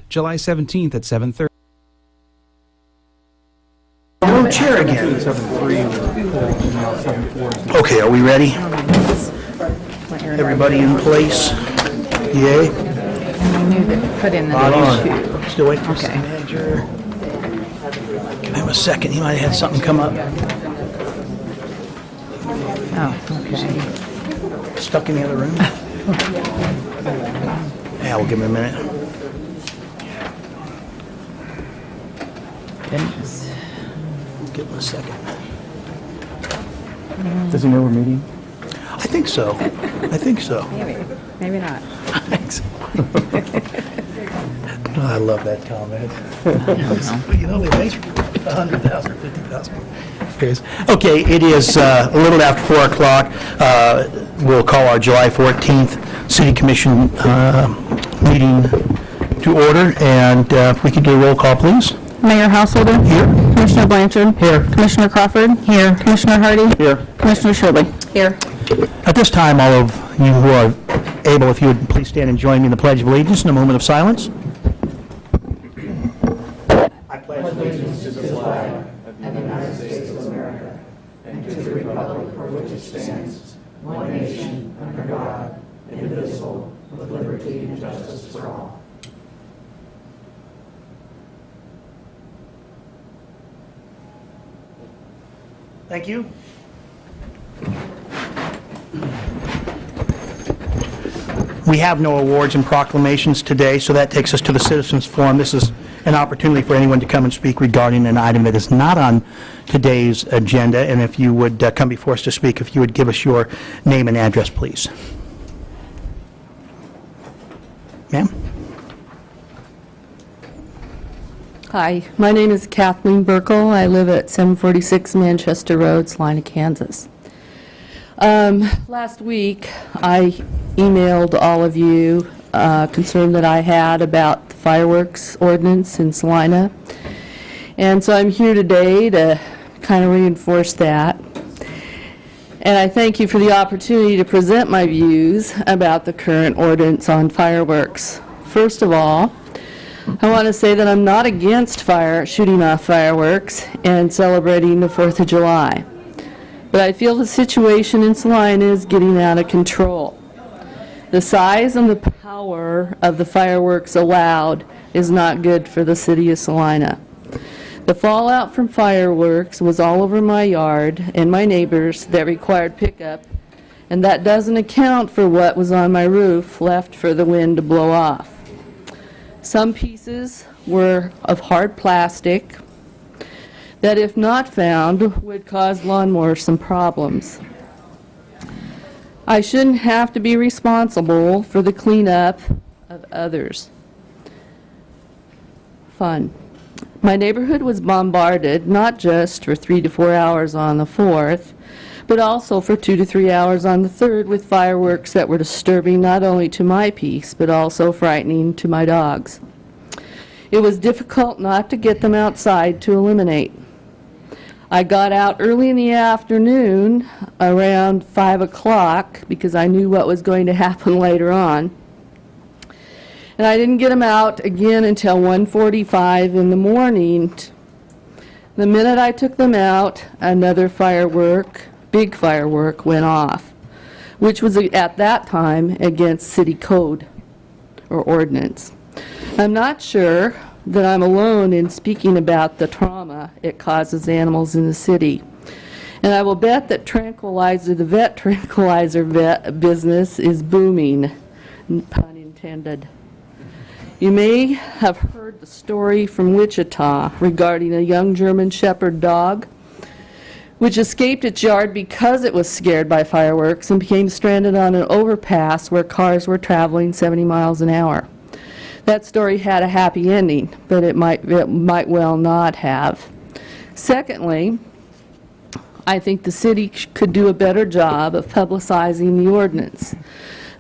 July 17th at 7:30. Room chair again. Okay, are we ready? Everybody in place? Yay? Put in the On. Still waiting for the city manager. Give him a second. He might have had something come up. Oh, okay. Stuck in the other room? Yeah, we'll give him a minute. Goodness. Give him a second. Does he know we're meeting? I think so. I think so. Maybe not. Thanks. I love that comment. You know, they make 100,000 or 50,000. Okay, it is a little after 4 o'clock. We'll call our July 14th City Commission meeting to order, and if we could do a roll call, please. Mayor Householder? Here. Commissioner Blanchard? Here. Commissioner Crawford? Here. Commissioner Hardy? Here. Commissioner Shirley? Here. At this time, all of you who are able, if you would please stand and join me in the Pledge of Allegiance in a moment of silence. I pledge allegiance to the flag of the United States of America and to the republic for which it stands, one nation, under God, indivisible, with liberty and justice for all. Thank you. We have no awards and proclamations today, so that takes us to the Citizens Forum. This is an opportunity for anyone to come and speak regarding an item that is not on today's agenda. And if you would come before us to speak, if you would give us your name and address, please. Ma'am? Hi, my name is Kathleen Burkle. I live at 746 Manchester Road, Salina, Kansas. Last week, I emailed all of you concern that I had about the fireworks ordinance in Salina. And so I'm here today to kind of reinforce that. And I thank you for the opportunity to present my views about the current ordinance on fireworks. First of all, I want to say that I'm not against shooting off fireworks and celebrating the 4th of July. But I feel the situation in Salina is getting out of control. The size and the power of the fireworks allowed is not good for the city of Salina. The fallout from fireworks was all over my yard and my neighbors that required pickup, and that doesn't account for what was on my roof left for the wind to blow off. Some pieces were of hard plastic that, if not found, would cause lawnmowers some problems. I shouldn't have to be responsible for the cleanup of others. Fun. My neighborhood was bombarded not just for 3 to 4 hours on the 4th, but also for 2 to 3 hours on the 3rd with fireworks that were disturbing not only to my peace, but also frightening to my dogs. It was difficult not to get them outside to eliminate. I got out early in the afternoon, around 5 o'clock, because I knew what was going to happen later on. And I didn't get them out again until 1:45 in the morning. The minute I took them out, another big firework, went off, which was at that time against city code or ordinance. I'm not sure that I'm alone in speaking about the trauma it causes animals in the city. And I will bet that the vet tranquilizer business is booming, pun intended. You may have heard the story from Wichita regarding a young German Shepherd dog which escaped its yard because it was scared by fireworks and became stranded on an overpass where cars were traveling 70 miles an hour. That story had a happy ending, but it might well not have. Secondly, I think the city could do a better job of publicizing the ordinance.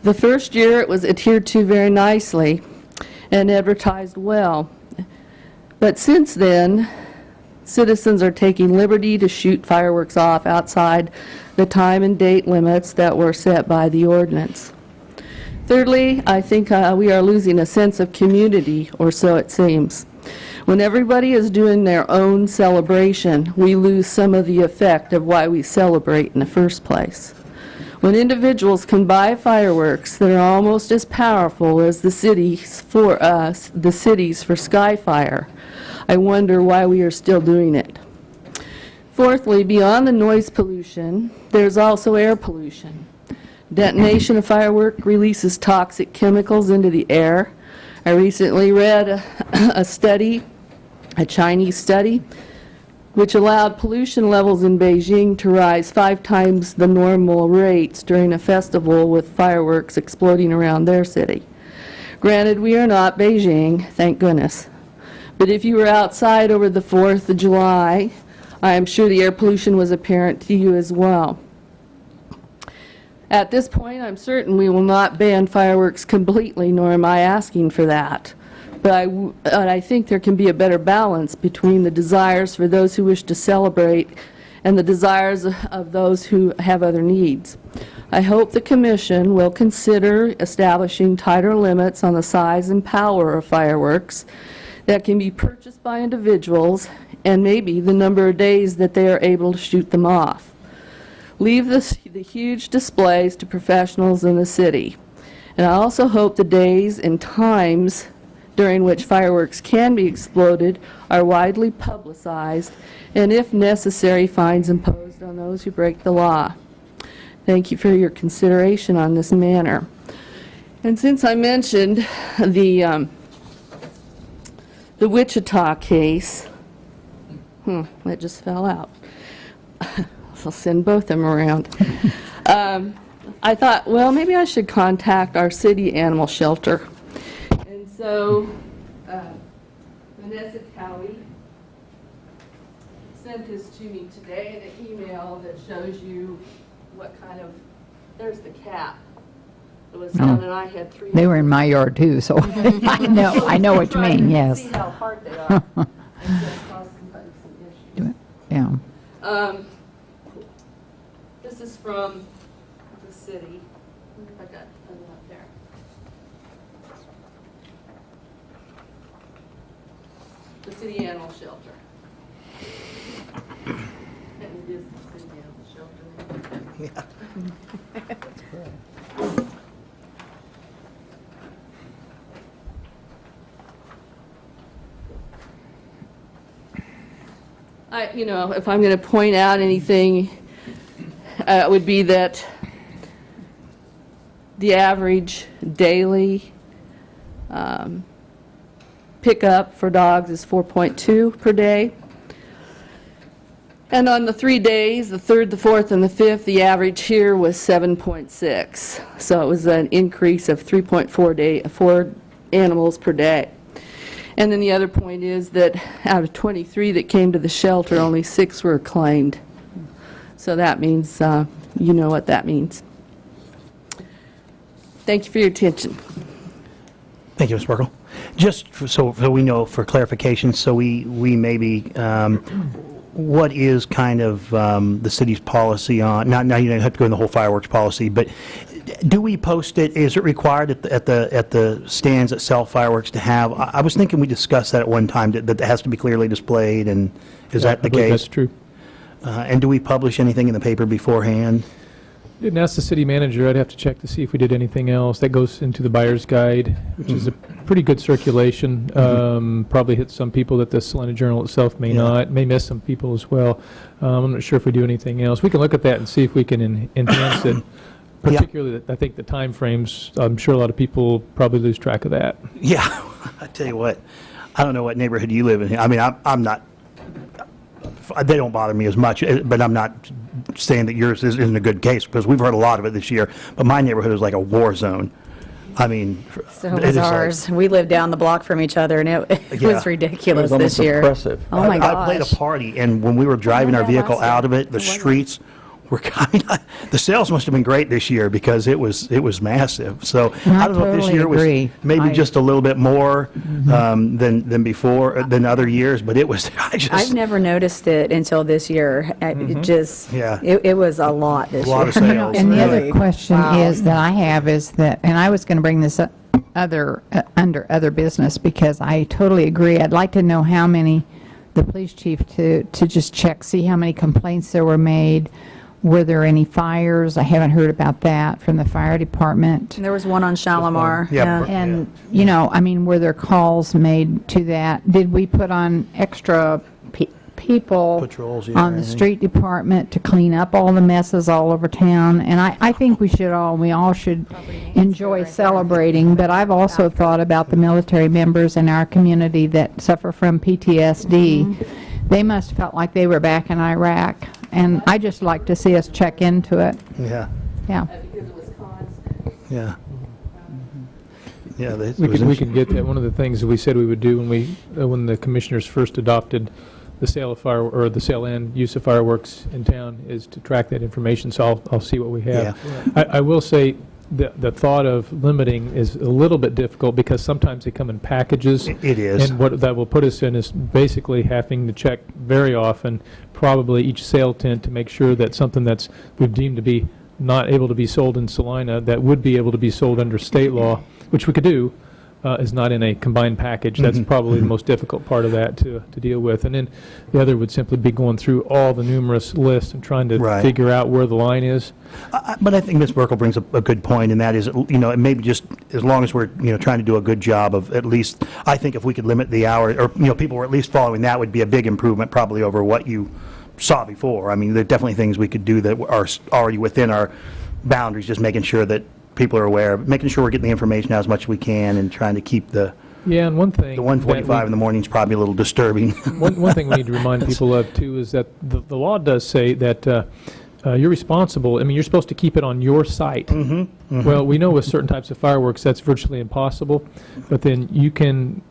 The first year it was adhered to very nicely and advertised well. But since then, citizens are taking liberty to shoot fireworks off outside the time and date limits that were set by the ordinance. Thirdly, I think we are losing a sense of community, or so it seems. When everybody is doing their own celebration, we lose some of the effect of why we celebrate in the first place. When individuals can buy fireworks that are almost as powerful as the cities for Skyfire, I wonder why we are still doing it. Fourthly, beyond the noise pollution, there's also air pollution. Detonation of firework releases toxic chemicals into the air. I recently read a study, a Chinese study, which allowed pollution levels in Beijing to rise 5 times the normal rates during a festival with fireworks exploding around their city. Granted, we are not Beijing, thank goodness. But if you were outside over the 4th of July, I am sure the air pollution was apparent to you as well. At this point, I'm certain we will not ban fireworks completely, nor am I asking for that. But I think there can be a better balance between the desires for those who wish to celebrate and the desires of those who have other needs. I hope the Commission will consider establishing tighter limits on the size and power of fireworks that can be purchased by individuals and maybe the number of days that they are able to shoot them off. Leave the huge displays to professionals in the city. And I also hope the days and times during which fireworks can be exploded are widely publicized, and if necessary, fines imposed on those who break the law. Thank you for your consideration on this matter. And since I mentioned the Wichita case, that just fell out. I'll send both of them around. I thought, well, maybe I should contact our city animal shelter. And so Vanessa Cowie sent this to me today in an email that shows you what kind of, there's the cap. It was found, and I had 3. They were in my yard too, so I know what you mean, yes. See how hard they are. And just caused somebody some issues. Yeah. This is from the city. I got it up there. The city animal shelter. And it is the city animal shelter. If I'm going to point out anything, it would be that the average daily pickup for dogs is 4.2 per day. And on the 3 days, the 3rd, the 4th, and the 5th, the average here was 7.6. So it was an increase of 4 animals per day. And then the other point is that out of 23 that came to the shelter, only 6 were claimed. So that means, you know what that means. Thank you for your attention. Thank you, Ms. Merkel. Just so we know, for clarification, so we maybe, what is kind of the city's policy on, now you don't have to go in the whole fireworks policy, but do we post it? Is it required at the stands that sell fireworks to have? I was thinking we discussed that at one time, that it has to be clearly displayed, and is that the case? That's true. And do we publish anything in the paper beforehand? Didn't ask the city manager. I'd have to check to see if we did anything else. That goes into the buyer's guide, which is a pretty good circulation. Probably hits some people that the Salina Journal itself may not. May miss some people as well. I'm not sure if we do anything else. We can look at that and see if we can enhance it. Particularly, I think the time frames. I'm sure a lot of people probably lose track of that. Yeah, I tell you what, I don't know what neighborhood you live in. I mean, I'm not. They don't bother me as much, but I'm not saying that yours isn't a good case, because we've heard a lot of it this year. But my neighborhood is like a war zone. I mean, so was ours. We lived down the block from each other, and it was ridiculous this year. Impressive. Oh my gosh! I played a party, and when we were driving our vehicle out of it, the streets The sales must have been great this year because it was massive. So I I don't know if this totally year was agree. maybe just a little bit more than before, than other years, but it was, I've never noticed it until this year. It just, Yeah. it was a lot this A year. lot of sales. And the Really. other question Wow. is that I have is that, and I was going to bring this up under other business because I totally agree. I'd like to know how many, the police chief to just check, see how many complaints there were made. Were there any fires? I haven't heard about that from the fire department. There was one on Shalimar. Yeah. And, you know, I mean, were there calls made to that? Did we put on extra people Patrols, yeah, on the anything. street department to clean up all the messes all over town? And I think we all should enjoy celebrating, but I've also thought about the military members in our community that suffer from PTSD. They must have felt like they were back in Iraq, and I just like to see us check into it. Yeah, Yeah. Because it was constant. yeah. Yeah, We can get that. One of the things that we said we would do when the commissioners first adopted the sale of or the sale and use of fireworks in town is to track that information. So I'll see what we have. I will say the thought of limiting is a little bit difficult because sometimes they come in packages. It is. And what that will put us in is basically having to check very often, probably each sale tent, to make sure that something that's we've deemed to be not able to be sold in Salina that would be able to be sold under state law, which we could do, is not in a combined package. That's probably the most difficult part of that to deal with. And then the other would simply be going through all the numerous lists and trying to Right. figure out where the line is. But I think Ms. Burkle brings up a good point, and that is, you know, maybe just as long as we're, you know, trying to do a good job of at least, I think if we could limit the hour, or, you know, people were at least following, that would be a big improvement probably over what you saw before. I mean, there are definitely things we could do that are already within our boundaries, just making sure that people are aware, making sure we're getting the information out as much as we can and trying to keep the Yeah, and one thing. 1:45 in the morning is probably a little disturbing. One thing we need to remind people of, too, is that the law does say that you're responsible. I mean, you're supposed to keep it on your site. Well, we know with certain types of fireworks that's virtually impossible, but then we can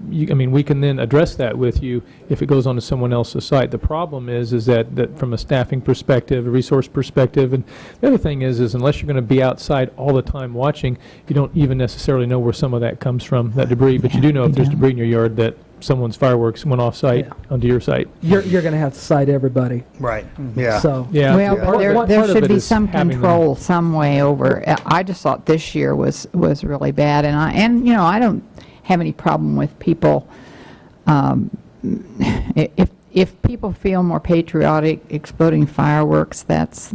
then address that with you if it goes onto someone else's site. The problem is that from a staffing perspective, a resource perspective, and the other thing is unless you're going to be outside all the time watching, you don't even necessarily know where some of that comes from, that debris, but you do know if there's debris in your yard that someone's fireworks went off site onto your site. You're going to have to cite everybody. Right, yeah. So Yeah. Well, part of there, it- there part of should it be is some having them- control some way over. I just thought this year was really bad, and you know, I don't have any problem with people. If people feel more patriotic exploding fireworks, that's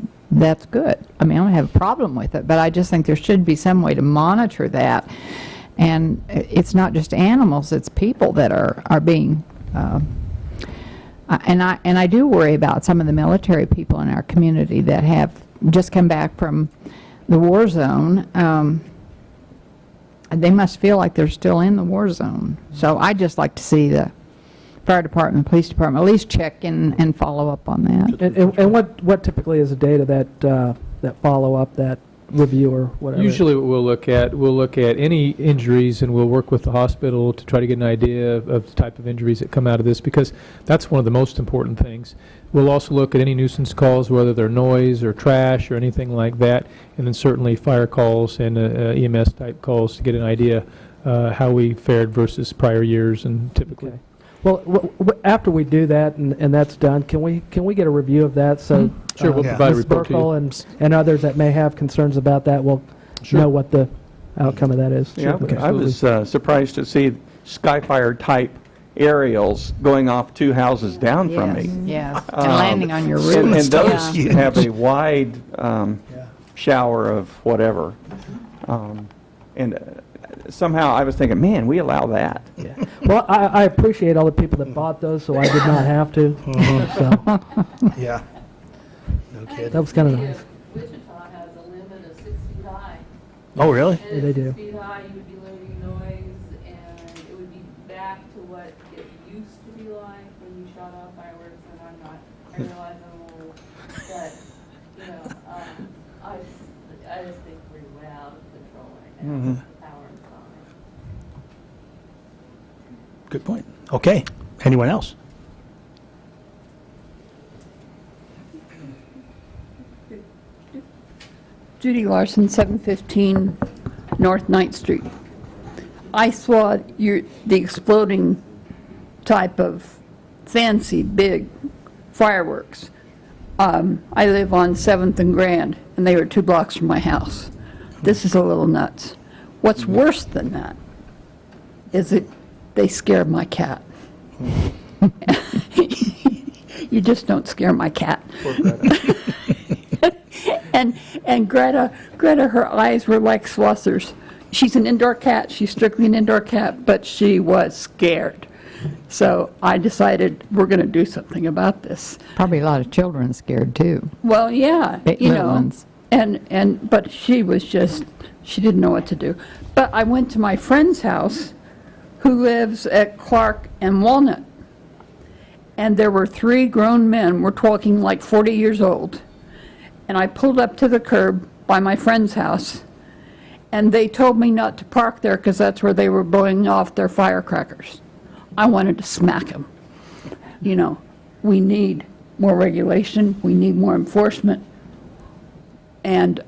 good. I mean, I don't have a problem with it, but I just think there should be some way to monitor that. And it's not just animals; it's people that are being. And I do worry about some of the military people in our community that have just come back from the war zone. They must feel like they're still in the war zone. So I'd just like to see the fire department, police department, at least check and follow up on that. and what typically is the data that follow up, that review or whatever? Usually what we'll look at any injuries, and we'll work with the hospital to try to get an idea of the type of injuries that come out of this, because that's one of the most important things. We'll also look at any nuisance calls, whether they're noise or trash or anything like that, and then certainly fire calls and EMS type calls to get an idea how we fared versus prior years and typically. Okay. Well, after we do that and that's done, can we get a review of that? So Sure, we'll provide a Ms. report to you. Burkle and others that may have concerns about that will know what the outcome of that is. Yeah, Okay. I was surprised to see Skyfire type aerials going off 2 houses down from me. Yes, and landing on your roof. And those Yeah. have a wide shower of whatever. And somehow I was thinking, man, we allow that. Yeah. Well, I appreciate all the people that bought those, so I did not have to. So Yeah. No kidding. that was kind of nice. Wichita has a limit of 6 feet high. Oh, really? And Yeah, they at do. 6 feet high, you would be limiting noise, and it would be back to what it used to be like when you shot off fireworks, and I realize I'm old, but, you know, I just think we're way out of control right now with the power and size. Good point. Okay. Anyone else? Judy Larson, 715 North 9th Street. I saw the exploding type of fancy, big fireworks. I live on 7th and Grand, and they were 2 blocks from my house. This is a little nuts. What's worse than that is that they scared my cat. You just don't scare my cat. And Greta, her eyes were like saucers. She's an indoor cat. She's strictly an indoor cat, but she was scared. So I decided we're going to do something about this. Probably a lot of children scared, too. Well, yeah, you Little know, ones. but she was just, she didn't know what to do. But I went to my friend's house, who lives at Clark and Walnut, and there were 3 grown men, we're talking like 40 years old, and I pulled up to the curb by my friend's house, and they told me not to park there because that's where they were blowing off their firecrackers. I wanted to smack them. You know, we need more regulation, we need more enforcement, and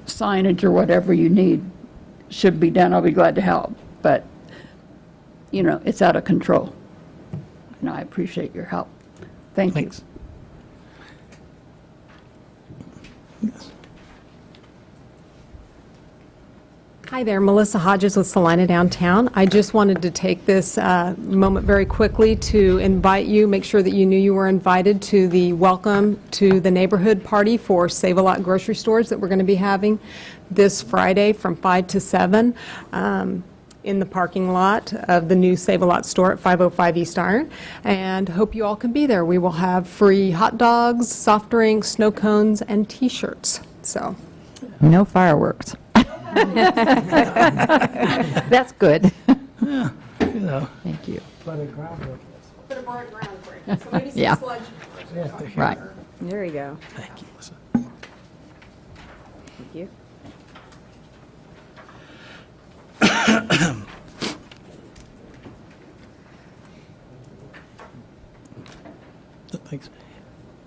signage or whatever you need should be done. I'll be glad to help, but, you know, it's out of control. And I appreciate your help. Thank you. Thanks. Hi there, Melissa Hodges with Salina Downtown. I just wanted to take this moment very quickly to invite you, make sure that you knew you were invited to the Welcome to the Neighborhood party for Save-A-Lot grocery stores that we're going to be having this Friday from 5 to 7 in the parking lot of the new Save-A-Lot store at 505 East Iron, and hope you all can be there. We will have free hot dogs, soft drinks, snow cones, and T-shirts. So, No fireworks. That's good. You know. Thank you. Bit of groundbreaking. So maybe some Yeah. sludge. Right. There you go. Thank you, Melissa. Thank you. Thanks.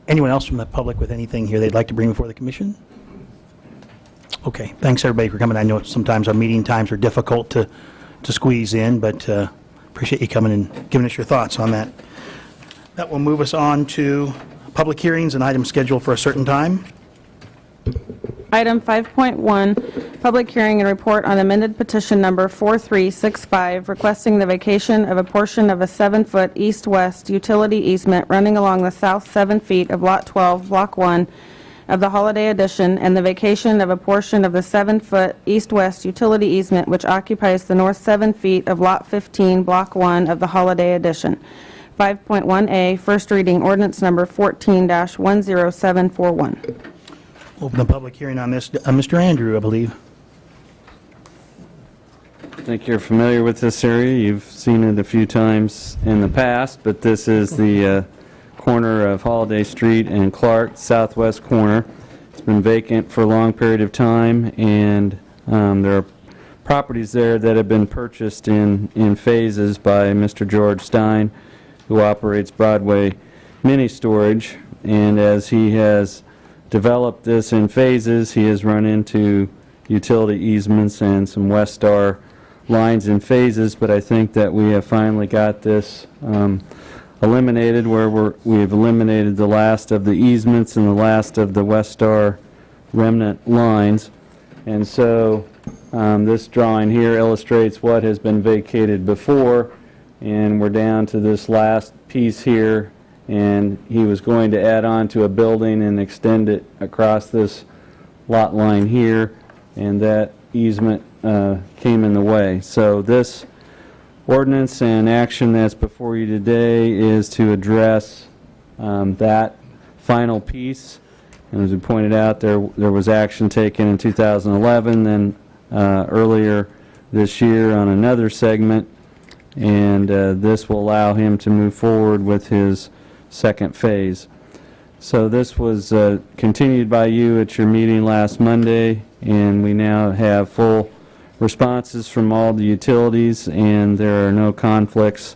Anyone else from the public with anything here they'd like to bring before the commission? Okay, thanks everybody for coming. I know sometimes our meeting times are difficult to squeeze in, but appreciate you coming and giving us your thoughts on that. That will move us on to public hearings and items scheduled for a certain time. Item 5.1, public hearing and report on amended petition number 4365, requesting the vacation of a portion of a 7-foot east-west utility easement running along the south 7 feet of Lot 12, Block 1 of the Holiday Addition, and the vacation of a portion of the 7-foot east-west utility easement which occupies the north 7 feet of Lot 15, Block 1 of the Holiday Addition. 5.1A, first reading, ordinance number 14-10741. Open the public hearing on this. Mr. Andrew, I believe. I think you're familiar with this area. You've seen it a few times in the past, but this is the corner of Holiday Street and Clark, southwest corner. It's been vacant for a long period of time, and there are properties there that have been purchased in phases by Mr. George Stein, who operates Broadway Mini Storage, and as he has developed this in phases, he has run into utility easements and some Westar lines in phases, but I think that we have finally got this eliminated, where we've eliminated the last of the easements and the last of the Westar remnant lines. And so this drawing here illustrates what has been vacated before, and we're down to this last piece here, and he was going to add on to a building and extend it across this lot line here, and that easement came in the way. So this ordinance and action that's before you today is to address that final piece. And as we pointed out, there was action taken in 2011, then earlier this year on another segment, and this will allow him to move forward with his second phase. So this was continued by you at your meeting last Monday, and we now have full responses from all the utilities, and there are no conflicts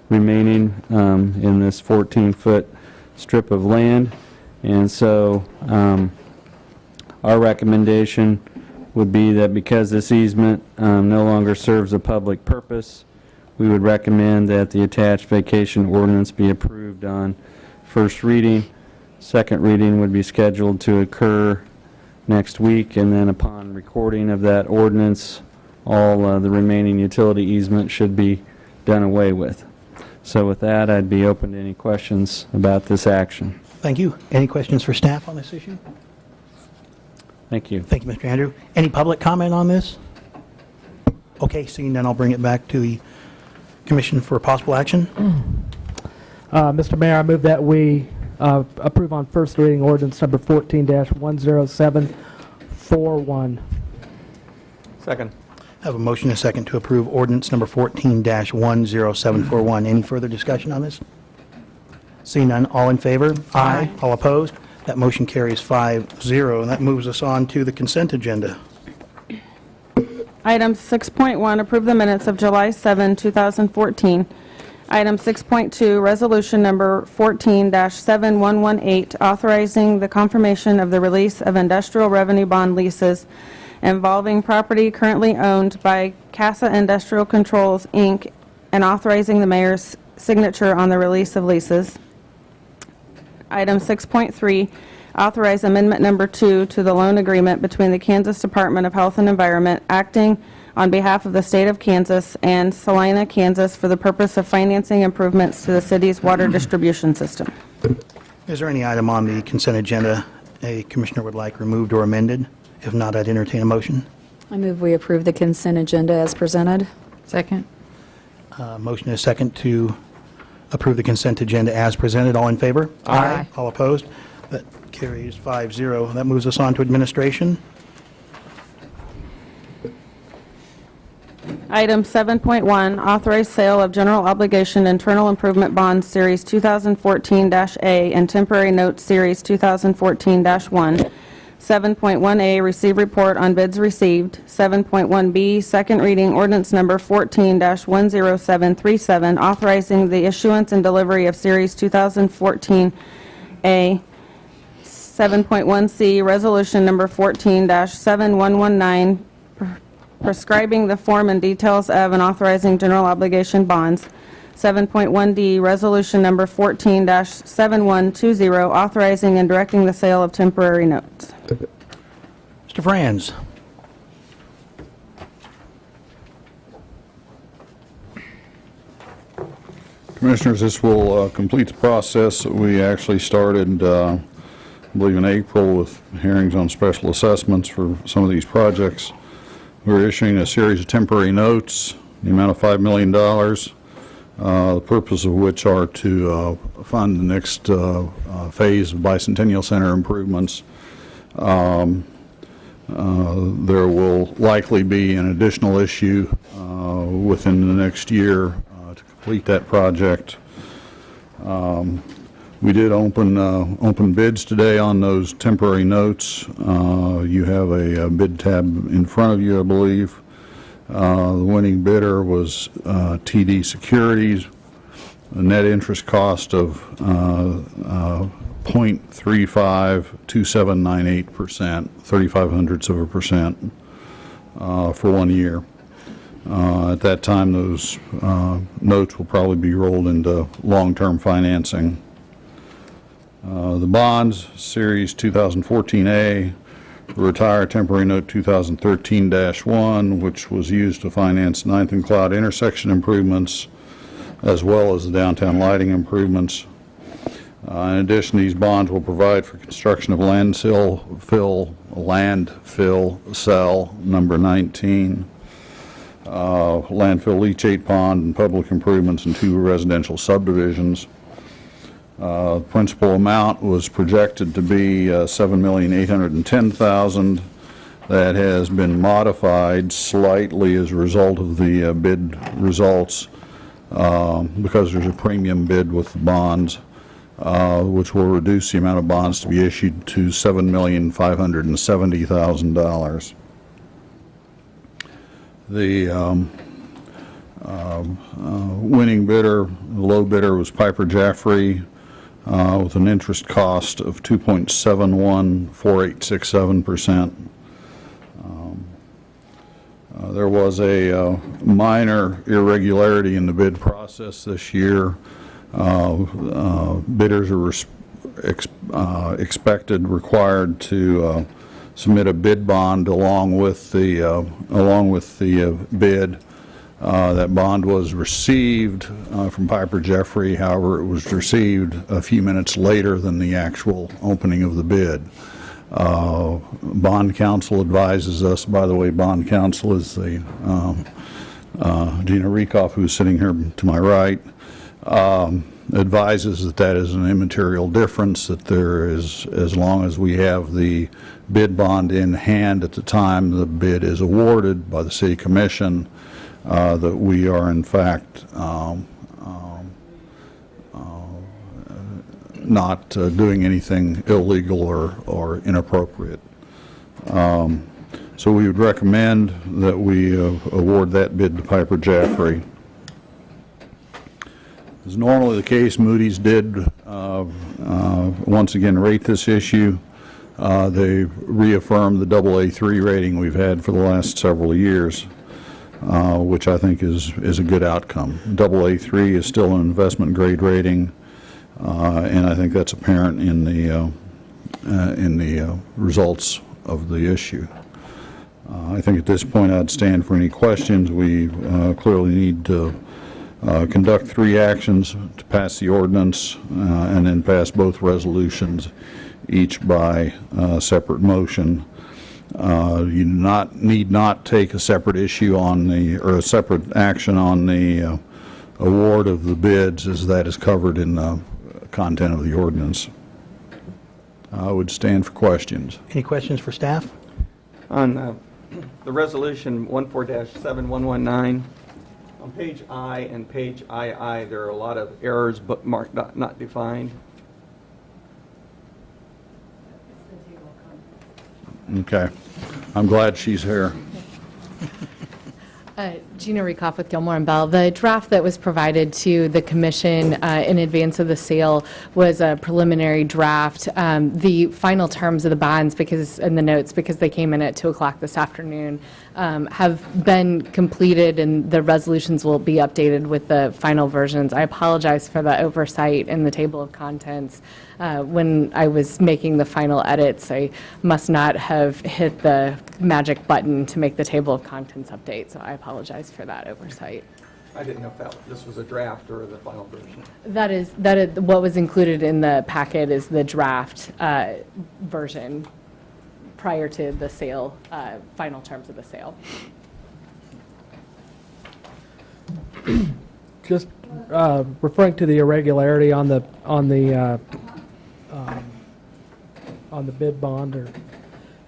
remaining in this 14-foot strip of land. And so Our recommendation would be that because this easement no longer serves a public purpose, we would recommend that the attached vacation ordinance be approved on first reading. Second reading would be scheduled to occur next week, and then upon recording of that ordinance, all the remaining utility easement should be done away with. So with that, I'd be open to any questions about this action. Thank you. Any questions for staff on this issue? Thank you. Thank you, Mr. Andrew. Any public comment on this? Okay, seeing none, I'll bring it back to the Commission for possible action. Mr. Mayor, I move that we approve on first reading ordinance number 14-10741. Second. I have a motion and a second to approve ordinance number 14-10741. Any further discussion on this? Seeing none, all in favor? Aye. All opposed? That motion carries 5-0, and that moves us on to the consent agenda. Item 6.1, approve the minutes of July 7, 2014. Item 6.2, resolution number 14-7118, authorizing the confirmation of the release of industrial revenue bond leases involving property currently owned by CASA Industrial Controls, Inc., and authorizing the mayor's signature on the release of leases. Item 6.3, authorize amendment number 2 to the loan agreement between the Kansas Department of Health and Environment, acting on behalf of the state of Kansas and Salina, Kansas, for the purpose of financing improvements to the city's water distribution system. Is there any item on the consent agenda a commissioner would like removed or amended? If not, I'd entertain a motion. I move we approve the consent agenda as presented. Second. Motion and a second to approve the consent agenda as presented. All in favor? Aye. All opposed? That carries 5-0. That moves us on to administration. Item 7.1, authorize sale of general obligation internal improvement bonds Series 2014-A and temporary notes Series 2014-1. 7.1A, receive report on bids received. 7.1B, second reading ordinance number 14-10737, authorizing the issuance and delivery of Series 2014A. 7.1C, resolution number 14-7119, prescribing the form and details of and authorizing general obligation bonds. 7.1D, resolution number 14-7120, authorizing and directing the sale of temporary notes. Mr. Franz. Commissioners, this will complete the process that we actually started, I believe, in April with hearings on special assessments for some of these projects. We're issuing a series of temporary notes, the amount of $5 million. The purpose of which are to fund the next phase of Bicentennial Center improvements. There will likely be an additional issue within the next year to complete that project. We did open bids today on those temporary notes. You have a bid tab in front of you, I believe. The winning bidder was TD Securities, a net interest cost of 0.352798%, 0.35% for 1 year. At that time, those notes will probably be rolled into long-term financing. The bonds, Series 2014A, retire temporary note 2013-1, which was used to finance 9th and Cloud intersection improvements, as well as the downtown lighting improvements. In addition, these bonds will provide for construction of landfill cell number 19, landfill leachate pond, and public improvements in 2 residential subdivisions. Principal amount was projected to be $7,810,000. That has been modified slightly as a result of the bid results because there's a premium bid with the bonds, which will reduce the amount of bonds to be issued to $7,570,000. The winning bidder, the low bidder, was Piper Jaffray. with an interest cost of 2.714867%. There was a minor irregularity in the bid process this year. Bidders are required to submit a bid bond along with the bid. That bond was received from Piper Jeffrey. However, it was received a few minutes later than the actual opening of the bid. Bond counsel advises us, by the way, bond counsel is the Gina Riekoff, who's sitting here to my right, advises that that is an immaterial difference, that there is, as long as we have the bid bond in hand at the time the bid is awarded by the City Commission, that we are in fact not doing anything illegal or inappropriate. So we would recommend that we award that bid to Piper Jaffray. As normally the case, Moody's did once again rate this issue. They reaffirmed the AA3 rating we've had for the last several years, which I think is a good outcome. AA3 is still an investment grade rating, and I think that's apparent in the results of the issue. I think at this point I'd stand for any questions. We clearly need to conduct 3 actions to pass the ordinance and then pass both resolutions, each by separate motion. You need not take a separate issue on or a separate action on the award of the bids, as that is covered in the content of the ordinance. I would stand for questions. Any questions for staff? On the resolution 14-7119, on page I and page II, there are a lot of errors bookmarked not defined. Okay. I'm glad she's here. Gina Riekoff with Gilmore and Bell. The draft that was provided to the commission in advance of the sale was a preliminary draft. The final terms of the bonds, and the notes, because they came in at 2 o'clock this afternoon, have been completed, and the resolutions will be updated with the final versions. I apologize for the oversight in the table of contents. When I was making the final edits, I must not have hit the magic button to make the table of contents update, so I apologize for that oversight. I didn't know if this was a draft or the final version. That is what was included in the packet is the draft version prior to the sale, final terms of the sale. Just referring to the irregularity on the bid bond, or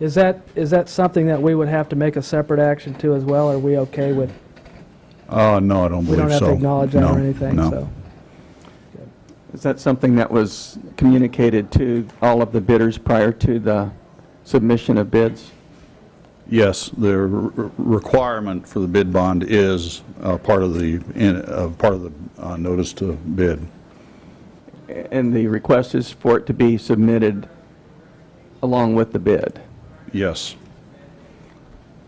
is that something that we would have to make a separate action to as well? Are we okay with? No, I don't believe so. We don't have to acknowledge that or anything. No. So. Is that something that was communicated to all of the bidders prior to the submission of bids? Yes, the requirement for the bid bond is part of the notice to bid. And the request is for it to be submitted along with the bid? Yes.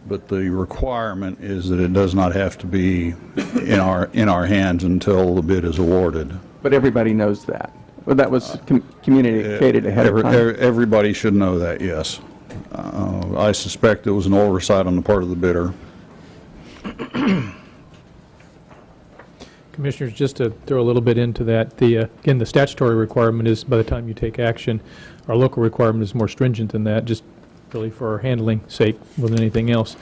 But the requirement is that it does not have to be in our hands until the bid is awarded. But everybody knows that. Well, that was communicated ahead of time. Everybody should know that, yes. I suspect it was an oversight on the part of the bidder. Commissioners, just to throw a little bit into that, again, the statutory requirement is by the time you take action. Our local requirement is more stringent than that, just really for our handling sake more than anything else.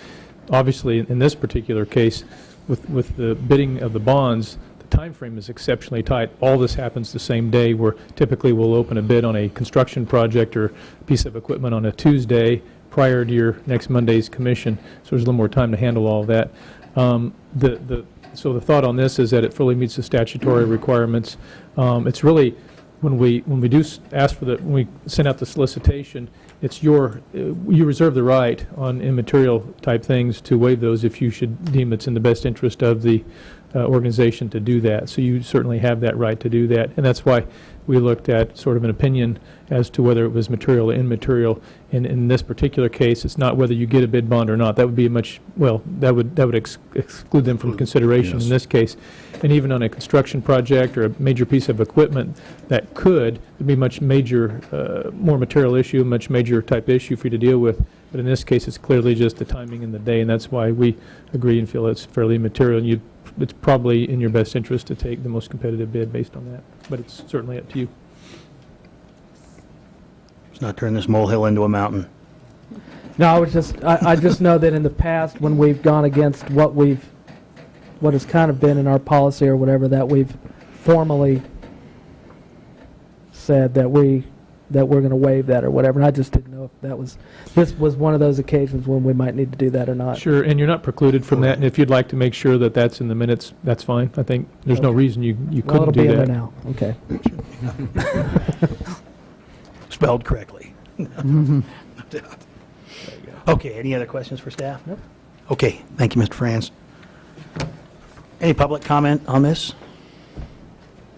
Obviously, in this particular case, with the bidding of the bonds, the time frame is exceptionally tight. All this happens the same day, where typically we'll open a bid on a construction project or a piece of equipment on a Tuesday prior to your next Monday's commission, so there's a little more time to handle all that. So the thought on this is that it fully meets the statutory requirements. It's really, when we do ask for when we send out the solicitation, it's you reserve the right on immaterial type things to waive those if you should deem it's in the best interest of the organization to do that. So you certainly have that right to do that. And that's why we looked at sort of an opinion as to whether it was material or immaterial. And in this particular case, it's not whether you get a bid bond or not. That would be that would exclude them from consideration in this case. And even on a construction project or a major piece of equipment that could be much major, more material issue, much major type issue for you to deal with. But in this case, it's clearly just the timing and the day, and that's why we agree and feel it's fairly material. And it's probably in your best interest to take the most competitive bid based on that, but it's certainly up to you. Let's not turn this molehill into a mountain. No, I just know that in the past, when we've gone against what has kind of been in our policy or whatever, that we've formally said that we're going to waive that or whatever, and I just didn't know if this was one of those occasions when we might need to do that or not. Sure, and you're not precluded from that, and if you'd like to make sure that that's in the minutes, that's fine. I think there's no reason you couldn't do that. Well, it'll be in there now. Okay. Spelled correctly. No doubt. Okay, any other questions for staff? Nope. Okay, thank you, Mr. Franz. Any public comment on this?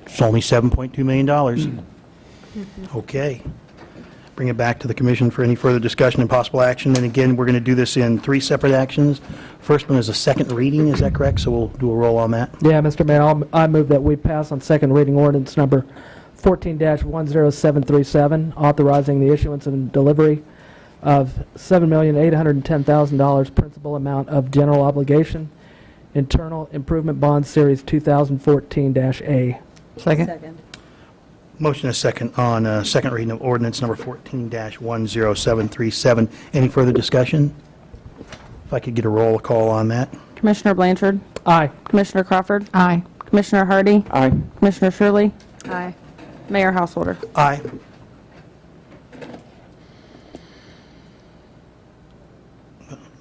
It's only $7.2 million. Okay. Bring it back to the commission for any further discussion and possible action. And again, we're going to do this in 3 separate actions. First one is a second reading, is that correct? So we'll do a roll on that. Yeah, Mr. Mayor, I move that we pass on second reading ordinance number 14-10737, authorizing the issuance and delivery of $7,810,000 principal amount of general obligation internal improvement bond series 2014-A. Second. Motion is second on second reading of ordinance number 14-10737. Any further discussion? If I could get a roll call on that. Commissioner Blanchard. Aye. Commissioner Crawford. Aye. Commissioner Hardy. Aye. Commissioner Shirley. Aye. Mayor Householder. Aye.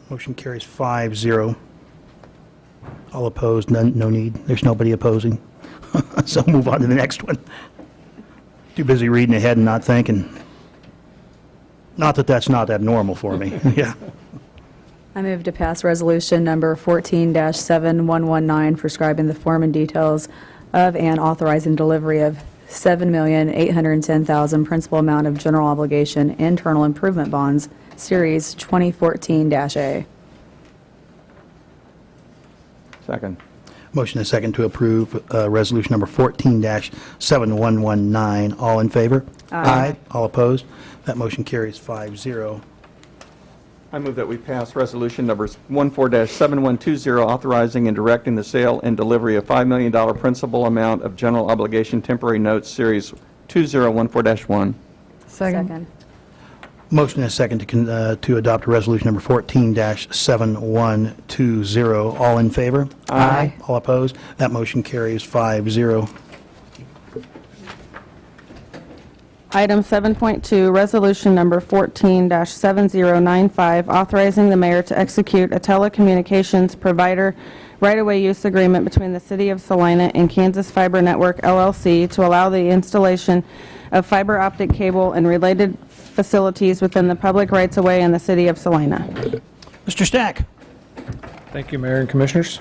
Motion carries 5-0. All opposed, none, no need. There's nobody opposing. So move on to the next one. Too busy reading ahead and not thinking. Not that that's not abnormal for me. Yeah. I move to pass resolution number 14-7119, prescribing the form and details of and authorizing delivery of $7,810,000 principal amount of general obligation internal improvement bonds, series 2014-A. Second. Motion is second to approve resolution number 14-7119. All in favor? Aye. All opposed? That motion carries 5-0. I move that we pass resolution number 14-7120, authorizing and directing the sale and delivery of $5 million principal amount of general obligation temporary notes, series 2014-1. Second. Motion is second to adopt resolution number 14-7120. All in favor? Aye. All opposed? That motion carries 5-0. Item 7.2, resolution number 14-7095, authorizing the mayor to execute a telecommunications provider right-of-way use agreement between the City of Salina and Kansas Fiber Network, LLC, to allow the installation of fiber optic cable and related facilities within the public rights-of-way in the City of Salina. Mr. Stack. Thank you, Mayor and Commissioners.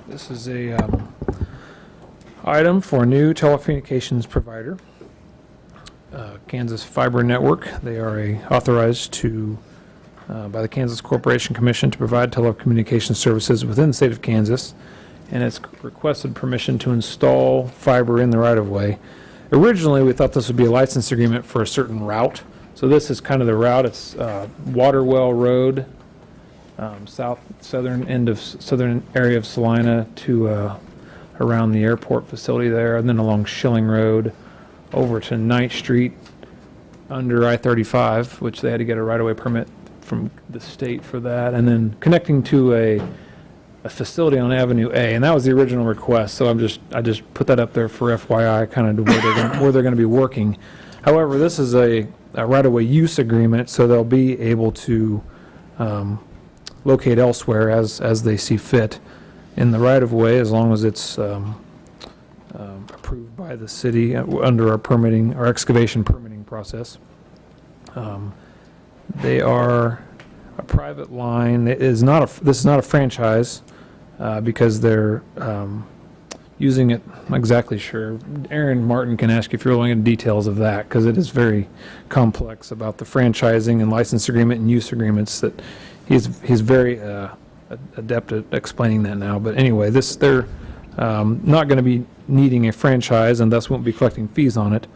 This is a item for a new telecommunications provider, Kansas Fiber Network. They are authorized by the Kansas Corporation Commission to provide telecommunications services within the state of Kansas, and it's requested permission to install fiber in the right-of-way. Originally, we thought this would be a license agreement for a certain route. So this is kind of the route. It's Waterwell Road, southern area of Salina to around the airport facility there, and then along Schilling Road over to 9th Street under I-35, which they had to get a right-of-way permit from the state for that, and then connecting to a facility on Avenue A, and that was the original request. So I just put that up there for FYI, kind of where they're going to be working. However, this is a right-of-way use agreement, so they'll be able to locate elsewhere as they see fit in the right-of-way, as long as it's approved by the city under our excavation permitting process. They are a private line. This is not a franchise. because they're using it. I'm not exactly sure. Aaron Martin can ask you if you're looking into details of that, because it is very complex about the franchising and license agreement and use agreements. That he's very adept at explaining that now. But anyway, they're not going to be needing a franchise and thus won't be collecting fees on it.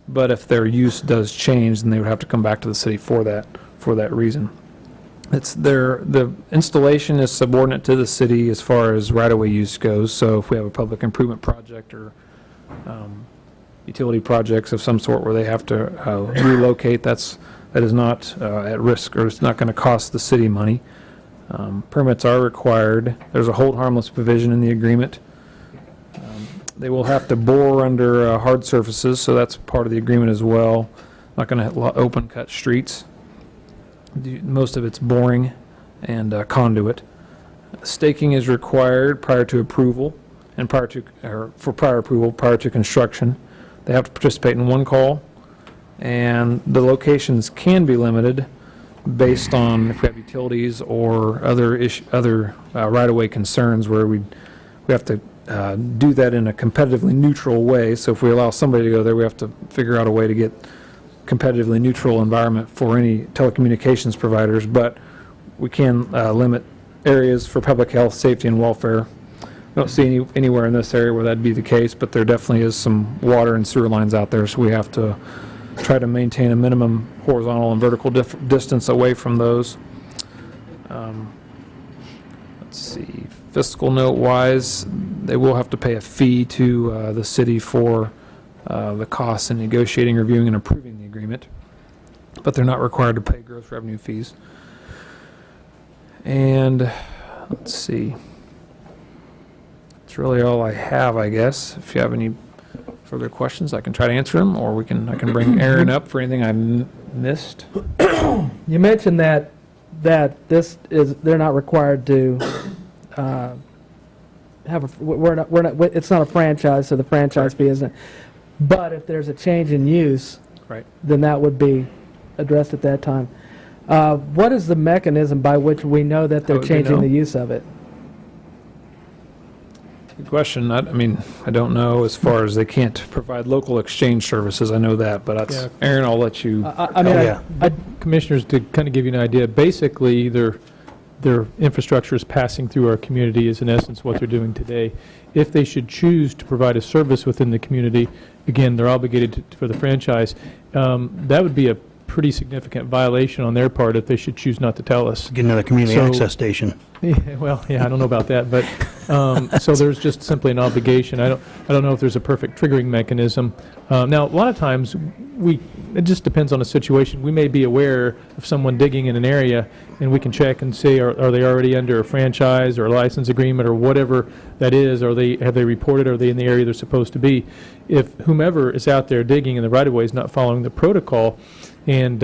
But if their use does change, then they would have to come back to the city for that reason. The installation is subordinate to the city as far as right-of-way use goes. So if we have a public improvement project or utility projects of some sort where they have to relocate, that is not at risk, or it's not going to cost the city money. Permits are required. There's a hold harmless provision in the agreement. They will have to bore under hard surfaces, so that's part of the agreement as well. Not going to open cut streets. Most of it's boring and conduit. Staking is required prior to approval and prior to construction. They have to participate in one call, and the locations can be limited based on if we have utilities or other right-of-way concerns where we have to do that in a competitively neutral way. So if we allow somebody to go there, we have to figure out a way to get competitively neutral environment for any telecommunications providers, but we can limit areas for public health, safety, and welfare. I don't see anywhere in this area where that'd be the case, but there definitely is some water and sewer lines out there, so we have to try to maintain a minimum horizontal and vertical distance away from those. Let's see, fiscal note-wise, they will have to pay a fee to the city for the costs in negotiating, reviewing, and approving the agreement, but they're not required to pay gross revenue fees. And let's see, that's really all I have, I guess. If you have any further questions, I can try to answer them, or I can bring Aaron up for anything I missed. You mentioned that they're not required to it's not a franchise, so the franchise fee isn't. But if there's a change in use, right, then that would be addressed at that time. What is the mechanism by which we know that they're changing the use of it? Good question. I don't know as far as they can't provide local exchange services. I know that, but that's, Aaron, I'll let you. Commissioners, to kind of give you an idea, basically their infrastructure is passing through our community is in essence what they're doing today. If they should choose to provide a service within the community, again, they're obligated for the franchise. That would be a pretty significant violation on their part if they should choose not to tell us. Get another community access station. Yeah, well, I don't know about that, but so there's just simply an obligation. I don't know if there's a perfect triggering mechanism. Now, a lot of times, it just depends on the situation. We may be aware of someone digging in an area, and we can check and see are they already under a franchise or a license agreement or whatever that is. Have they reported? Are they in the area they're supposed to be? If whomever is out there digging in the right of way is not following the protocol, and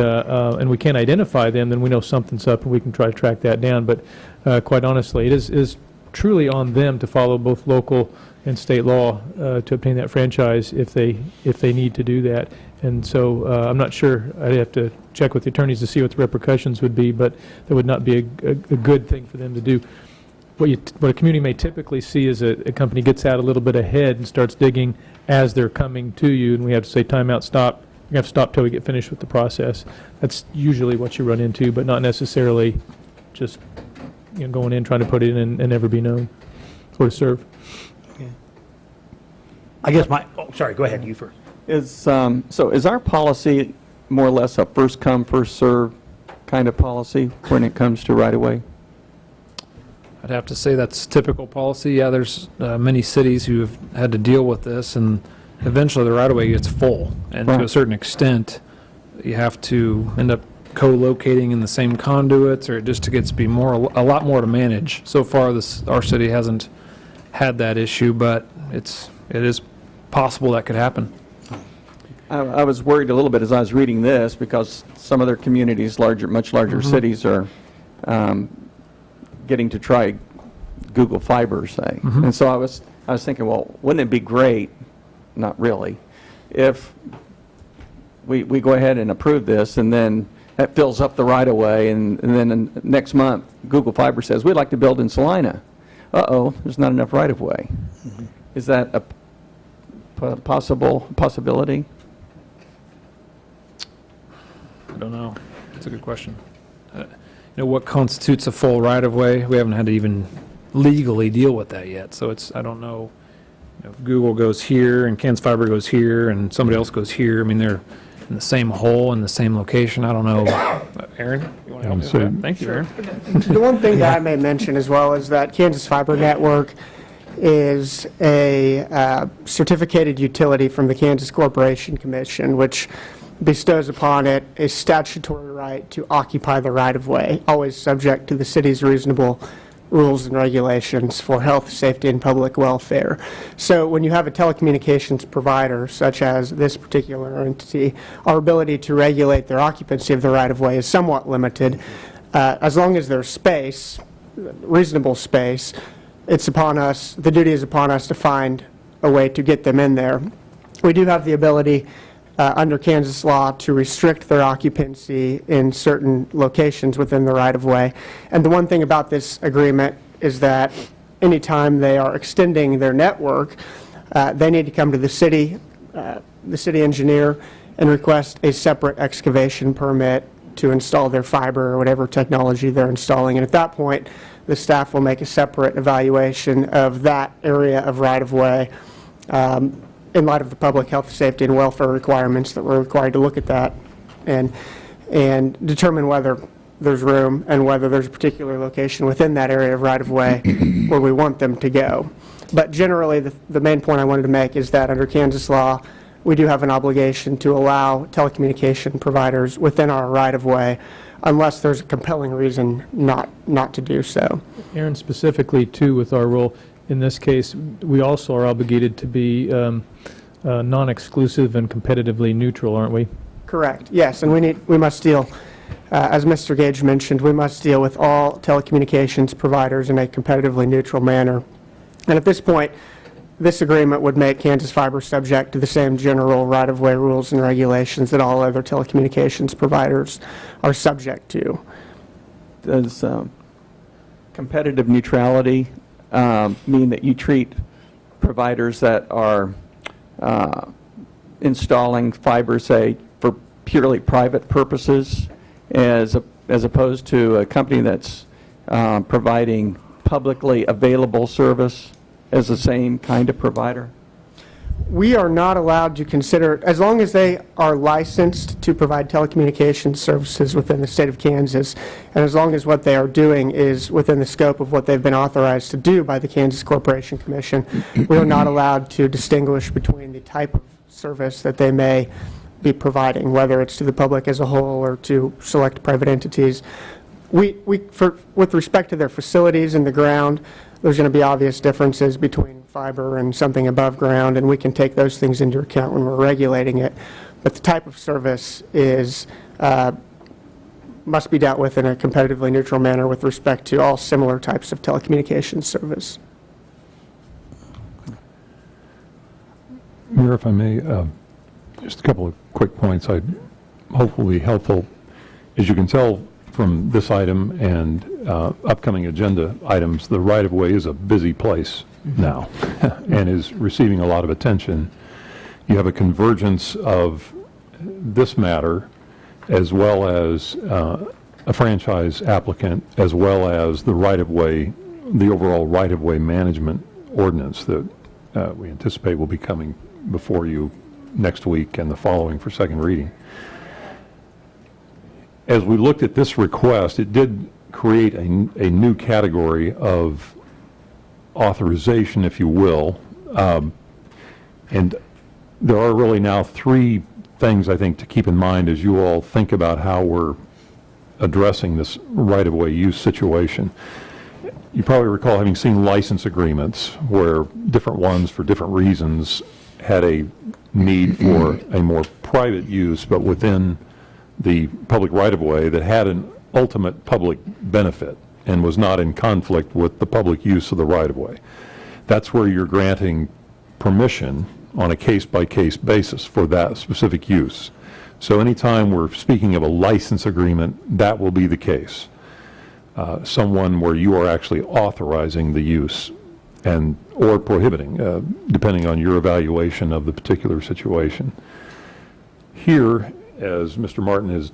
we can't identify them, then we know something's up, and we can try to track that down. But quite honestly, it is truly on them to follow both local and state law to obtain that franchise if they need to do that. And so I'm not sure. I'd have to check with the attorneys to see what the repercussions would be, but that would not be a good thing for them to do. What a community may typically see is a company gets out a little bit ahead and starts digging as they're coming to you, and we have to say, time out, stop. You have to stop till we get finished with the process. That's usually what you run into, but not necessarily just going in, trying to put it in and never be known or to serve. Okay. I guess sorry, go ahead, you first. So is our policy more or less a first come, first serve kind of policy when it comes to right-of-way? I'd have to say that's typical policy. Yeah, there's many cities who have had to deal with this, and eventually the right-of-way gets full, and to a certain extent, you have to end up co-locating in the same conduits, or it just gets to be a lot more to manage. So far, our city hasn't had that issue, but it is possible that could happen. I was worried a little bit as I was reading this because some other communities, much larger cities, are getting to try Google Fiber, say, and so I was thinking, well, wouldn't it be great? Not really. If we go ahead and approve this, and then that fills up the right-of-way, and then next month, Google Fiber says, we'd like to build in Salina. Uh-oh, there's not enough right-of-way. Is that a possibility? I don't know. That's a good question. What constitutes a full right-of-way? We haven't had to even legally deal with that yet, so I don't know. If Google goes here and Kansas Fiber goes here and somebody else goes here, I mean, they're in the same hole, in the same location. I don't know. Aaron, you want to help me with that? Thank you, Aaron. The one thing that I may mention as well is that Kansas Fiber Network is a certificated utility from the Kansas Corporation Commission, which bestows upon it a statutory right to occupy the right-of-way, always subject to the city's reasonable rules and regulations for health, safety, and public welfare. So when you have a telecommunications provider, such as this particular entity, our ability to regulate their occupancy of the right-of-way is somewhat limited. As long as there's space, reasonable space, it's upon us, the duty is upon us to find a way to get them in there. We do have the ability under Kansas law to restrict their occupancy in certain locations within the right-of-way. And the one thing about this agreement is that anytime they are extending their network, they need to come to the city engineer, and request a separate excavation permit to install their fiber or whatever technology they're installing. And at that point, the staff will make a separate evaluation of that area of right-of-way in light of the public health, safety, and welfare requirements that we're required to look at that and determine whether there's room and whether there's a particular location within that area of right-of-way where we want them to go. But generally, the main point I wanted to make is that under Kansas law, we do have an obligation to allow telecommunication providers within our right-of-way unless there's a compelling reason not to do so. Aaron, specifically, too, with our role, in this case, we also are obligated to be non-exclusive and competitively neutral, aren't we? Correct, yes, and we must deal, as Mr. Gage mentioned, we must deal with all telecommunications providers in a competitively neutral manner. And at this point, this agreement would make Kansas Fiber subject to the same general right-of-way rules and regulations that all other telecommunications providers are subject to. Does competitive neutrality mean that you treat providers that are installing fiber, say, for purely private purposes, as opposed to a company that's providing publicly available service as the same kind of provider? We are not allowed to consider, as long as they are licensed to provide telecommunications services within the state of Kansas, and as long as what they are doing is within the scope of what they've been authorized to do by the Kansas Corporation Commission, we are not allowed to distinguish between the type of service that they may be providing, whether it's to the public as a whole or to select private entities. With respect to their facilities in the ground, there's going to be obvious differences between fiber and something above ground, and we can take those things into account when we're regulating it. But the type of service must be dealt with in a competitively neutral manner with respect to all similar types of telecommunications service. Mayor, if I may, just a couple of quick points I'd hopefully helpful. As you can tell from this item and upcoming agenda items, the right-of-way is a busy place now and is receiving a lot of attention. You have a convergence of this matter as well as a franchise applicant, as well as the right-of-way, the overall right-of-way management ordinance that we anticipate will be coming before you next week and the following for second reading. As we looked at this request, it did create a new category of authorization, if you will, and there are really now three things I think to keep in mind as you all think about how we're addressing this right-of-way use situation. You probably recall having seen license agreements where different ones for different reasons had a need for a more private use, but within the public right-of-way that had an ultimate public benefit and was not in conflict with the public use of the right-of-way. That's where you're granting permission on a case-by-case basis for that specific use. So anytime we're speaking of a license agreement, that will be the case. Someone where you are actually authorizing the use and or prohibiting, depending on your evaluation of the particular situation. Here, as Mr. Martin has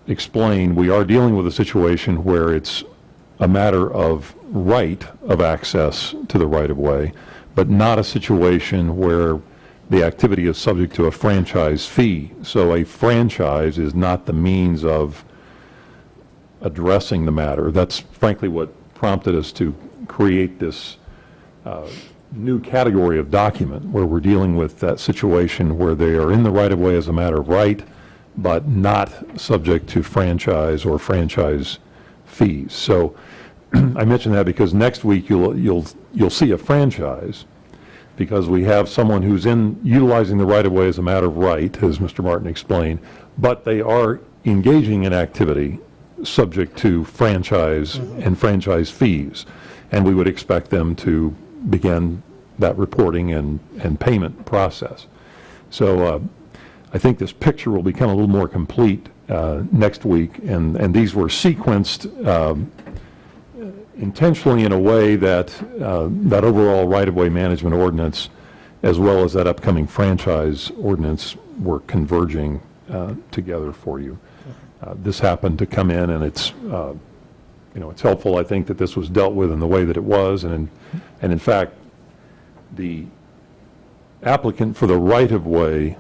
explained, we are dealing with a situation where it's a matter of right of access to the right-of-way, but not a situation where the activity is subject to a franchise fee. So a franchise is not the means of addressing the matter. That's frankly what prompted us to create this new category of document where we're dealing with that situation where they are in the right-of-way as a matter of right, but not subject to franchise or franchise fees. So I mention that because next week you'll see a franchise, because we have someone who's utilizing the right-of-way as a matter of right, as Mr. Martin explained, but they are engaging in activity subject to franchise and franchise fees, and we would expect them to begin that reporting and payment process. So I think this picture will become a little more complete next week, and these were sequenced intentionally in a way that that overall right-of-way management ordinance, as well as that upcoming franchise ordinance, were converging together for you. This happened to come in, and it's it's helpful, I think, that this was dealt with in the way that it was, and in fact, the applicant for the right-of-way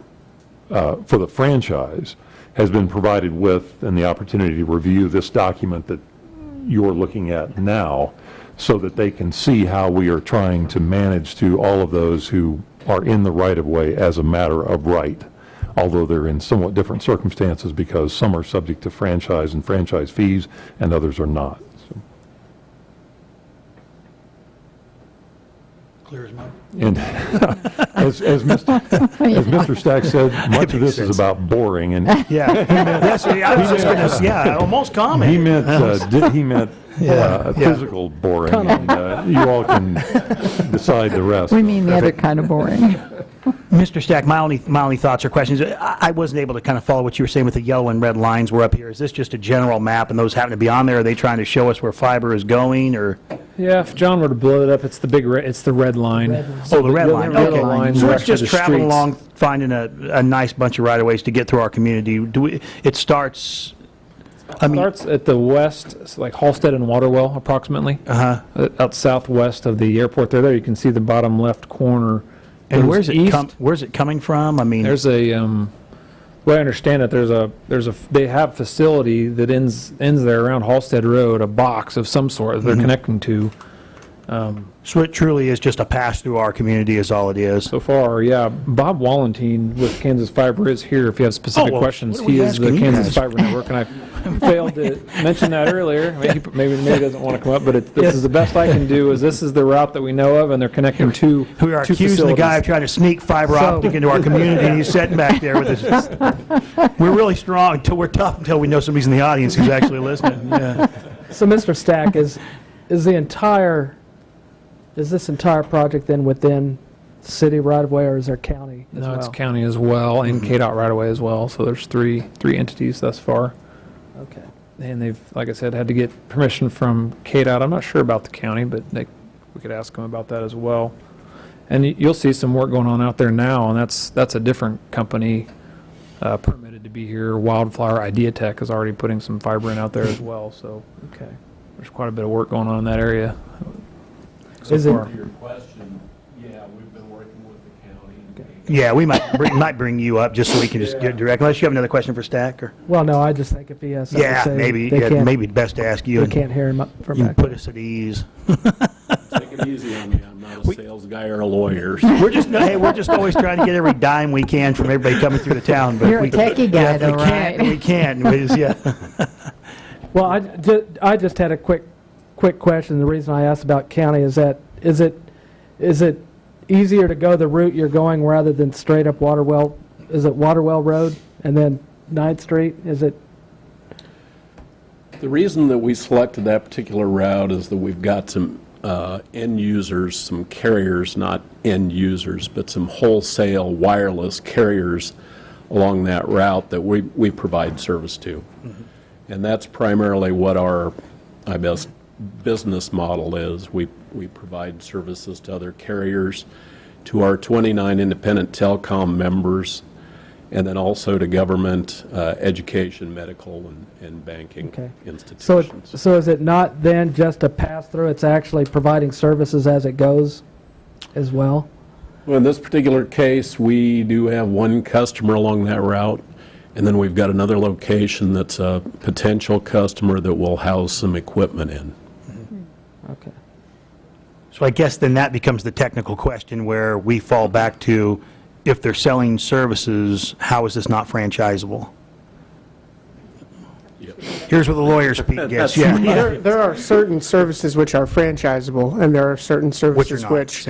for the franchise has been provided with and the opportunity to review this document that you're looking at now, so that they can see how we are trying to manage to all of those who are in the right-of-way as a matter of right, although they're in somewhat different circumstances because some are subject to franchise and franchise fees and others are not. So. Clear as mud. And as Mr. Stack said, much of this is about boring. And that's what I was just going to. Almost comment. He meant physical boring, and you all can decide the rest. We mean the other kind of boring. Mr. Stack, my only thoughts or questions. I wasn't able to kind of follow what you were saying with the yellow and red lines were up here. Is this just a general map, and those happen to be on there? Are they trying to show us where fiber is going, or? Yeah, if John were to blow it up, it's the red line. Oh, the red line. Okay. So it's just traveling streets. along, finding a nice bunch of right-of-ways to get through our community. It starts. Starts at the west, it's like Halstead and Waterwell, approximately. Out southwest of the airport. There you can see the bottom left corner. And where's it coming from? I mean, there's a. Well, I understand that they have facility that ends there around Halstead Road, a box of some sort that they're connecting to. So it truly is just a pass through our community is all it is. So far, yeah. Bob Wallentine with Kansas Fiber is here if you have specific questions. He is the Kansas Fiber Network, and I failed to mention that earlier. Maybe he doesn't want to come up, but this is the best I can do. This is the route that we know of, and they're connecting two We are accusing the guy of trying to sneak fiber optic into our community, and he's sitting back there with us. We're really strong until we're tough until we know somebody's in the audience who's actually listening. Yeah. So, Mr. Stack, is this entire project then within city right-of-way, or is there county as well? No, it's county as well, and KDOT right-of-way as well. So there's three entities thus far. Okay. And they've, like I said, had to get permission from KDOT. I'm not sure about the county, but we could ask them about that as well. And you'll see some work going on out there now, and that's a different company permitted to be here. Wildflower Idea Tech is already putting some fiber in out there as well. So there's quite a bit of work going on in that area. So far. To your question, yeah, we've been working with the county. Yeah, we might bring you up just so we can just get direct. Unless you have another question for Stack, or well, no, I just think if he has something to say, maybe best to ask you. They can't hear him from you back can put there. us at ease. Take it easy on me. I'm not a sales guy or a lawyer. We're just always trying to get every dime we can from everybody coming through the town. But You're a techie guy, though, right? We can't. Well, I just had a quick question. The reason I asked about county is that is it easier to go the route you're going rather than straight up Waterwell? Is it Waterwell Road and then 9th Street? Is it? The reason that we selected that particular route is that we've got some end users, some carriers, not end users, but some wholesale wireless carriers along that route that we provide service to. And that's primarily what our, I guess, business model is. We provide services to other carriers, to our 29 independent telecom members, and then also to government, education, medical, and banking institutions. So is it not then just a pass-through, it's actually providing services as it goes as well? Well, in this particular case, we do have one customer along that route, and then we've got another location that's a potential customer that will house some equipment in. Okay. So I guess then that becomes the technical question where we fall back to, if they're selling services, how is this not franchisable? Here's where the lawyers speak, yes. There are certain services which are franchisable, and there are certain services which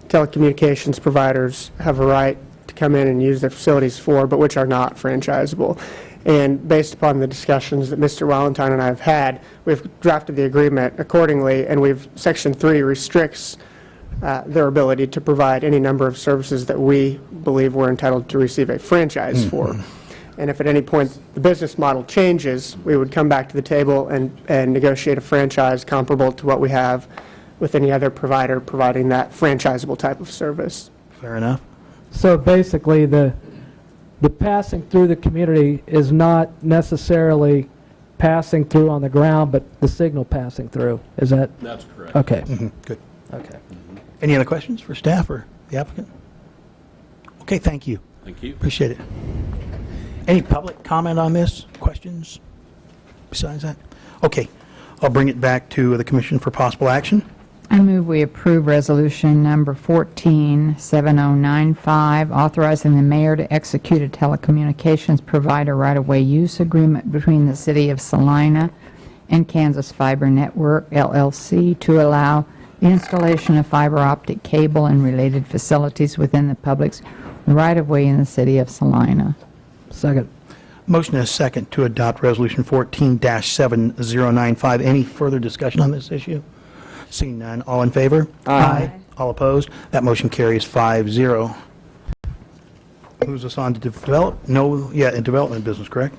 telecommunications providers have a right to come in and use their facilities for, but which are not franchisable. And based upon the discussions that Mr. Valentine and I have had, we've drafted the agreement accordingly, and Section 3 restricts their ability to provide any number of services that we believe we're entitled to receive a franchise for. And if at any point the business model changes, we would come back to the table and negotiate a franchise comparable to what we have with any other provider providing that franchisable type of service. Fair enough. So basically, the passing through the community is not necessarily passing through on the ground, but the signal passing through. Is that? That's correct. Okay. Good. Okay. Any other questions for staff or the applicant? Okay, thank you. Thank you. Appreciate it. Any public comment on this? Questions besides that? Okay, I'll bring it back to the commission for possible action. I move we approve resolution number 147095, authorizing the mayor to execute a telecommunications provider right-of-way use agreement between the city of Salina and Kansas Fiber Network, LLC, to allow the installation of fiber optic cable and related facilities within the public's right-of-way in the city of Salina. Second. Motion is second to adopt resolution 14-7095. Any further discussion on this issue? Seeing none, all in favor? Aye. All opposed? That motion carries 5-0. Moves us on to in development business, correct?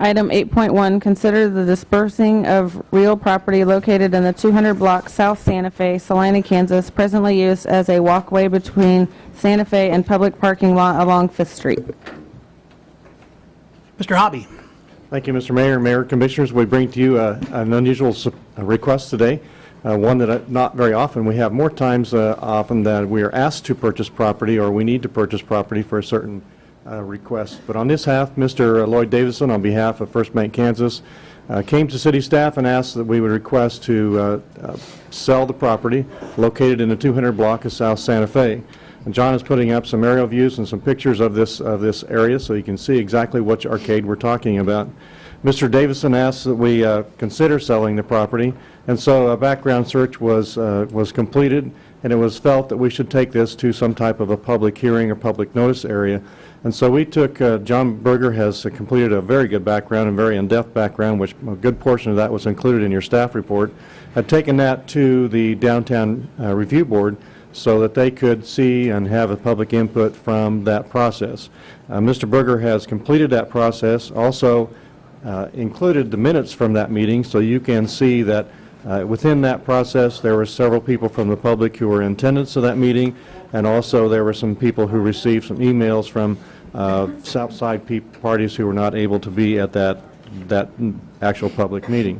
Item 8.1, consider the dispersing of real property located in the 200 block South Santa Fe, Salina, Kansas, presently used as a walkway between Santa Fe and public parking lot along 5th Street. Mr. Hobby. Thank you, Mr. Mayor. Mayor, Commissioners, we bring to you an unusual request today, one that not very often. We have more times often that we are asked to purchase property or we need to purchase property for a certain request. But on this half, Mr. Lloyd Davison, on behalf of First Bank Kansas, came to city staff and asked that we would request to sell the property located in the 200 block of South Santa Fe. And John is putting up some aerial views and some pictures of this area so you can see exactly which arcade we're talking about. Mr. Davison asked that we consider selling the property, and so a background search was completed, and it was felt that we should take this to some type of a public hearing or public notice area. And so we took, John Berger has completed a very good background and very in-depth background, which a good portion of that was included in your staff report, had taken that to the Downtown Review Board so that they could see and have a public input from that process. Mr. Berger has completed that process, also included the minutes from that meeting, so you can see that within that process there were several people from the public who were in attendance of that meeting, and also there were some people who received some emails from Southside parties who were not able to be at that actual public meeting.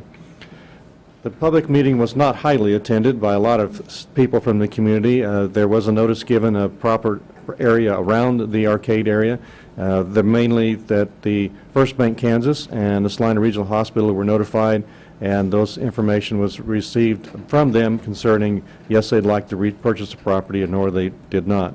The public meeting was not highly attended by a lot of people from the community. There was a notice given a proper area around the arcade area. Mainly that the First Bank Kansas and the Salina Regional Hospital were notified, and those information was received from them concerning, yes, they'd like to repurchase the property, nor they did not.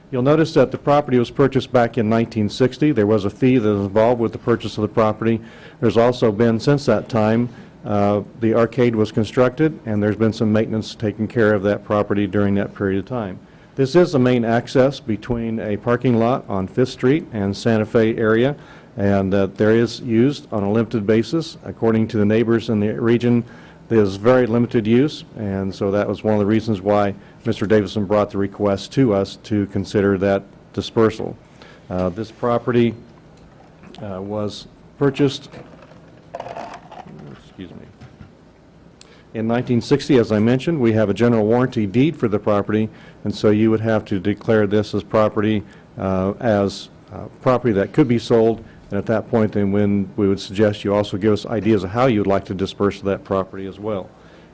You'll notice that the property was purchased back in 1960. There was a fee that was involved with the purchase of the property. There's also been, since that time, the arcade was constructed, and there's been some maintenance taking care of that property during that period of time. This is the main access between a parking lot on 5th Street and Santa Fe area, and there is used on a limited basis. According to the neighbors in the region, there's very limited use, and so that was one of the reasons why Mr. Davison brought the request to us to consider that dispersal. This property was purchased, excuse me, in 1960, as I mentioned. We have a general warranty deed for the property, and so you would have to declare this as property property that could be sold, and at that point then when we would suggest you also give us ideas of how you would like to disperse that property as well.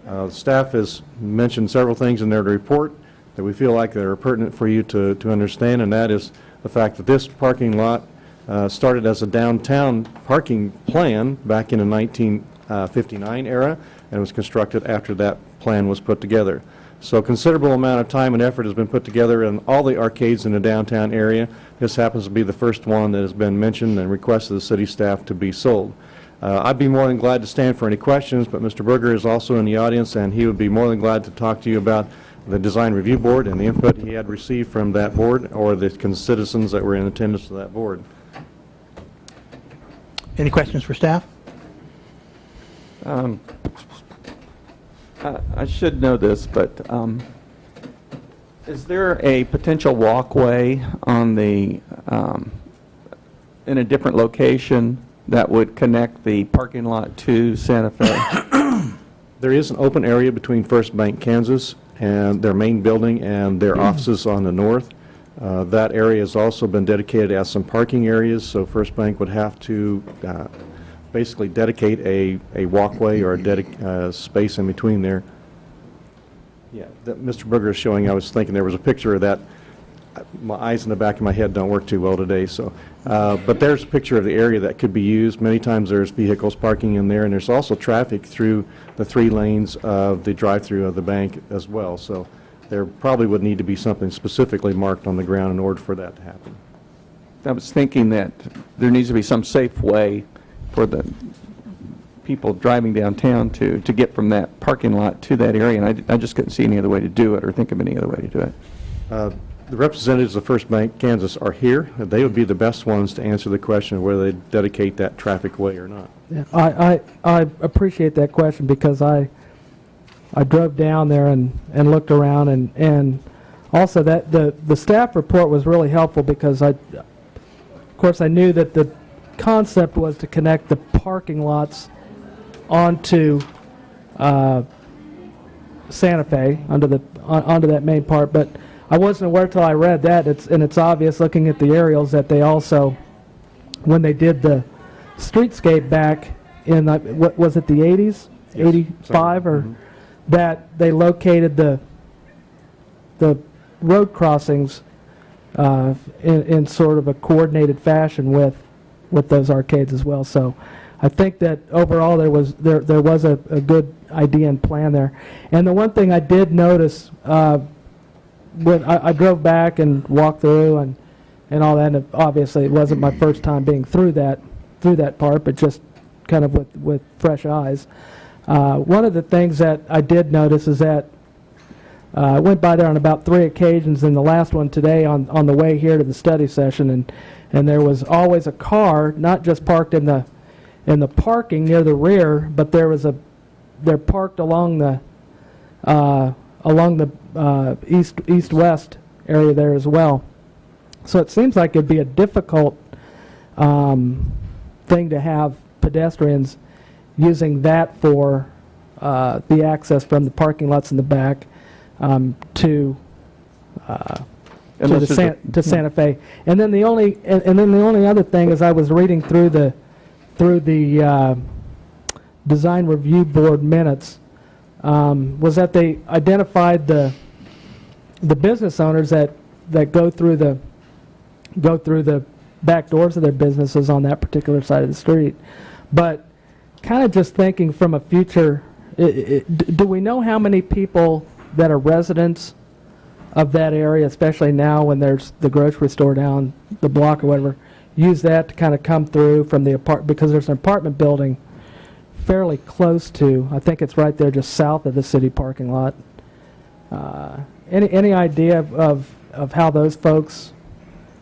The staff has mentioned several things in their report that we feel like that are pertinent for you to understand, and that is the fact that this parking lot started as a downtown parking plan back in the 1959 era, and was constructed after that plan was put together. So a considerable amount of time and effort has been put together in all the arcades in the downtown area. This happens to be the first one that has been mentioned and requested the city staff to be sold. I'd be more than glad to stand for any questions, but Mr. Berger is also in the audience, and he would be more than glad to talk to you about the Design Review Board and the input he had received from that board or the citizens that were in attendance to that board. Any questions for staff? I should know this, but is there a potential walkway on the in a different location that would connect the parking lot to Santa Fe? There is an open area between First Bank, Kansas, and their main building and their offices on the north. That area has also been dedicated as some parking areas, so First Bank would have to basically dedicate a walkway or a space in between there. Yeah, that Mr. Berger is showing, I was thinking there was a picture of that. My eyes in the back of my head don't work too well today, so. But there's a picture of the area that could be used. Many times there's vehicles parking in there, and there's also traffic through the 3 lanes of the drive-through of the bank as well. So there probably would need to be something specifically marked on the ground in order for that to happen. I was thinking that there needs to be some safe way for the people driving downtown to get from that parking lot to that area, and I just couldn't see any other way to do it or think of any other way to do it. The representatives of First Bank, Kansas are here. They would be the best ones to answer the question of whether they dedicate that traffic way or not. Yeah, I appreciate that question because I drove down there and looked around, and also that the staff report was really helpful because of course I knew that the concept was to connect the parking lots onto Santa Fe onto that main part, but I wasn't aware till I read that. It's obvious looking at the aerials that they also, when they did the streetscape back in what was it, the 80s, yes, 85 or that they located the road crossings in sort of a coordinated fashion with those arcades as well. So I think that overall there was a good idea and plan there. And the one thing I did notice when I drove back and walked through and all that, and obviously it wasn't my first time being through that part, but just kind of with fresh eyes. One of the things that I did notice is that I went by there on about 3 occasions, and the last one today on the way here to the study session, and there was always a car, not just parked in the parking near the rear, but they're parked along the east-west area there as well. So it seems like it'd be a difficult thing to have pedestrians using that for the access from the parking lots in the back to Santa Fe. And then the only other thing is I was reading through the Design Review Board minutes was that they identified the business owners that go through the back doors of their businesses on that particular side of the street. But kind of just thinking from a future, do we know how many people that are residents of that area, especially now when there's the grocery store down the block or whatever, use that to kind of come through from the because there's an apartment building fairly close to, I think it's right there just south of the city parking lot. Any idea of how those folks,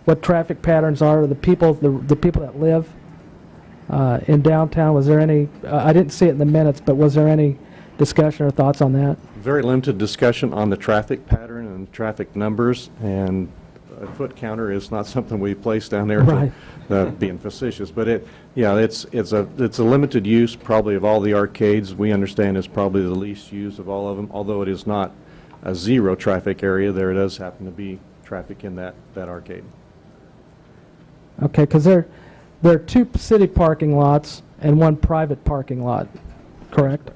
what traffic patterns are, the people that live in downtown? Was there any, I didn't see it in the minutes, but was there any discussion or thoughts on that? Very limited discussion on the traffic pattern and traffic numbers, and a foot counter is not something we place down there Right. being facetious, but it's a limited use probably of all the arcades. We understand it's probably the least used of all of them, although it is not a zero traffic area. There does happen to be traffic in that arcade. Okay, because there are 2 city parking lots and 1 private parking lot, correct?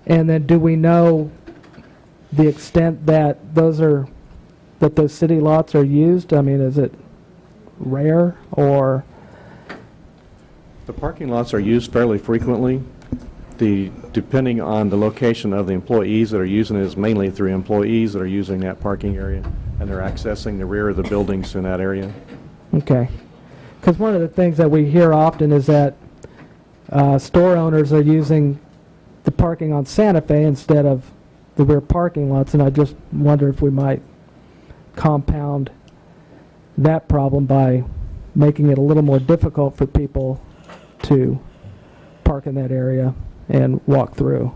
And then do we know the extent that those city lots are used? I mean, is it rare or? The parking lots are used fairly frequently. Depending on the location of the employees that are using it, is mainly through employees that are using that parking area, and they're accessing the rear of the buildings in that area. Okay. Because one of the things that we hear often is that store owners are using the parking on Santa Fe instead of the rear parking lots, and I just wonder if we might compound that problem by making it a little more difficult for people to park in that area and walk through.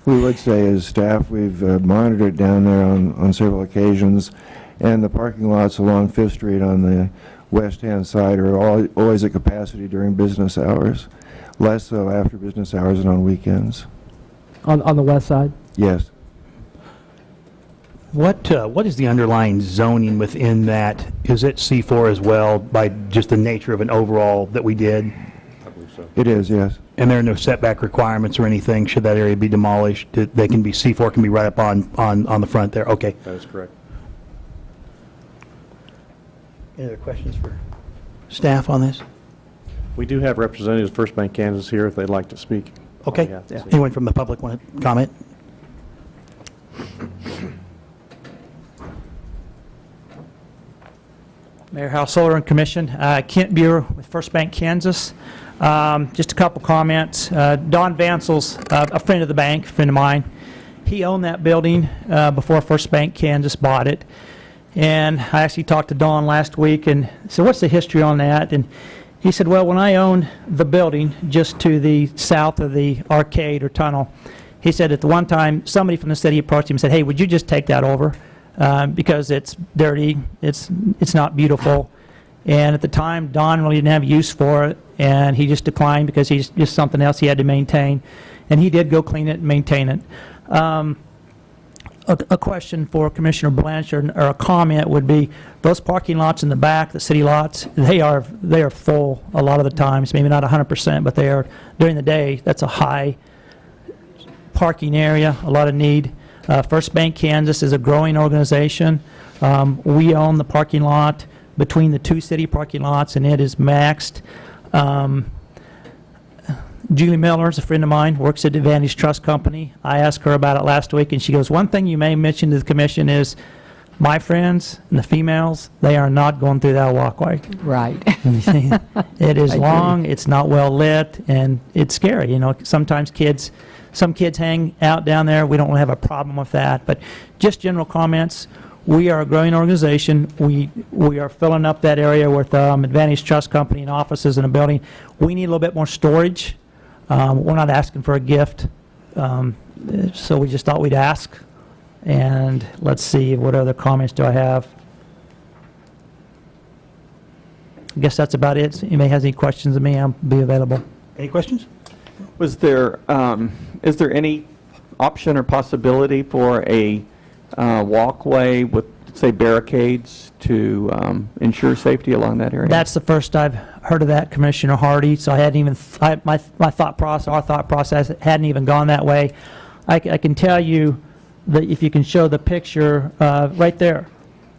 We would say as staff, we've monitored down there on several occasions, and the parking lots along 5th Street on the west-hand side are always at capacity during business hours, less so after business hours and on weekends. On the west side? Yes. What is the underlying zoning within that? Is it C4 as well, by just the nature of an overall that we did? I believe so. It is, yes. And there are no setback requirements or anything, should that area be demolished? They can be, C4 can be right up on the front there, okay. That is correct. Any other questions for staff on this? We do have representatives of First Bank Kansas here if they'd like to speak. Okay. Anyone from the public want to comment? Mayor House Solar and Commission, Kent Buer with First Bank Kansas. Just a couple comments. Don Vansel's a friend of the bank, a friend of mine. He owned that building before First Bank Kansas bought it. And I actually talked to Don last week and said, what's the history on that? And he said, well, when I owned the building just to the south of the arcade or tunnel, he said at the one time somebody from the city approached him and said, hey, would you just take that over? Because it's dirty, it's not beautiful. And at the time, Don really didn't have use for it, and he just declined because he's just something else he had to maintain. And he did go clean it and maintain it. A question for Commissioner Blanchard, or a comment, would be those parking lots in the back, the city lots, they are full a lot of the times, maybe not 100%, but they are, during the day, that's a high parking area, a lot of need. First Bank Kansas is a growing organization. We own the parking lot between the 2 city parking lots, and it is maxed. Julie Miller is a friend of mine, works at Advantage Trust Company. I asked her about it last week, and she goes, one thing you may mention to the commission is my friends and the females, they are not going through that walkway. Right. It is long, it's not well lit, and it's scary. You know, sometimes some kids hang out down there. We don't have a problem with that. But just general comments. We are a growing organization. We are filling up that area with Advantage Trust Company and offices and a building. We need a little bit more storage. We're not asking for a gift, so we just thought we'd ask. And let's see, what other comments do I have? I guess that's about it. If anybody has any questions of me, I'll be available. Any questions? Was there, is there any option or possibility for a walkway with, say, barricades to ensure safety along that area? That's the first I've heard of that, Commissioner Hardy, so I hadn't even, my thought process, our thought process hadn't even gone that way. I can tell you that if you can show the picture right there,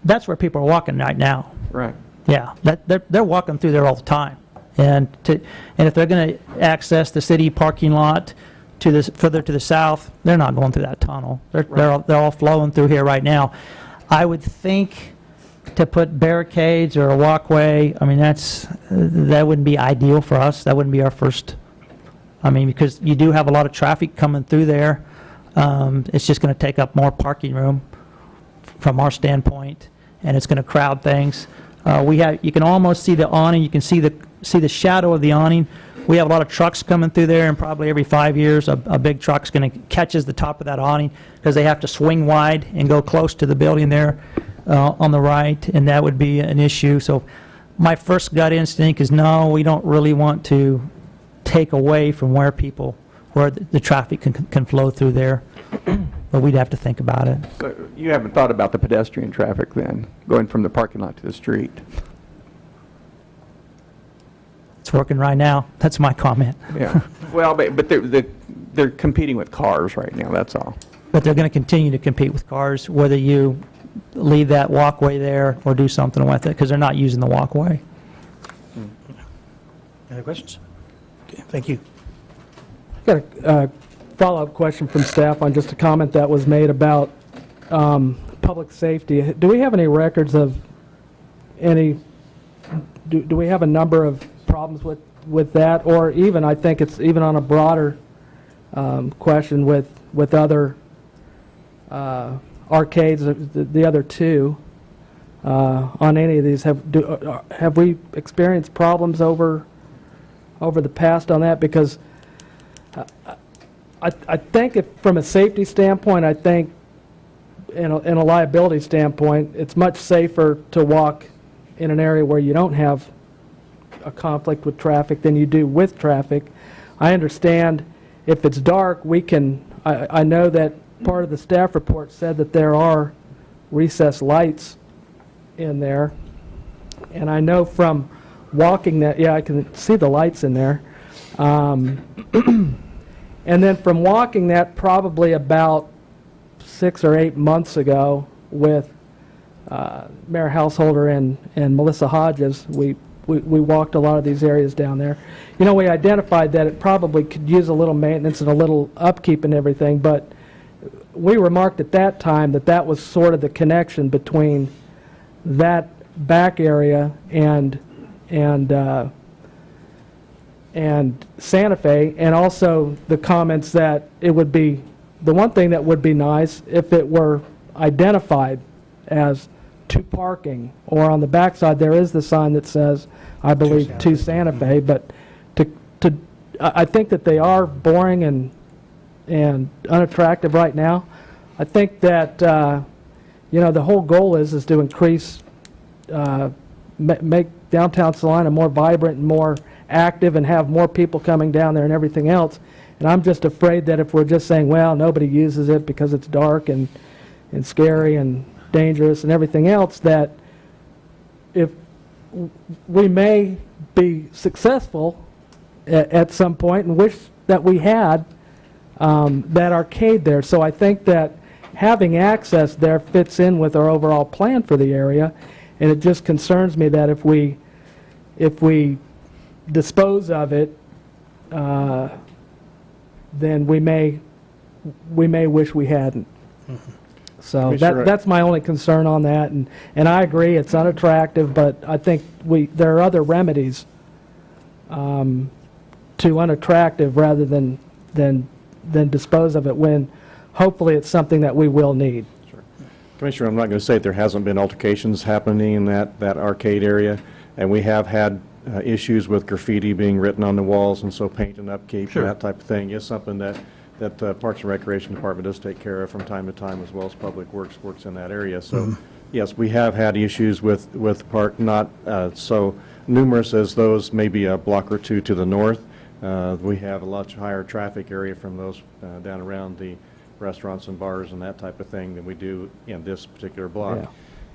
that's where people are walking right now. Right. Yeah, they're walking through there all the time. And if they're going to access the city parking lot to this further to the south, they're not going through that tunnel. They're all flowing through here right now. I would think to put barricades or a walkway, I mean, that wouldn't be ideal for us. That wouldn't be our first. I mean, because you do have a lot of traffic coming through there. It's just going to take up more parking room from our standpoint, and it's going to crowd things. You can almost see the awning. You can see the shadow of the awning We have a lot of trucks coming through there, and probably every 5 years, a big truck's going to catches the top of that awning because they have to swing wide and go close to the building there on the right, and that would be an issue. So my first gut instinct is no, we don't really want to take away from where the traffic can flow through there, but we'd have to think about it. So you haven't thought about the pedestrian traffic then, going from the parking lot to the street? It's working right now. That's my comment. Yeah. Well, but they're competing with cars right now, that's all. But they're going to continue to compete with cars, whether you leave that walkway there or do something with it, because they're not using the walkway. Any questions? Okay, thank you. Got a follow-up question from staff on just a comment that was made about public safety. Do we have any records of any, do we have a number of problems with that? Or even, I think it's even on a broader question with other arcades, the other two, on any of these. Have we experienced problems over the past on that? Because I think from a safety standpoint, I think in a liability standpoint, it's much safer to walk in an area where you don't have a conflict with traffic than you do with traffic. I understand if it's dark, I know that part of the staff report said that there are recessed lights in there, and I know from walking that, yeah, I can see the lights in there. And then from walking that probably about 6 or 8 months ago with Mayor Householder and Melissa Hodges, we walked a lot of these areas down there. You know, we identified that it probably could use a little maintenance and a little upkeep and everything, but we remarked at that time that that was sort of the connection between that back area and Santa Fe, and also the comments that it would be, the one thing that would be nice if it were identified as to parking, or on the backside there is the sign that says, I believe, to Santa Fe, but I think that they are boring and unattractive right now. I think that you know, the whole goal is to increase, make downtown Salina more vibrant and more active and have more people coming down there and everything else. And I'm just afraid that if we're just saying, well, nobody uses it because it's dark and scary and dangerous and everything else, that if we may be successful at some point and wish that we had that arcade there. So I think that having access there fits in with our overall plan for the area, and it just concerns me that if we dispose of it, then we may wish we hadn't. So that's my only concern on that, and I agree it's unattractive, but I think there are other remedies to unattractive rather than dispose of it, when hopefully it's something that we will need. Sure. Commissioner, I'm not going to say that there hasn't been altercations happening in that arcade area, and we have had issues with graffiti being written on the walls, and so paint and upkeep and that type of thing is something that Parks and Recreation Department does take care of from time to time, as well as Public Works works in that area. So yes, we have had issues with the park, not so numerous as those, maybe a block or two to the north. We have a much higher traffic area from those down around the restaurants and bars and that type of thing than we do in this particular block. Yeah.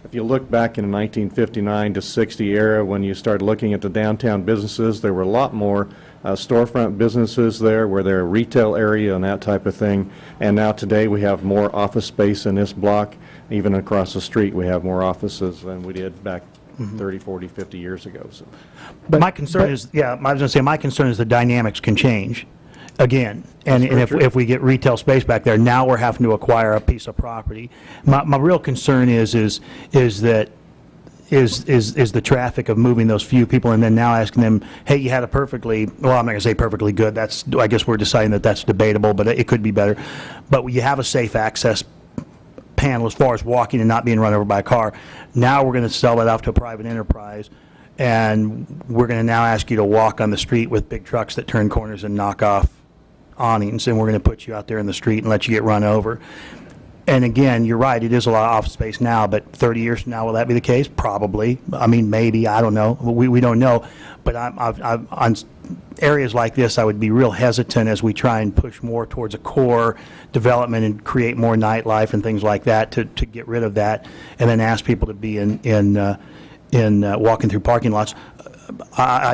If you look back in the 1959 to 60 era, when you started looking at the downtown businesses, there were a lot more storefront businesses there, where there are retail area and that type of thing. And now today we have more office space in this block. Even across the street we have more offices than we did back 30, 40, 50 years ago. So. But my concern is, I was going to say, my concern is the dynamics can change again. And if we get retail space back there, now we're having to acquire a piece of property. My real concern is the traffic of moving those few people and then now asking them, hey, you had a perfectly, well, I'm not going to say perfectly good. I guess we're deciding that that's debatable, but it could be better. But you have a safe access panel as far as walking and not being run over by a car. Now we're going to sell that off to a private enterprise, and we're going to now ask you to walk on the street with big trucks that turn corners and knock off awnings, and we're going to put you out there in the street and let you get run over. And again, you're right, it is a lot of office space now, but 30 years from now, will that be the case? Probably. I mean, maybe, I don't know. We don't know. But on areas like this, I would be real hesitant as we try and push more towards a core development and create more nightlife and things like that to get rid of that, and then ask people to be in walking through parking lots.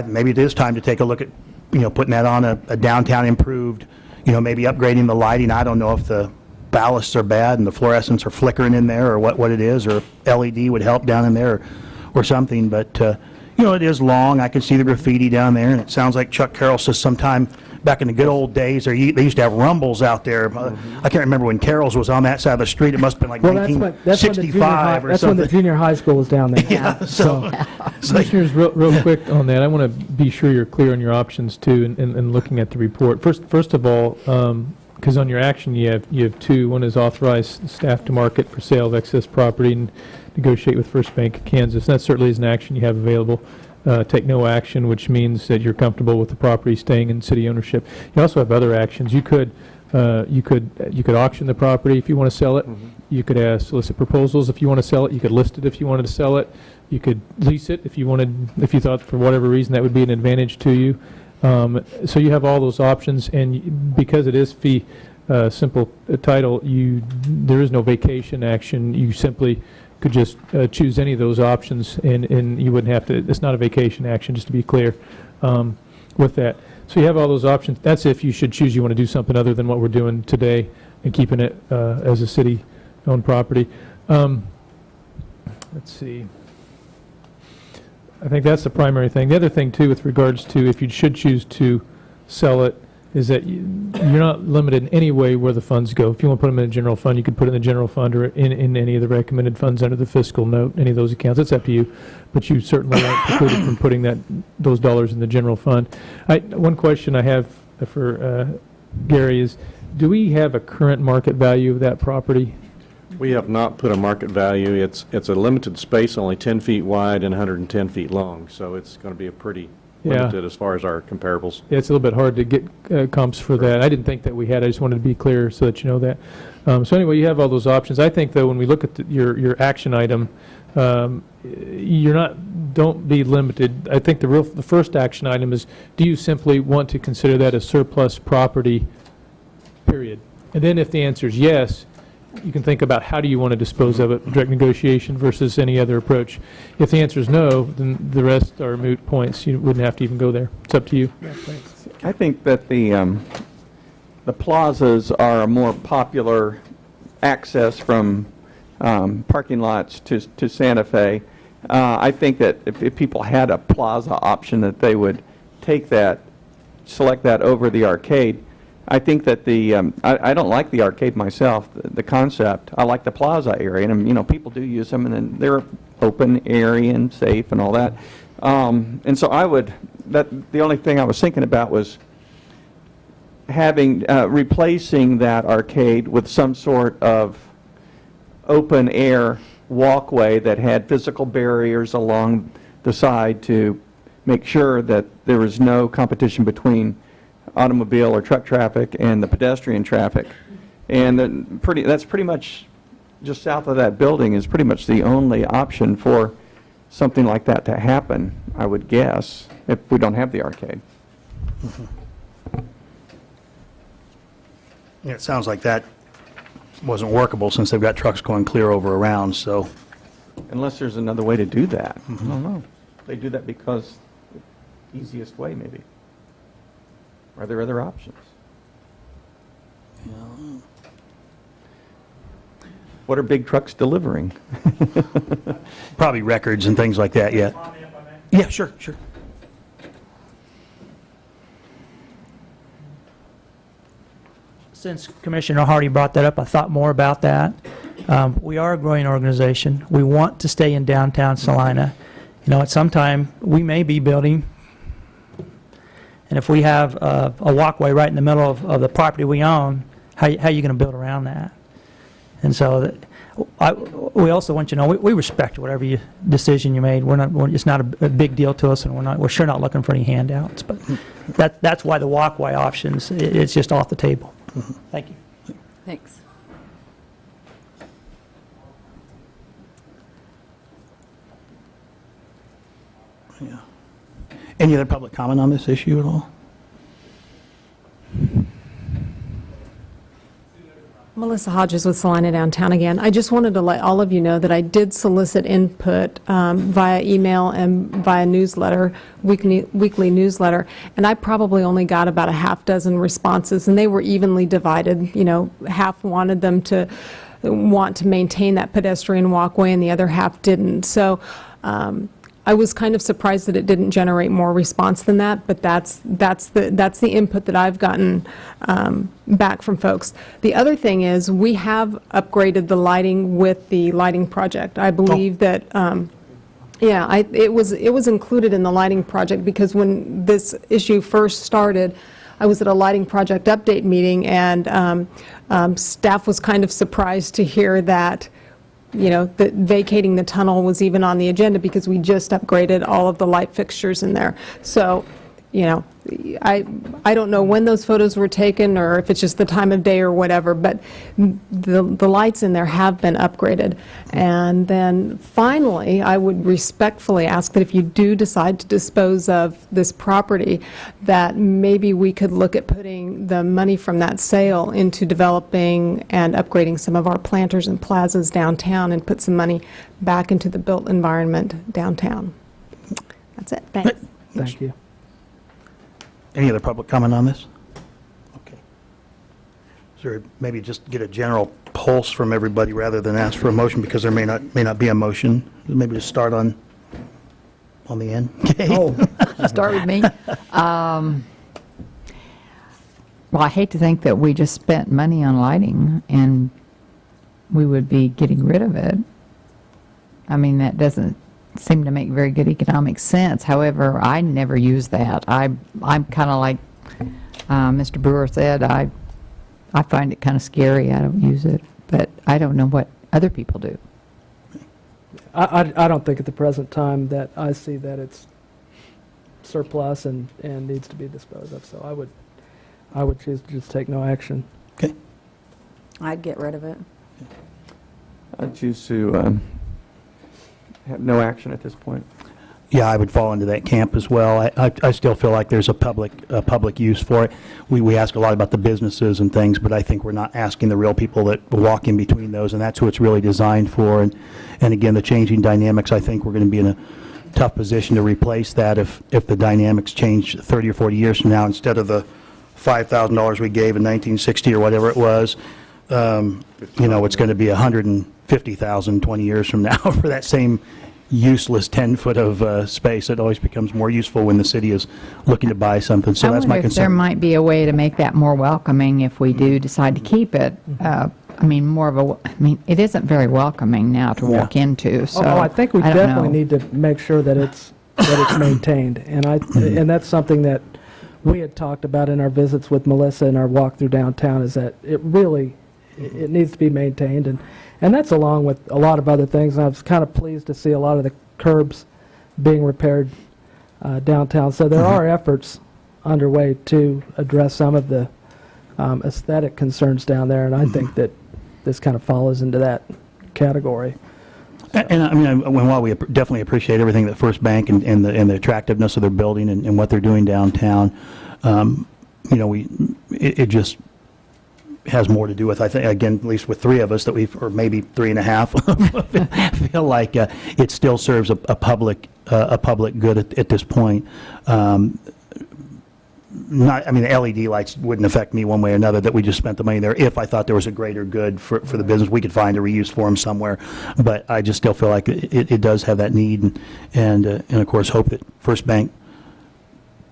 Maybe it is time to take a look at, putting that on a downtown improved, maybe upgrading the lighting. I don't know if the ballasts are bad and the fluorescents are flickering in there, or what it is, or LED would help down in there, or something. But it is long. I can see the graffiti down there, and it sounds like Chuck Carroll says sometime back in the good old days, they used to have rumbles out there. I can't remember when Carroll's was on that side of the street. It must have been like 1965 or that's something. when the junior high school was down there. Yeah. So Commissioners, real quick on that, I want to be sure you're clear on your options too, and looking at the report. First of all, because on your action you have two. One is authorize staff to market for sale of excess property and negotiate with First Bank of Kansas. And that certainly is an action you have available. Take no action, which means that you're comfortable with the property staying in city ownership. You also have other actions. You could auction the property if you want to sell it. You could solicit proposals if you want to sell it. You could list it if you wanted to sell it. You could lease it if you thought for whatever reason that would be an advantage to you. So you have all those options, and because it is fee simple title, there is no vacation action. You simply could just choose any of those options, and you wouldn't have to. It's not a vacation action, just to be clear with that. So you have all those options. That's if you should choose you want to do something other than what we're doing today and keeping it as a city-owned property. Let's see. I think that's the primary thing. The other thing, too, with regards to if you should choose to sell it, is that you're not limited in any way where the funds go. If you want to put them in a general fund, you could put it in the general fund or in any of the recommended funds under the fiscal note, any of those accounts. It's up to you. But you certainly aren't precluded from putting those dollars in the general fund. One question I have for Gary is, do we have a current market value of that property? We have not put a market value. It's a limited space, only 10 feet wide and 110 feet long, so it's going to be a pretty limited as far as our comparables. Yeah, it's a little bit hard to get comps for that. I didn't think that we had. I just wanted to be clear so that you know that. So anyway, you have all those options. I think, though, when we look at your action item, don't be limited. I think the first action item is, do you simply want to consider that a surplus property, period? And then if the answer is yes, you can think about how do you want to dispose of it, direct negotiation versus any other approach. If the answer is no, then the rest are moot points. You wouldn't have to even go there. It's up to you. Yeah, thanks. I think that the plazas are a more popular access from parking lots to Santa Fe. I think that if people had a plaza option, that they would select that over the arcade. I think that I don't like the arcade myself, the concept. I like the plaza area, and people do use them, and then they're open area and safe and all that. And so the only thing I was thinking about was replacing that arcade with some sort of open air walkway that had physical barriers along the side to make sure that there was no competition between automobile or truck traffic and the pedestrian traffic. And that's pretty much just south of that building is pretty much the only option for something like that to happen, I would guess, if we don't have the arcade. Yeah, it sounds like that wasn't workable since they've got trucks going clear over around, so. Unless there's another way to do that. I don't know. They do that because the easiest way, maybe. Are there other options? What are big trucks delivering? Probably records and things like that, yeah. Yeah, sure. Since Commissioner Hardy brought that up, I thought more about that. We are a growing organization. We want to stay in downtown Salina. At some time, we may be building, and if we have a walkway right in the middle of the property we own, how are you going to build around that? And so we also want you to know, we respect whatever decision you made. It's not a big deal to us, and we're sure not looking for any handouts. But that's why the walkway options, it's just off the table. Thank you. Thanks. Yeah. Any other public comment on this issue at all? Melissa Hodges with Salina Downtown again. I just wanted to let all of you know that I did solicit input via email and via newsletter, weekly newsletter, and I probably only got about a half dozen responses, and they were evenly divided. You know, half wanted them to want to maintain that pedestrian walkway, and the other half didn't. So I was kind of surprised that it didn't generate more response than that, but that's the input that I've gotten back from folks. The other thing is we have upgraded the lighting with the lighting project. I believe that it was included in the lighting project because when this issue first started, I was at a lighting project update meeting, and staff was kind of surprised to hear that, you know, that vacating the tunnel was even on the agenda because we just upgraded all of the light fixtures in there. So, you know, I don't know when those photos were taken or if it's just the time of day or whatever, but the lights in there have been upgraded. And then finally, I would respectfully ask that if you do decide to dispose of this property, that maybe we could look at putting the money from that sale into developing and upgrading some of our planters and plazas downtown and put some money back into the built environment downtown. That's it. Thanks. Thank you. Any other public comment on this? Okay. Is there maybe just get a general pulse from everybody rather than ask for a motion because there may not be a motion? Maybe just start on the end. Okay. Oh, start with me. Well, I hate to think that we just spent money on lighting and we would be getting rid of it. I mean, that doesn't seem to make very good economic sense. However, I never use that. I'm kind of like Mr. Brewer said, I find it kind of scary. I don't use it, but I don't know what other people do. I don't think at the present time that I see that it's surplus and needs to be disposed of, so I would choose to just take no action. Okay. I'd get rid of it. I'd choose to have no action at this point. Yeah, I would fall into that camp as well. I still feel like there's a public use for it. We ask a lot about the businesses and things, but I think we're not asking the real people that walk in between those, and that's who it's really designed for. And again, the changing dynamics, I think we're going to be in a tough position to replace that if the dynamics change 30 or 40 years from now. Instead of the $5,000 we gave in 1960 or whatever it was, you know, it's going to be $150,000 20 years from now for that same useless 10-foot of space. It always becomes more useful when the city is looking to buy something. So that's my I wonder if there concern. might be a way to make that more welcoming if we do decide to keep it. I mean, it isn't very welcoming now to walk into, so I think we don't definitely know. need to make sure that it's maintained, and and that's something that we had talked about in our visits with Melissa and our walk through downtown, is that it needs to be maintained, and that's along with a lot of other things. And I was kind of pleased to see a lot of the curbs being repaired downtown. So there are efforts underway to address some of the aesthetic concerns down there, and I think that this kind of follows into that category. And I mean, while we definitely appreciate everything that First Bank and the attractiveness of their building and what they're doing downtown, you know, it just has more to do with, I think, again, at least with three of us, or maybe 3.5, feel like it still serves a public good at this point. I mean, the LED lights wouldn't affect me one way or another, that we just spent the money there. If I thought there was a greater good for the business, we could find a reuse for them somewhere. But I just still feel like it does have that need, and of course hope that First Bank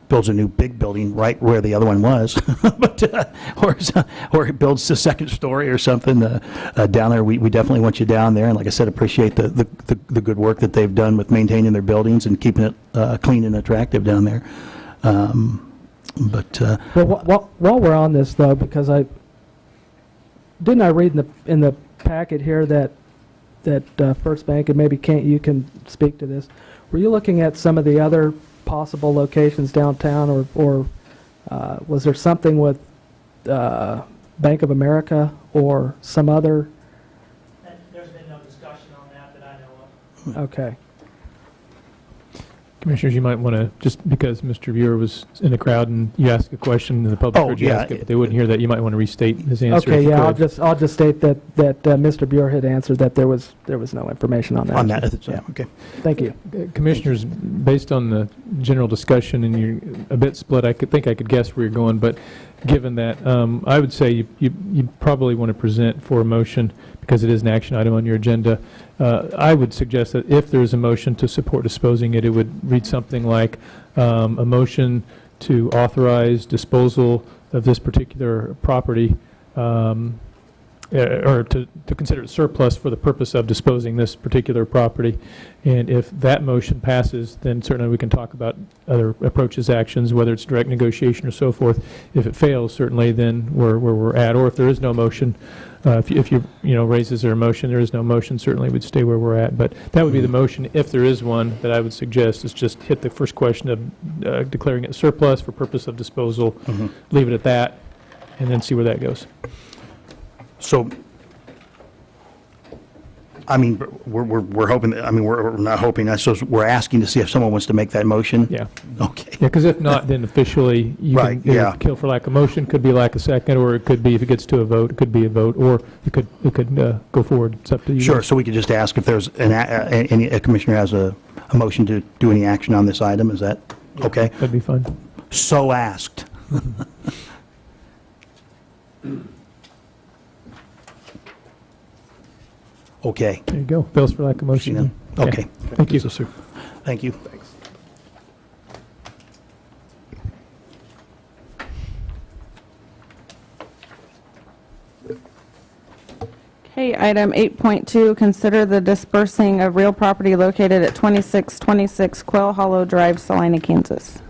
builds a new big building right where the other one was, but or it builds the second story or something down there. We definitely want you down there, and like I said, appreciate the good work that they've done with maintaining their buildings and keeping it clean and attractive down there. Well, while we're on this, though, because I read in the packet here that First Bank, and maybe Kent, you can speak to this. Were you looking at some of the other possible locations downtown, or was there something with Bank of America or some other? There's been no discussion on that I know of. Okay. Commissioners, you might want to, just because Mr. Buer was in the crowd and you asked a question and the public heard you ask it, but they wouldn't hear that, you might want to restate his answer. Okay, if you yeah, could. I'll just state that Mr. Buer had answered that there was no information on that. On that, yeah, okay. Thank you. Commissioners, based on the general discussion, and you're a bit split, I could guess where you're going, but given that, I would say you probably want to present for a motion, because it is an action item on your agenda. I would suggest that if there is a motion to support disposing it, it would read something like a motion to authorize disposal of this particular property, or to consider it surplus for the purpose of disposing this particular property. And if that motion passes, then certainly we can talk about other approaches, actions, whether it's direct negotiation or so forth. If it fails, certainly then where we're at. Or if there is no motion, if you raises there a motion, there is no motion, certainly we'd stay where we're at. But that would be the motion. If there is one, that I would suggest is just hit the first question of declaring it surplus for purpose of disposal, leave it at that, and then see where that goes. So, I mean, we're hoping, we're not hoping, I suppose we're asking to see if someone wants to make that motion? Yeah. Okay. Yeah, because if not, then officially, you Right, can yeah. either kill for lack of motion, could be lack of second, or it could be, if it gets to a vote, it could be a vote, or it could go forward. It's up to you. Sure, so we could just ask if there's a commissioner has a motion to do any action on this item, is that okay? That'd be fine. So asked. Okay. There you go. Fails for lack of motion. Okay. Thank you. Sir. Thank you. Okay, item 8.2, consider the dispersing of real property located at 2626 Quail Hollow Drive, Salina, Kansas.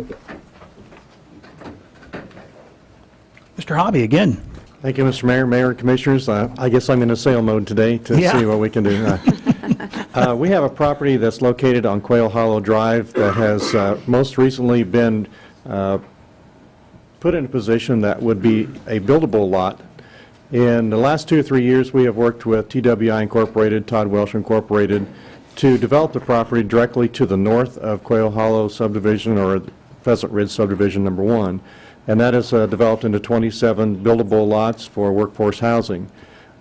Mr. Hobby, again. Thank you, Mr. Mayor, Mayor, and Commissioners. I guess I'm in a sale mode today to Yeah. see what we can do. We have a property that's located on Quail Hollow Drive that has most recently been put in a position that would be a buildable lot. In the last 2 or 3 years, we have worked with TWI Incorporated, Todd Welsh Incorporated, to develop the property directly to the north of Quail Hollow subdivision, or Pheasant Ridge subdivision number 1. And that is developed into 27 buildable lots for workforce housing.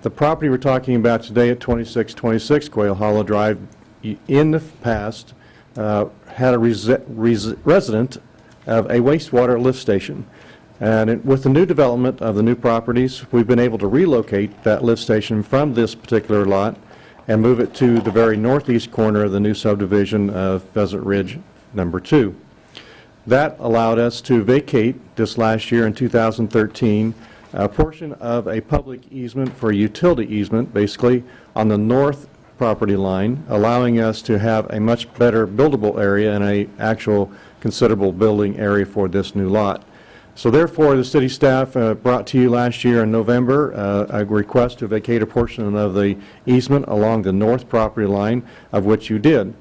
The property we're talking about today at 2626 Quail Hollow Drive, in the past, had a resident of a wastewater lift station. And with the new development of the new properties, we've been able to relocate that lift station from this particular lot and move it to the very northeast corner of the new subdivision of Pheasant Ridge number 2. That allowed us to vacate this last year in 2013 a portion of a public easement for a utility easement, basically on the north property line, allowing us to have a much better buildable area and a actual considerable building area for this new lot. So therefore, the city staff brought to you last year in November a request to vacate a portion of the easement along the north property line, of which you did.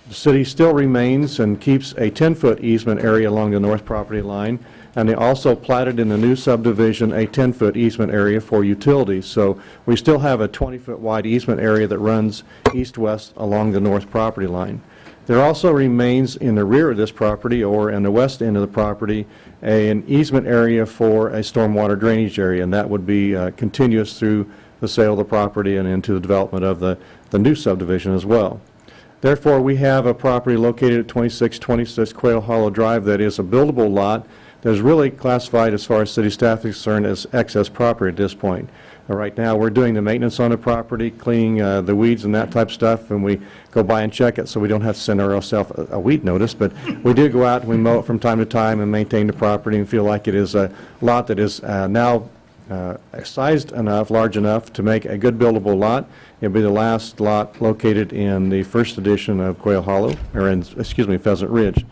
The city still remains and keeps a 10-foot easement area along the north property line, and they also platted in the new subdivision a 10-foot easement area for utilities. So we still have a 20-foot wide easement area that runs east-west along the north property line. There also remains in the rear of this property, or in the west end of the property, an easement area for a stormwater drainage area, and that would be continuous through the sale of the property and into the development of the new subdivision as well. Therefore, we have a property located at 2626 Quail Hollow Drive that is a buildable lot that is really classified, as far as city staff is concerned, as excess property at this point. Right now, we're doing the maintenance on the property, cleaning the weeds and that type of stuff, and we go by and check it so we don't have to send ourselves a weed notice. But we do go out and we mow it from time to time and maintain the property and feel like it is a lot that is now sized enough, large enough to make a good buildable lot. It'll be the last lot located in the first edition of Quail Hollow, or Pheasant Ridge.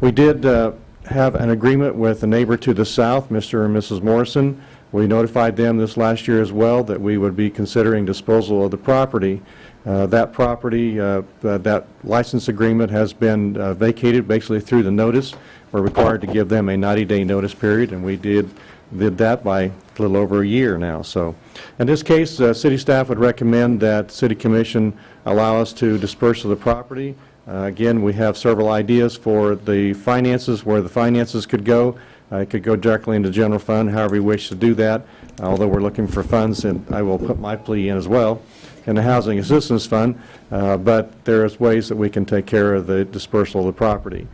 We did have an agreement with the neighbor to the south, Mr. and Mrs. Morrison, We notified them this last year as well that we would be considering disposal of the property. That property, that license agreement has been vacated basically through the notice. We're required to give them a 90-day notice period, and we did that by a little over a year now. So in this case, city staff would recommend that City Commission allow us to disperse of the property. Again, we have several ideas for the finances, where the finances could go. It could go directly into general fund, however you wish to do that, although we're looking for funds, and I will put my plea in as well, in the Housing Assistance Fund, but there's ways that we can take care of the dispersal of the property.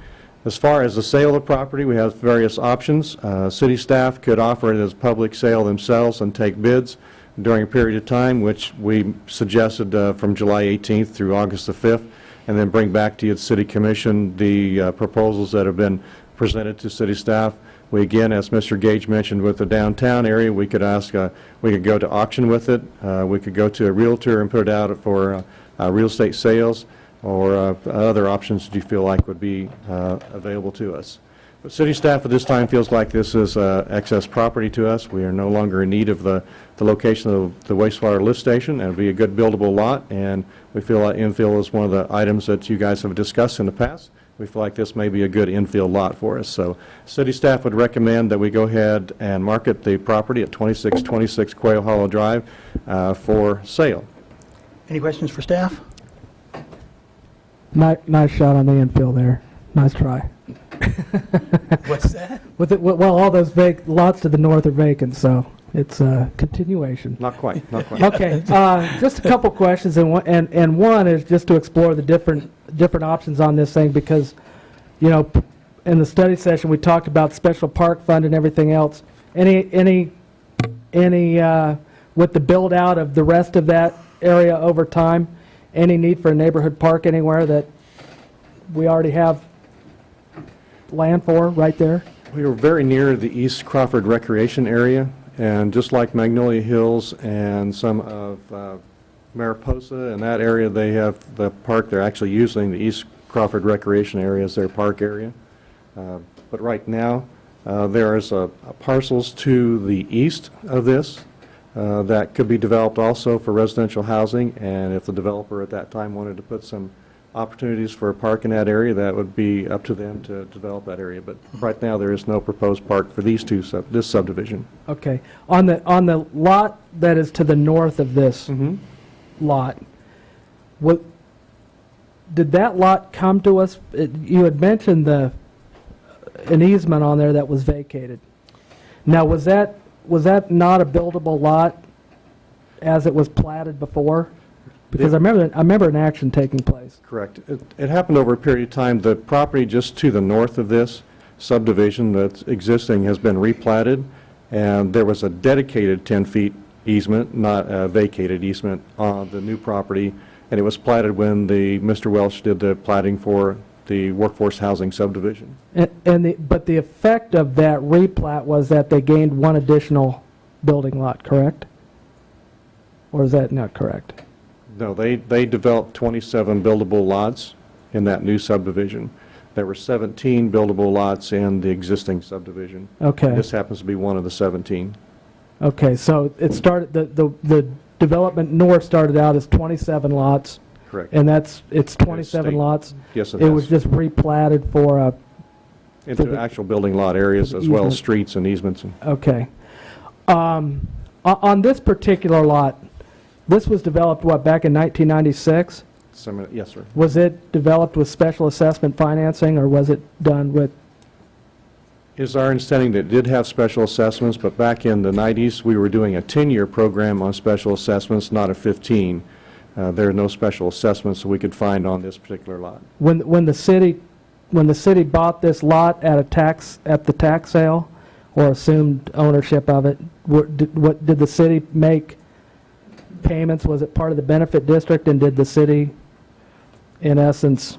As far as the sale of the property, we have various options. City staff could offer it as public sale themselves and take bids during a period of time, which we suggested from July 18th through August the 5th, and then bring back to you, the City Commission, the proposals that have been presented to city staff. We, again, as Mr. Gage mentioned, with the downtown area, we could ask, we could go to auction with it. We could go to a realtor and put it out for real estate sales, or other options that you feel like would be available to us. But city staff at this time feels like this is excess property to us. We are no longer in need of the location of the wastewater lift station, and it would be a good buildable lot, and we feel like infill is one of the items that you guys have discussed in the past. We feel like this may be a good infill lot for us. So city staff would recommend that we go ahead and market the property at 2626 Quail Hollow Drive for sale. Any questions for staff? Nice shot on the infill there. Nice try. What's that? Well, all those lots to the north are vacant, so it's a continuation. Not quite, not quite. Okay, just a couple questions, and one is just to explore the different options on this thing, because, you know, in the study session we talked about special park fund and everything else. Any with the build out of the rest of that area over time, any need for a neighborhood park anywhere that we already have land for right there? We were very near the East Crawford Recreation Area, and just like Magnolia Hills and some of Mariposa and that area, they have the park. They're actually using the East Crawford Recreation Area as their park area. But right now, there is parcels to the east of this that could be developed also for residential housing, and if the developer at that time wanted to put some opportunities for a park in that area, that would be up to them to develop that area. But right now, there is no proposed park for this subdivision. Okay. On the lot that is to the north of this lot, did that lot come to us? You had mentioned an easement on there that was vacated. Now, was that not a buildable lot as it was platted before? Because I remember an action taking place. Correct. It happened over a period of time. The property just to the north of this subdivision that's existing has been replatted, and there was a dedicated 10-feet easement, not a vacated easement, on the new property, and it was platted when Mr. Welch did the platting for the workforce housing subdivision. But the effect of that replat was that they gained one additional building lot, correct? Or is that not correct? No, they developed 27 buildable lots in that new subdivision. There were 17 buildable lots in the existing subdivision. Okay. This happens to be one of the 17. Okay, so it started, the development north started out as 27 lots. Correct. And it's 27 lots? Yes, it It has. was just replatted for Into actual building lot areas as well as streets and easements. Okay. On this particular lot, this was developed, what, back in 1996? Yes, sir. Was it developed with special assessment financing, or was it done with? It's our understanding that it did have special assessments, but back in the 90s, we were doing a 10-year program on special assessments, not a 15. There are no special assessments that we could find on this particular lot. When the city bought this lot at the tax sale, or assumed ownership of it, did the city make payments? Was it part of the benefit district, and did the city, in essence,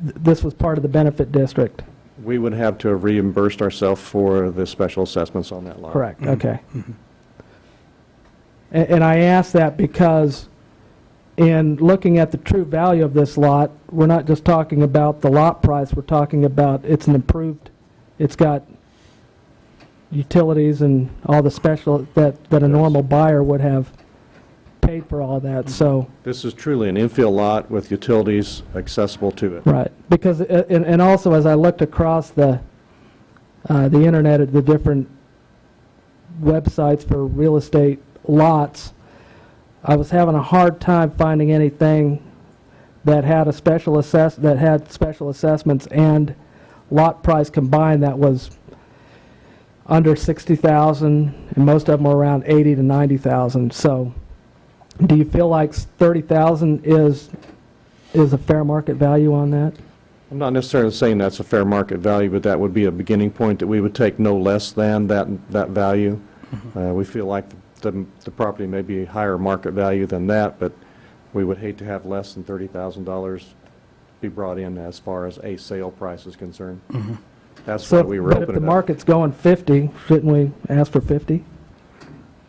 this was part of the benefit district? We would have to have reimbursed ourselves for the special assessments on that lot. Correct, okay. And I ask that because in looking at the true value of this lot, we're not just talking about the lot price, we're talking about it's an improved, it's got, utilities and all the special, that a normal buyer would have paid for all that, so. This is truly an infill lot with utilities accessible to it. Right, because, and also as I looked across the internet at the different websites for real estate lots, I was having a hard time finding anything that had special assessments and lot price combined that was under 60,000, and most of them were around 80 to 90,000. So, do you feel like 30,000 is a fair market value on that? I'm not necessarily saying that's a fair market value, but that would be a beginning point that we would take no less than that value. We feel like the property may be a higher market value than that, but we would hate to have less than $30,000 be brought in as far as a sale price is concerned. That's why we were open But if the about it. market's going 50, shouldn't we ask for 50?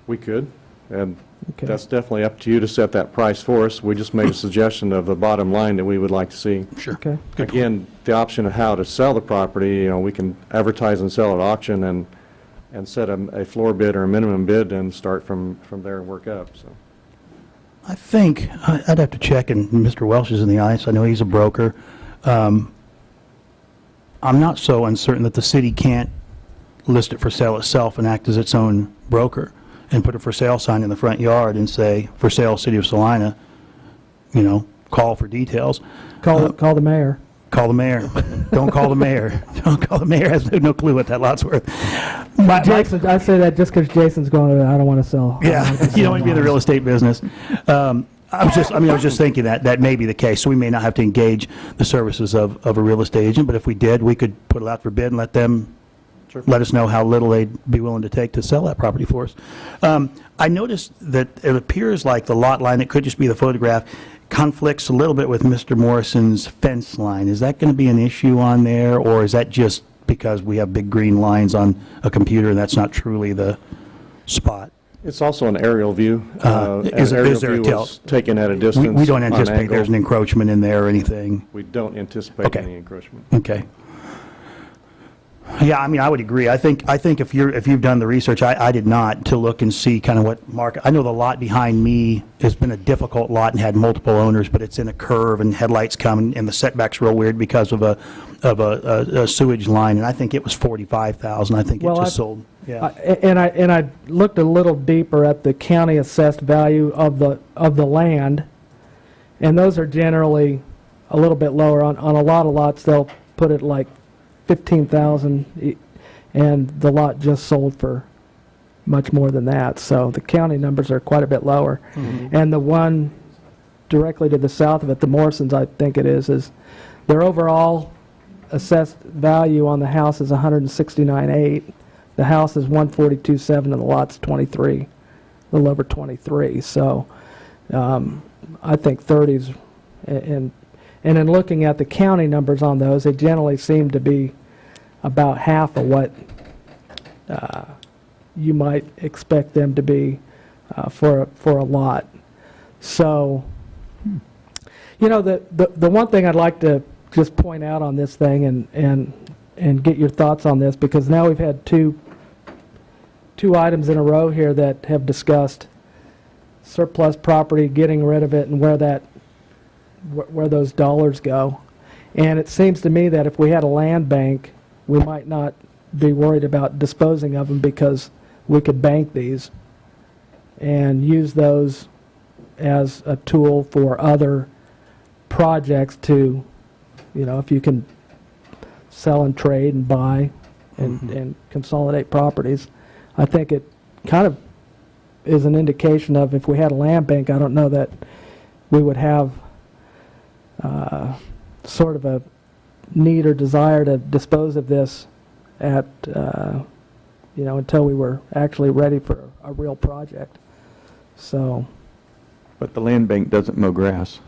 We could, and that's definitely up to you to set that price for us. We just made a suggestion of the bottom line that we would like to see. Sure. Okay. Again, the option of how to sell the property, we can advertise and sell at auction and set a floor bid or a minimum bid and start from there and work up, so. I think, I'd have to check, and Mr. Welsh is in the ice, I know he's a broker. I'm not so uncertain that the city can't list it for sale itself and act as its own broker and put a for sale sign in the front yard and say, for sale, City of Salina, call for details. Call the mayor. Call the mayor. Don't call the mayor. Don't call the mayor. Has no clue what that lot's worth. Jason, I say that just because Jason's going, I don't want to sell. Yeah, you don't want to be in the real estate business. I was just thinking that may be the case. So we may not have to engage the services of a real estate agent, but if we did, we could put it out for bid and let them let us know how little they'd be willing to take to sell that property for us. I noticed that it appears like the lot line, it could just be the photograph, conflicts a little bit with Mr. Morrison's fence line. Is that going to be an issue on there, or is that just because we have big green lines on a computer and that's not truly the spot? It's also an aerial view. Is there a tilt? Taken at a distance. We don't on anticipate angle. there's an encroachment in there or anything? We don't anticipate any encroachment. Okay. Yeah, I would agree. I think if you've done the research, I did not, to look and see kind of what market. I know the lot behind me has been a difficult lot and had multiple owners, but it's in a curve and headlights come and the setback's real weird because of a sewage line, and I think it was 45,000. I think it just sold. Yeah. And I looked a little deeper at the county assessed value of the land, and those are generally a little bit lower. On a lot of lots, they'll put it like 15,000, and the lot just sold for much more than that. So the county numbers are quite a bit lower. And the one directly to the south of it, the Morrisons, I think it is their overall assessed value on the house is 169.8. The house is 142.7, and the lot's 23, a little over 23. So I think 30s, and in looking at the county numbers on those, they generally seem to be about half of what you might expect them to be for a lot. So, the one thing I'd like to just point out on this thing and get your thoughts on this, because now we've had two items in a row here that have discussed surplus property, getting rid of it, and where those dollars go. And it seems to me that if we had a land bank, we might not be worried about disposing of them, because we could bank these and use those as a tool for other projects to, if you can sell and trade and buy and consolidate properties. I think it kind of is an indication of, if we had a land bank, I don't know that we would have sort of a need or desire to dispose of this at, until we were actually ready for a real project. So. But the land bank doesn't mow grass.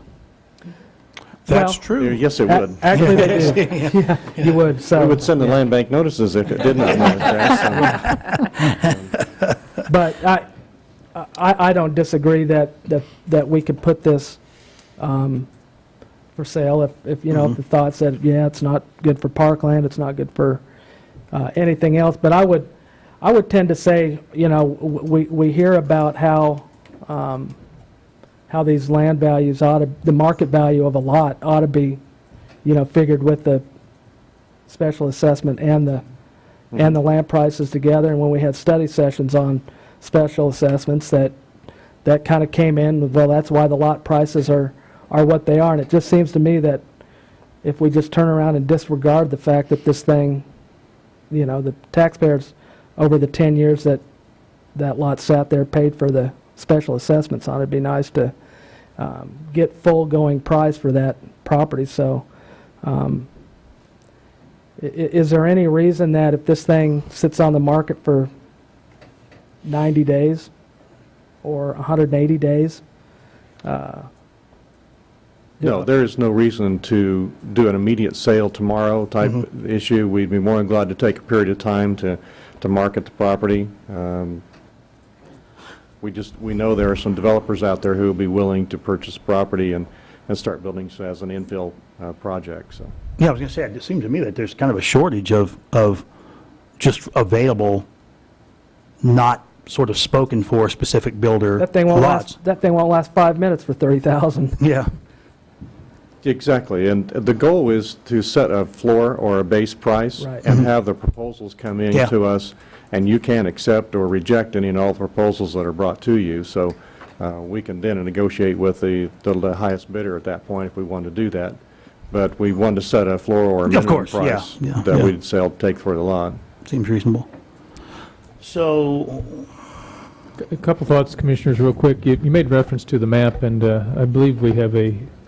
That's true. Yes, it would. Actually, they do. Yeah, you would. So we would send the land bank notices if it did not mow grass. But I don't disagree that we could put this for sale if if the thought said, it's not good for parkland, it's not good for anything else. But I would tend to say, we hear about how these land values the market value of a lot ought to be, figured with the special assessment and the land prices together. And when we had study sessions on special assessments, that kind of came in, well, that's why the lot prices are what they are. And it just seems to me that if we just turn around and disregard the fact that this thing, the taxpayers over the 10 years that lot sat there paid for the special assessments on it, it'd be nice to get full going price for that property. So is there any reason that if this thing sits on the market for 90 days or 180 days? No, there is no reason to do an immediate sale tomorrow type issue. We'd be more than glad to take a period of time to market the property. We know there are some developers out there who will be willing to purchase property and start building as an infill project. So. Yeah, I was going to say, it seems to me that there's kind of a shortage of just available, not sort of spoken for specific builder That thing won't lots. last 5 minutes for 30,000. Yeah. Exactly, and the goal is to set a floor or a base price and have the proposals come in to us, and you can accept or reject any and all the proposals that are brought to you. So we can then negotiate with the highest bidder at that point if we want to do that. But we want to set a floor or a minimum price that we'd take for the lot. Seems reasonable. So, A couple thoughts, Commissioners, real quick. You made reference to the map, and I believe we have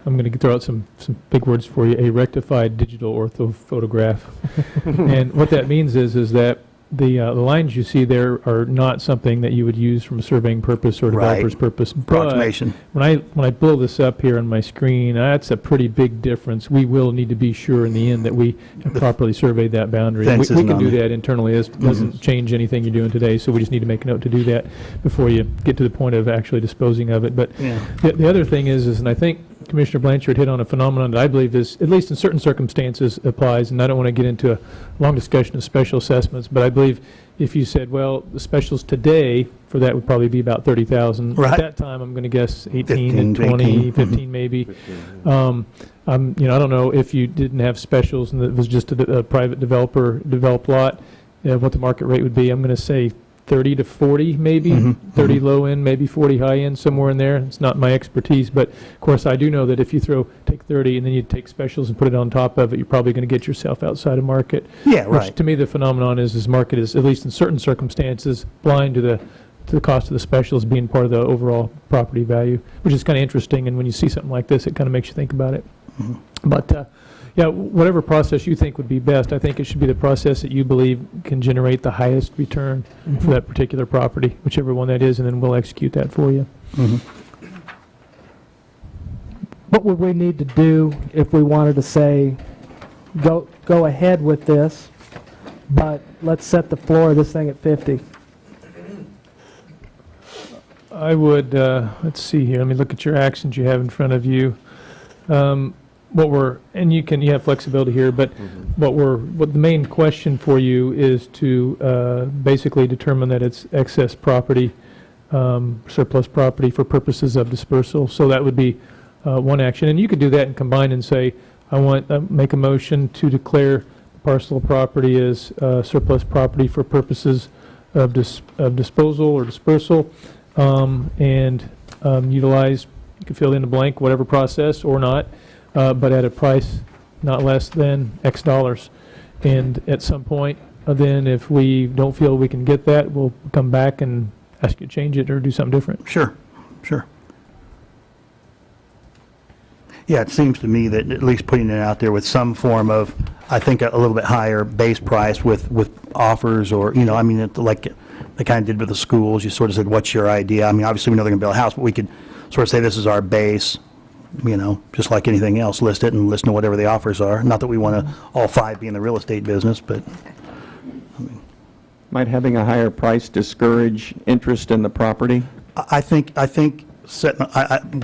I'm going to throw out some big words for you, a rectified digital orthophotograph. And what that means is that the lines you see there are not something that you would use from a surveying purpose or developer's purpose. Approximation. But when I blow this up here on my screen, that's a pretty big difference. We will need to be sure in the end that we have properly surveyed that boundary. We can do that internally. It doesn't change anything you're doing today, so we just need to make a note to do that before you get to the point of actually disposing of it. But the other thing is, and I think Commissioner Blanchard hit on a phenomenon that I believe is, at least in certain circumstances, applies, and I don't want to get into a long discussion of special assessments, but I believe if you said, well, the specials today for that would probably be about 30,000. At that time, I'm going to guess 18 to 20, 15 maybe. 15, I don't know if you didn't have specials and it was just a private developed lot, what the market rate would be. I'm going to say 30 to 40 maybe, 30 low end, maybe 40 high end, somewhere in there. It's not my expertise, but of course I do know that if you take 30 and then you take specials and put it on top of it, you're probably going to get yourself outside of market. Yeah, right. Which to me the phenomenon is market is, at least in certain circumstances, blind to the cost of the specials being part of the overall property value, which is kind of interesting. And when you see something like this, it kind of makes you think about it. But yeah, whatever process you think would be best, I think it should be the process that you believe can generate the highest return for that particular property, whichever one that is, and then we'll execute that for you. What would we need to do if we wanted to say, go ahead with this, but let's set the floor of this thing at 50? I would, let's see here, let me look at your actions you have in front of you. And you have flexibility here, but what the main question for you is to basically determine that it's excess property, surplus property for purposes of dispersal. So that would be one action, and you could do that and combine and say, I want make a motion to declare the parcel of property as surplus property for purposes of disposal or dispersal, and utilize. You can fill in the blank, whatever process or not. But at a price not less than X dollars. And at some point, then if we don't feel we can get that, we'll come back and ask you to change it or do something different. Sure. Yeah, it seems to me that at least putting it out there with some form of, I think, a little bit higher base price with offers or, like they kind of did with the schools. You sort of said, what's your idea? I mean, obviously we know they're going to build a house, but we could sort of say this is our base. Just like anything else, list it and listen to whatever the offers are. Not that we want to all five be in the real estate business, but might having a higher price discourage interest in the property? I think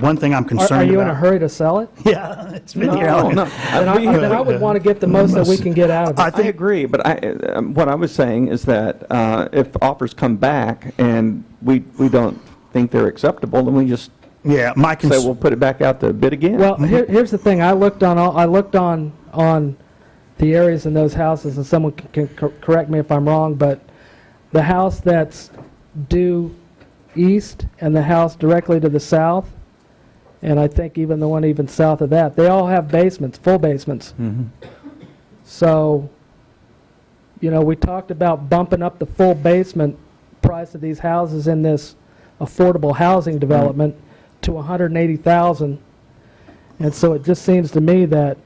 one thing I'm concerned about. Are you in a hurry to sell it? Yeah, it's been here. long enough. Then I would want to get the most that we can get out of it. I agree, but what I was saying is that if offers come back and we don't think they're acceptable, then we just say we'll put it back out to bid again. Well, here's the thing. I looked on the areas in those houses, and someone can correct me if I'm wrong, but the house that's due east and the house directly to the south, and I think even the one even south of that, they all have basements, full basements. So, we talked about bumping up the full basement price of these houses in this affordable housing development to $180,000, and so it just seems to me that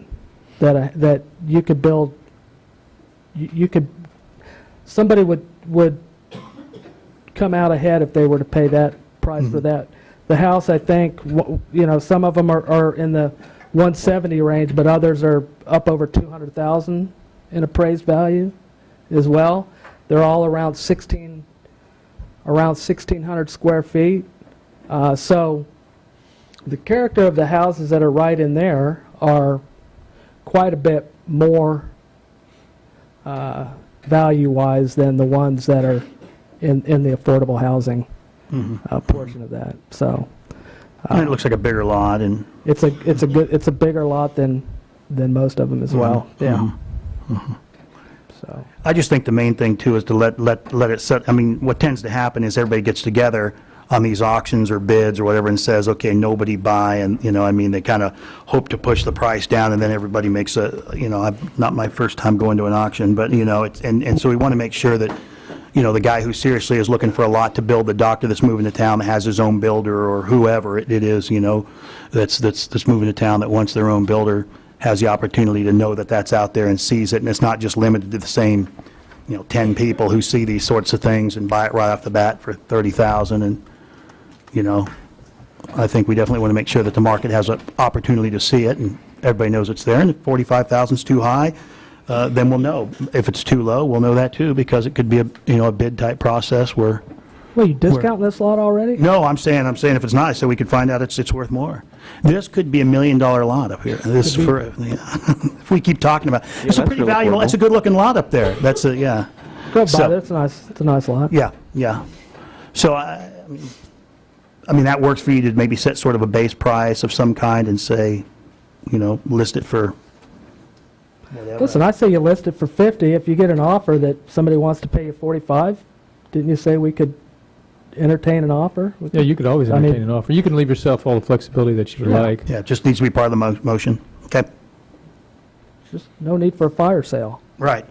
you could build, somebody would come out ahead if they were to pay that price for that. The house, I think, some of them are in the 170 range, but others are up over 200,000 in appraised value as well. They're all around 1,600 square feet. So the character of the houses that are right in there are quite a bit more value-wise than the ones that are in the affordable housing portion of that. So it looks like a bigger lot, and it's a bigger lot than most of them as well. Yeah. So I just think the main thing too is to let it set. I mean, what tends to happen is everybody gets together on these auctions or bids or whatever and says, okay, nobody buy, and they kind of hope to push the price down, and then everybody makes not my first time going to an auction, but and so we want to make sure that the guy who seriously is looking for a lot to build, the doctor that's moving to town that has his own builder, or whoever it is, that's moving to town that wants their own builder, has the opportunity to know that that's out there and sees it, and it's not just limited to the same 10 people who see these sorts of things and buy it right off the bat for $30,000. And I think we definitely want to make sure that the market has an opportunity to see it and everybody knows it's there. And if 45,000 is too high, then we'll know. If it's too low, we'll know that too, because it could be a bid type process where. Well, you discounting this lot already? No, I'm saying if it's not, so we could find out it's worth more. This could be $1 million lot up here. This for if we keep talking about it's a pretty valuable. It's a good looking lot up there. That's a yeah. Go by it. It's nice. It's a nice lot. Yeah. So I mean that works for you to maybe set sort of a base price of some kind and say, list it for. Whatever. Listen, I say you list it for 50. If you get an offer that somebody wants to pay you 45, didn't you say we could entertain an offer? Yeah, you could always entertain an offer. You can leave yourself all the flexibility that you would like. Yeah, it just needs to be part of the motion. Okay. Just no need for a fire sale. Right.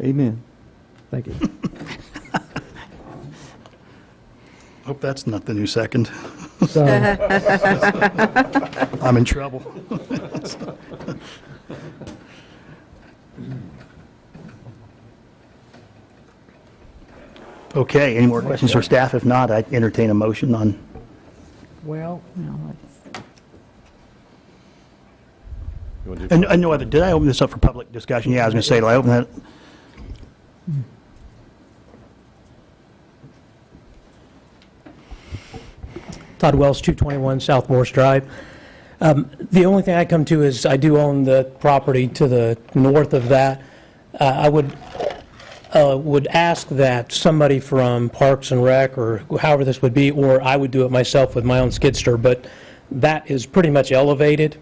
Amen. Thank you. Hope that's not the new second. So I'm in trouble. Okay, any more questions for staff? If not, I'd entertain a motion on. Well, and no other. Did I open this up for public discussion? Yeah, I was going to say, did I open that? Todd Wells, 221 South Morse Drive. The only thing I come to is I do own the property to the north of that. I would ask that somebody from Parks and Rec, or however this would be, or I would do it myself with my own skidster, but that is pretty much elevated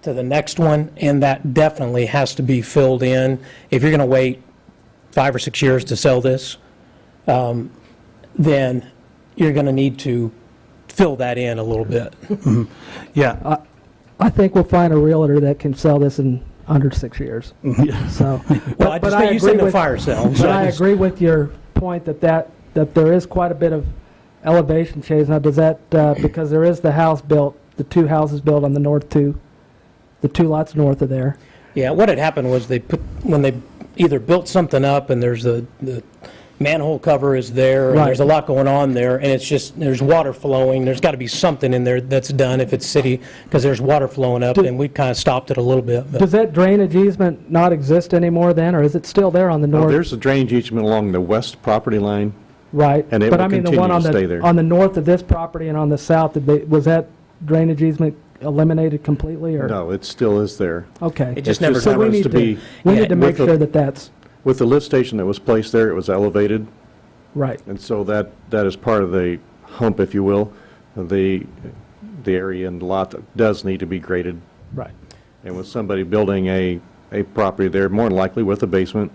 to the next one, and that definitely has to be filled in. If you're going to wait 5 or 6 years to sell this, then you're going to need to fill that in a little bit. Yeah. I think we'll find a realtor that can sell this in under 6 years. So, well, I just think you said no fire sale. But I agree with your point that there is quite a bit of elevation change. Now, does that, because there is the house built, the 2 houses built on the north the 2 lots north of there. Yeah, what had happened was when they either built something up and there's the manhole cover is there, and there's a lot going on there, and it's just, there's water flowing. There's got to be something in there that's done if it's city, because there's water flowing up, and we kind of stopped it a little bit. But. Does that drainage easement not exist anymore then, or is it still there on the north? There's a drainage easement along the west property line Right. And it But will I mean, the continue one on to stay there. on the north of this property and on the south, was that drainage easement eliminated completely, or? No, it still is there. Okay. It just It never So we happens need to be, we Yeah, need to make with the- sure that that's, with the lift station that was placed there, it was elevated, right. and so that is part of the hump, if you will. The area and lot that does need to be graded. Right. And with somebody building a property there, more than likely with a basement,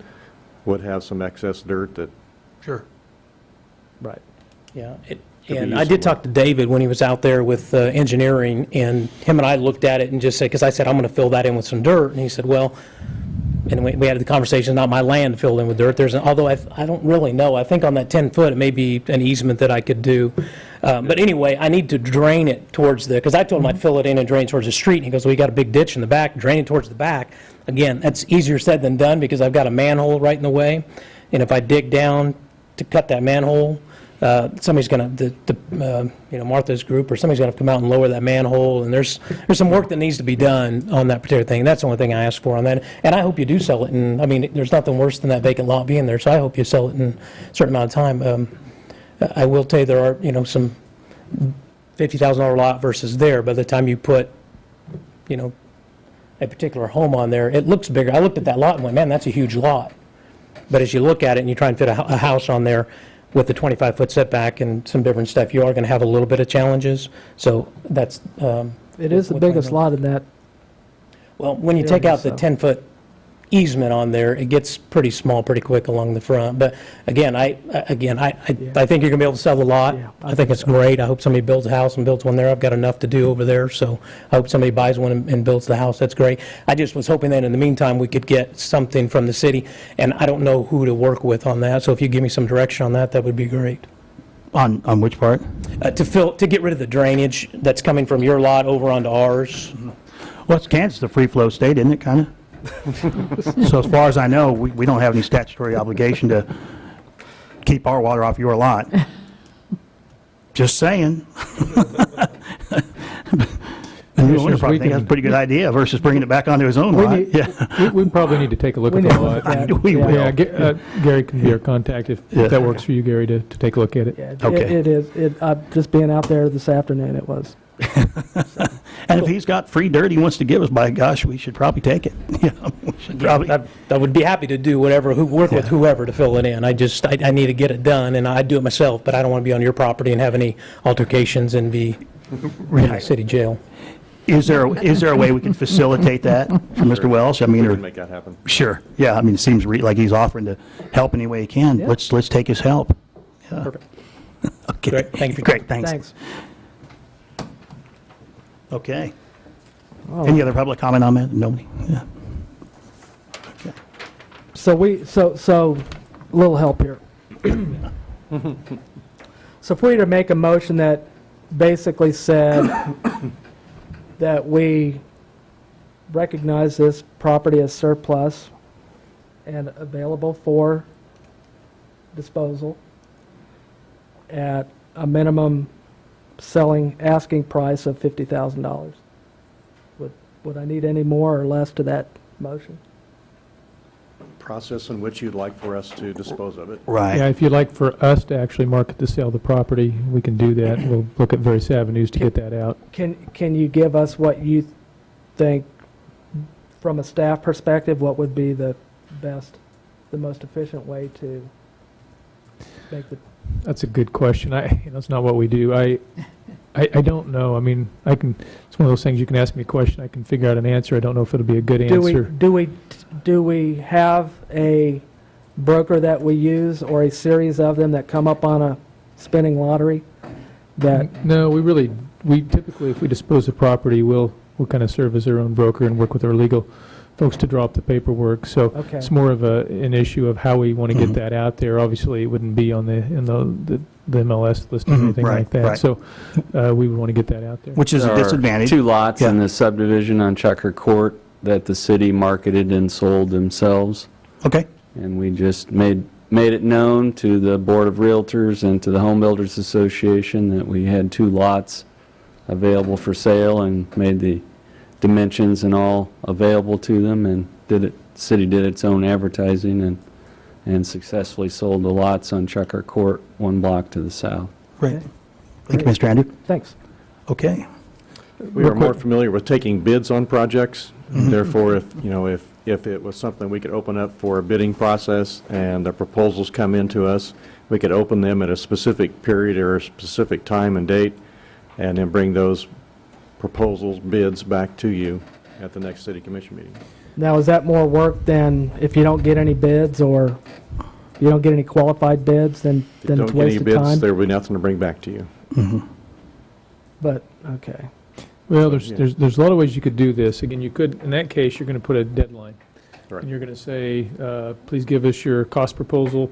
would have some excess dirt that, Sure. Right. Yeah, be and I useful. did talk to David when he was out there with engineering, and him and I looked at it and just said, because I said, I'm going to fill that in with some dirt, and he said, well, and we had the conversation, not my land filled in with dirt, although I don't really know, I think on that 10-foot, it may be an easement that I could do. But anyway, I need to drain it towards because I told him I'd fill it in and drain towards the street, and he goes, well, you got a big ditch in the back, drain it towards the back. Again, that's easier said than done, because I've got a manhole right in the way, and if I dig down to cut that manhole, somebody's going to, Martha's group or somebody's going to come out and lower that manhole, and there's some work that needs to be done on that particular thing. That's the only thing I asked for on that. And I hope you do sell it, and, I mean, there's nothing worse than that vacant lot being there, so I hope you sell it in a certain amount of time. I will tell you, there are, some $50,000 lot versus there. By the time you put, a particular home on there, it looks bigger. I looked at that lot and went, man, that's a huge lot. But as you look at it and you try and fit a house on there with the 25-foot setback and some different stuff, you are going to have a little bit of challenges. So that's... It is the biggest lot in that. Well, when you take out the 10-foot easement on there, it gets pretty small pretty quick along the front. But again, I think you're going to be able to sell the lot. Yeah, I think it's great. I hope somebody builds a house and builds one there. I've got enough to do over there, so I hope somebody buys one and builds the house. That's great. I just was hoping that in the meantime, we could get something from the city, and I don't know who to work with on that, so if you give me some direction on that, that would be great. On which part? To get rid of the drainage that's coming from your lot over onto ours. Well, it's Kansas, a free-flow state, isn't it, kind of? So as far as I know, we don't have any statutory obligation to keep our water off your lot. Just saying. The new owner probably think that's a pretty good idea versus bringing it back onto his own lot. Yeah. We probably need to take a look at the lot. We will. Yeah, Gary can be our contact if that works for you, Gary, to take a look at it. Yeah, Okay. it is. Just being out there this afternoon, it was. And if he's got free dirt he wants to give us, by gosh, we should probably take it. We should probably. I would be happy to do whatever, work with whoever to fill it in. I need to get it done, and I'd do it myself, but I don't want to be on your property and have any altercations and be in the city jail. Is there a way we can facilitate that for Mr. Welsh? I mean, we or can make that happen. sure. Yeah, I mean, it seems like he's offering to help any way he can. Yeah. Let's take his help. Yeah. Perfect. Okay. Great. Thank you. Great. Thanks. Thanks. Okay. Oh. Any other public comment on that? Nobody? Yeah. Okay. So a little help here. So if we were to make a motion that basically said that we recognize this property as surplus and available for disposal at a minimum asking price of $50,000. Would I need any more or less to that motion? Process in which you'd like for us to dispose of it. Right. Yeah, if you'd like for us to actually market to sell the property, we can do that. We'll look at various avenues to get that out. Can you give us what you think, from a staff perspective, what would be the most efficient way to make the... That's a good question. That's not what we do. I don't know. I mean, it's one of those things you can ask me a question, I can figure out an answer. I don't know if it'll be a good answer. Do we have a broker that we use or a series of them that come up on a spinning lottery? No, we typically, if we dispose of property, we'll kind of serve as our own broker and work with our legal folks to draw up the paperwork. So Okay. it's more of an issue of how we want to get that out there. Obviously, it wouldn't be on the MLS list or anything right, like that. right. So we would want to get that out there. Which is a There are disadvantage. 2 lots in the subdivision on Checker Court that the city marketed and sold themselves. Okay. And we just made it known to the Board of Realtors and to the Home Builders Association that we had 2 lots available for sale and made the dimensions and all available to them, and the city did its own advertising, and and successfully sold the lots on Checker Court, one block to the south. Great. Thank you, Mr. Andrew. Thanks. Okay. We are more familiar with taking bids on projects. Therefore, if it was something we could open up for a bidding process and the proposals come into us, we could open them at a specific period or a specific time and date, and then bring those proposals, bids back to you at the next city commission meeting. Now, is that more work than if you don't get any bids or you don't get any qualified bids, then If you it's don't get any wasted bids, time? there will be nothing to bring back to you. But, okay. Well, there's a lot of ways you could do this. Again, you could, in that case, you're going to put a deadline. Right. And you're going to say, please give us your cost proposal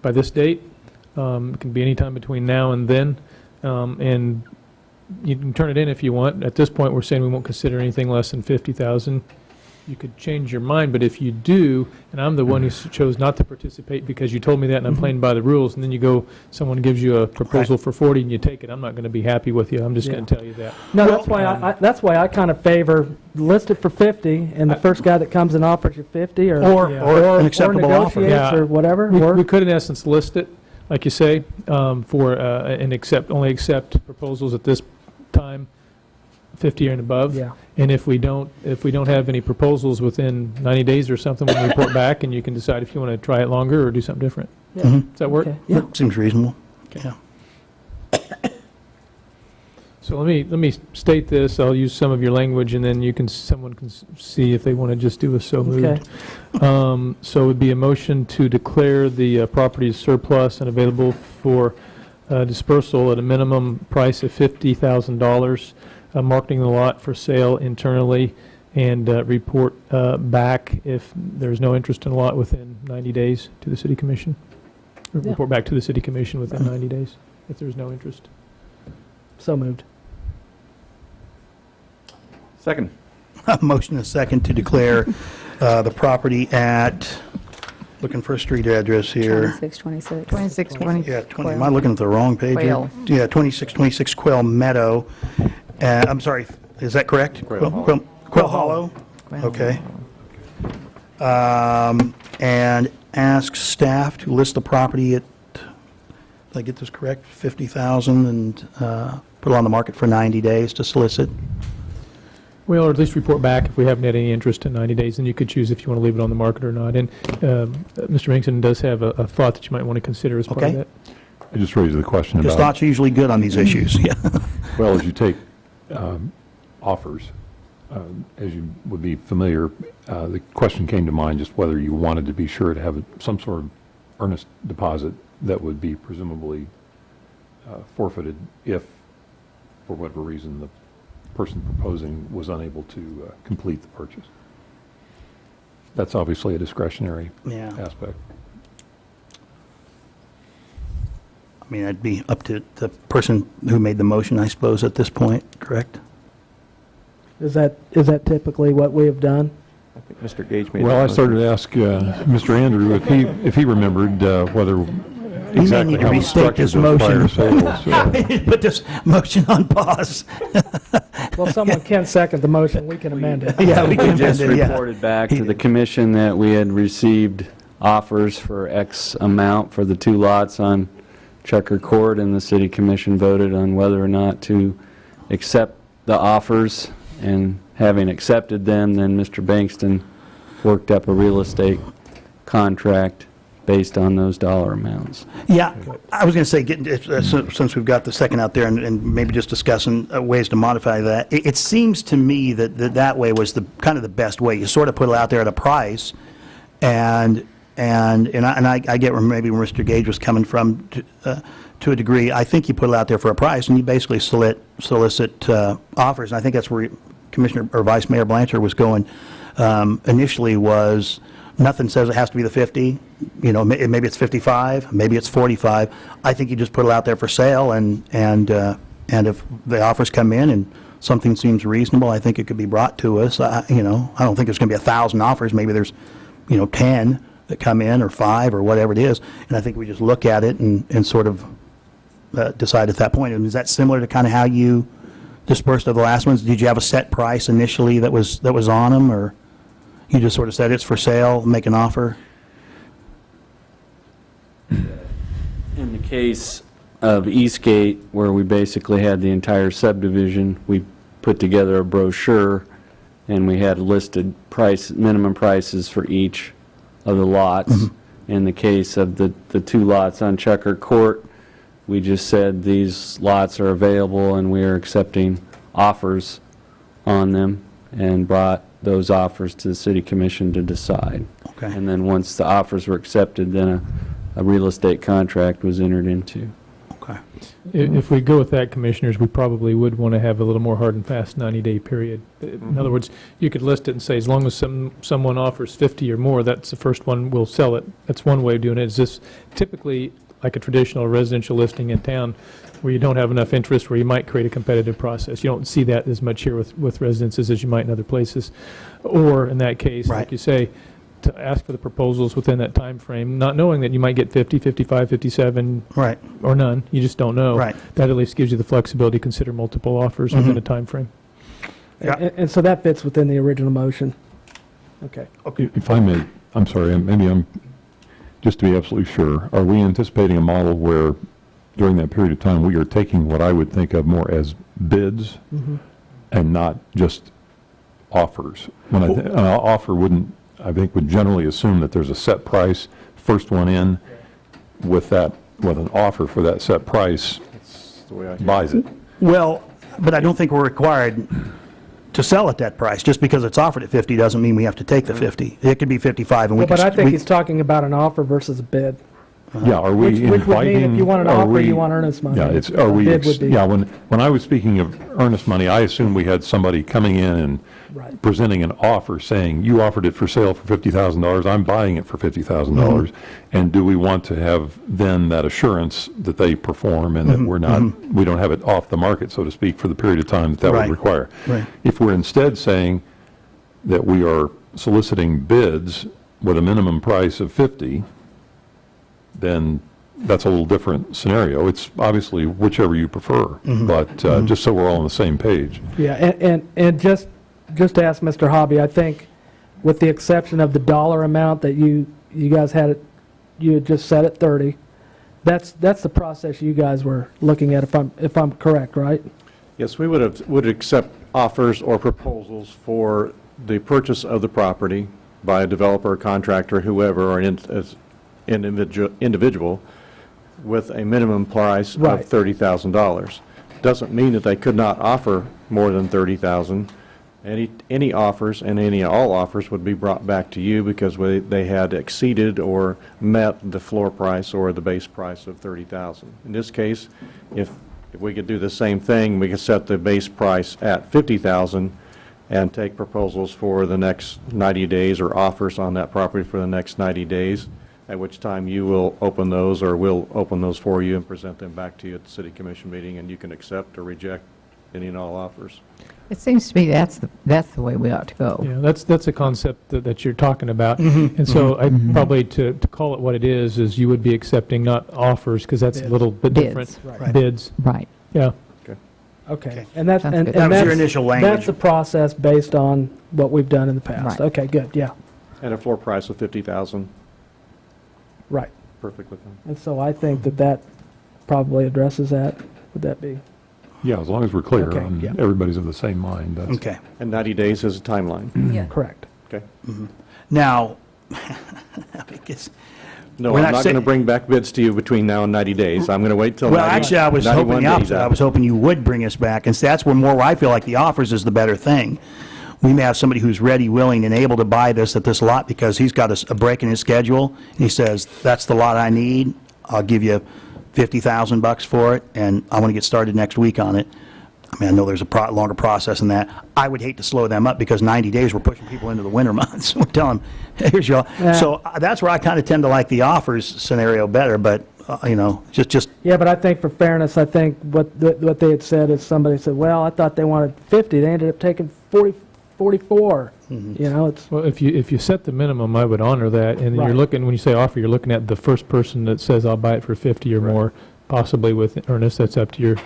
by this date. It can be any time between now and then. And you can turn it in if you want. At this point, we're saying we won't consider anything less than 50,000. You could change your mind, but if you do, and I'm the one who chose not to participate because you told me that and I'm playing by the rules, and then you go, someone gives you a proposal for 40 and you take it, I'm not going to be happy with you. I'm just going to tell you that. No, that's why I kind of favor list it for 50, and the first guy that comes and offers you 50 or an acceptable offer. negotiates or whatever. We could, in essence, list it, like you say, for and only accept proposals at this time, 50 and above. Yeah. And if we don't have any proposals within 90 days or something, we'll report back, and you can decide if you want to try it longer or do something different. Yeah. Does that work? Okay. Yeah. Seems reasonable. Yeah. So let me state this. I'll use some of your language, and then someone can see if they want to just do a so moved. So it would be a motion to declare the property as surplus and available for dispersal at a minimum price of $50,000, marketing the lot for sale internally, and report back if there's no interest in the lot within 90 days to the City Commission. Or Yeah. report back to the City Commission within 90 days if there's no interest. So moved. Second. Motion and a second to declare the property at, looking for a street address here. 2626. 2620. Yeah, 20, am I looking at the wrong page here? Quail. Yeah, 2626 Quail Meadow. I'm sorry, is that correct? Quail Hollow. Quail Hollow? Okay. And ask staff to list the property at, did I get this correct, 50,000 and put it on the market for 90 days to solicit? Well, or at least report back if we haven't had any interest in 90 days, and you could choose if you want to leave it on the market or not. And Mr. Hinkson does have a thought that you might want to consider as part of Okay. that. I just raised the question Because about, thoughts are usually good on these issues, yeah. well, as you take offers, as you would be familiar, the question came to mind just whether you wanted to be sure to have some sort of earnest deposit that would be presumably forfeited if, for whatever reason, the person proposing was unable to complete the purchase. That's obviously a discretionary Yeah. aspect. I mean, it'd be up to the person who made the motion, I suppose, at this point, correct? Is that typically what we have done? I think Mr. Gage made Well, that I motion. started to ask Mr. Andrew if he remembered whether exactly need to how we restate structured this those prior motion. sales. Put this motion on pause. Well, someone can second the motion, we can amend it. Yeah, we We can just amend it, yeah. reported back to the commission that we had received offers for X amount for the two lots on Checker Court, and the city commission voted on whether or not to accept the offers. And having accepted them, then Mr. Bankston worked up a real estate contract based on those dollar amounts. Yeah, I was going to say, since we've got the second out there and maybe just discussing ways to modify that, it seems to me that way was the kind of the best way. You sort of put it out there at a price, and I get where maybe where Mr. Gage was coming from to a degree. I think you put it out there for a price, and you basically solicit offers. And I think that's where Commissioner or Vice Mayor Blanchard was going initially. Was nothing says it has to be the 50. You know, maybe it's 55, maybe it's 45. I think you just put it out there for sale, and if the offers come in and something seems reasonable, I think it could be brought to us. I don't think there's going to be 1,000 offers. Maybe there's 10 that come in, or 5, or whatever it is, and I think we just look at it and sort of decide at that point. And is that similar to kind of how you dispersed of the last ones? Did you have a set price initially that was on them, or you just sort of said it's for sale, make an offer? case of Eastgate, where we basically had the entire subdivision, we put together a brochure, and we had listed minimum prices for each of the lots. In the case of the two lots on Checker Court, we just said these lots are available and we are accepting offers on them, and brought those offers to the city commission to decide. Okay. And then once the offers were accepted, then a real estate contract was entered into. Okay. If we go with that, commissioners, we probably would want to have a little more hard and fast 90-day period. In other words, you could list it and say, as long as someone offers 50 or more, that's the first one, we'll sell it. That's one way of doing it. It's just typically like a traditional residential listing in town where you don't have enough interest, where you might create a competitive process. You don't see that as much here with residences as you might in other places. Or in that case, like you say, to ask for the proposals within that time frame, not knowing that you might get 50, 55, 57, or none. You just don't know. Right. That at least gives you the flexibility to consider multiple offers within a time frame. And so that fits within the original motion. Okay. If I may, I'm sorry, just to be absolutely sure, are we anticipating a model where during that period of time we are taking what I would think of more as bids and not just offers? When an offer would generally assume that there's a set price, first one in with an offer for that set price buys it. Well, but I don't think we're required to sell at that price. Just because it's offered at 50 doesn't mean we have to take the 50. It could be 55 and we But I think he's talking about an offer versus a bid. Yeah, are we inviting? Which would mean if you want an offer, you want earnest money. Yeah, A bid would be- when I was speaking of earnest money, I assumed we had somebody coming in and presenting an offer saying, you offered it for sale for $50,000, I'm buying it for $50,000. And do we want to have then that assurance that they perform and that we don't have it off the market, so to speak, for the period of time that would require? Right. If we're instead saying that we are soliciting bids with a minimum price of 50, then that's a little different scenario. It's obviously whichever you prefer, but just so we're all on the same page. Yeah, and just to ask Mr. Hobby, I think with the exception of the dollar amount that you guys had you had just set at 30, that's the process you guys were looking at, if I'm correct, right? Yes, we would accept offers or proposals for the purchase of the property by a developer, contractor, whoever, or an individual with a minimum price of $30,000. Doesn't mean that they could not offer more than $30,000. Any offers and all offers would be brought back to you because they had exceeded or met the floor price or the base price of $30,000. In this case, if we could do the same thing, we could set the base price at $50,000 and take proposals for the next 90 days or offers on that property for the next 90 days, at which time you will open those, or we'll open those for you and present them back to you at the city commission meeting, and you can accept or reject any and all offers. It seems to me that's the way we ought to go. Yeah, that's a concept that you're talking about. And so I probably, to call it what it is you would be accepting not offers, because that's a little bit different. Bids. Right. Yeah. Okay. And that's That was your initial language. That's the process based on what we've done in the past. Right. Okay, good, yeah. And a floor price of $50,000. Right. Perfectly fine. And so I think that probably addresses that. Would that be? Yeah, as long as we're clear Okay, and yeah. everybody's of the same mind. That's Okay. And 90 days is a timeline. Yeah. Correct. Okay. Now, No, We're I'm not not say- going to bring back bids to you between now and 90 days. I'm going to wait till well, 90 actually, I was 91 hoping the days opposite. I out. was hoping you would bring us back, and that's where more I feel like the offers is the better thing. We may have somebody who's ready, willing, and able to buy this at this lot because he's got a break in his schedule, and he says, that's the lot I need, I'll give you $50,000 for it, and I want to get started next week on it. I mean, I know there's a longer process than that. I would hate to slow them up because 90 days, we're pushing people into the winter months. We're telling them, hey, here's your... So that's where I kind of tend to like the offers scenario better, but, just... Yeah, but I think for fairness, I think what they had said is somebody said, well, I thought they wanted 50. They ended up taking 44. It's... Well, if you set the minimum, I would honor that. And you're looking, when you say offer, you're looking at the first person that says, I'll buy it for 50 or more, possibly with earnest. That's up to your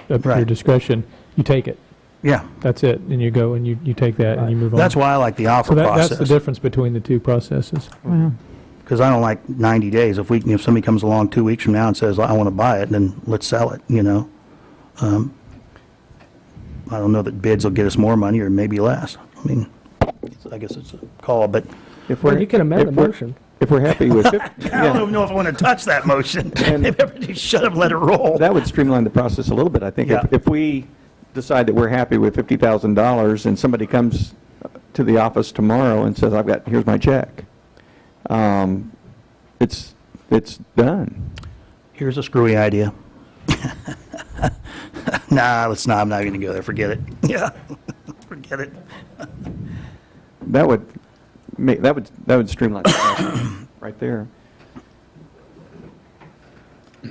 discretion. You take it. Yeah. That's it. And you go and you take that and you move on. That's why I like the offer process. That's the difference between the two processes. Well, because I don't like 90 days. If somebody comes along 2 weeks from now and says, I want to buy it, then let's sell it, you know? I don't know that bids will get us more money or maybe less. I mean, I guess it's a call, but. Well, you can amend the motion. If we're happy with it. I don't even know if I want to touch that motion. Maybe everybody should have let it roll. That would streamline the process a little bit, I think. Yeah. If we decide that we're happy with $50,000 and somebody comes to the office tomorrow and says, here's my check, it's done. Here's a screwy idea. Nah, let's not. I'm not going to go there. Forget it. Yeah, forget it. That would streamline the process right there.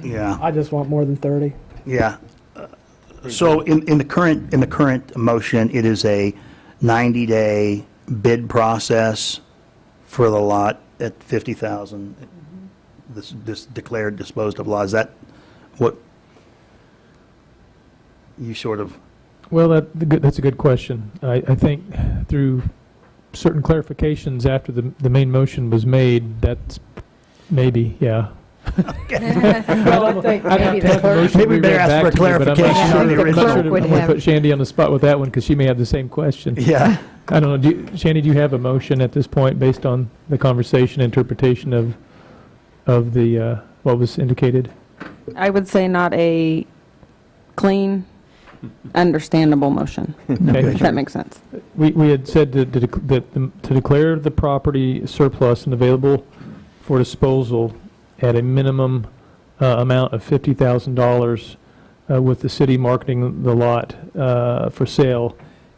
Yeah. I just want more than 30. Yeah. So in the current motion, it is a 90-day bid process for the lot at 50,000. This declared disposed of law. Is that what you sort of? Well, that's a good question. I think through certain clarifications after the main motion was made, that's maybe, yeah. Well, I think I'd have to have the motion Maybe we better reread ask back for a to me, but I'm not clarification sure- on the I'm not original. sure Would I'm going to have- put Shandy on the spot with that one because she may have the same question. Yeah. I don't know. Shandy, do you have a motion at this point based on the conversation interpretation of the what was indicated? I would say not a clean, understandable motion, Okay. if that makes sense. We had said to declare the property surplus and available for disposal at a minimum amount of $50,000 with the city marketing the lot for sale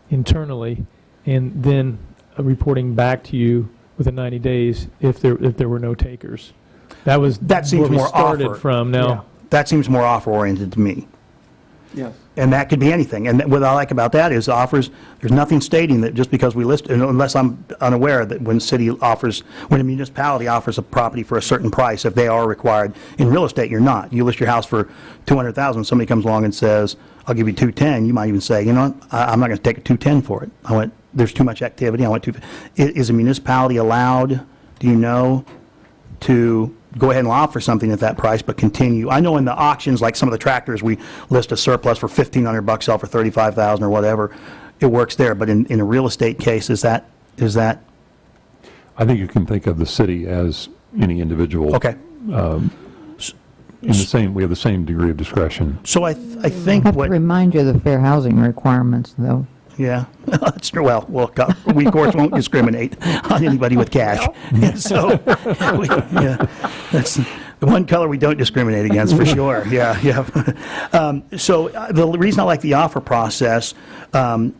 internally, and then reporting back to you within 90 days if there were no takers. That seems where we more started offer. from. Now, Yeah. That seems more offer-oriented to me. Yes. And that could be anything. And what I like about that is offers, there's nothing stating that just because we list, unless I'm unaware that when a municipality offers a property for a certain price, if they are required. In real estate, you're not. You list your house for $200,000, somebody comes along and says, I'll give you $210,000, you might even say, you know what, I'm not going to take a $210,000 for it. There's too much activity, I want $250,000. Is a municipality allowed, do you know, to go ahead and offer something at that price, but continue? I know in the auctions, like some of the tractors, we list a surplus for $1,500, sell for $35,000 or whatever. It works there, but in a real estate case, is that? I think you can think of the city as any individual. Okay. We have the same degree of discretion. So I think I have to what, remind you of the fair housing requirements, though. yeah, that's true. Well, we of course won't discriminate on anybody with cash. So, that's the one color we don't discriminate against for sure. Yeah. So the reason I like the offer process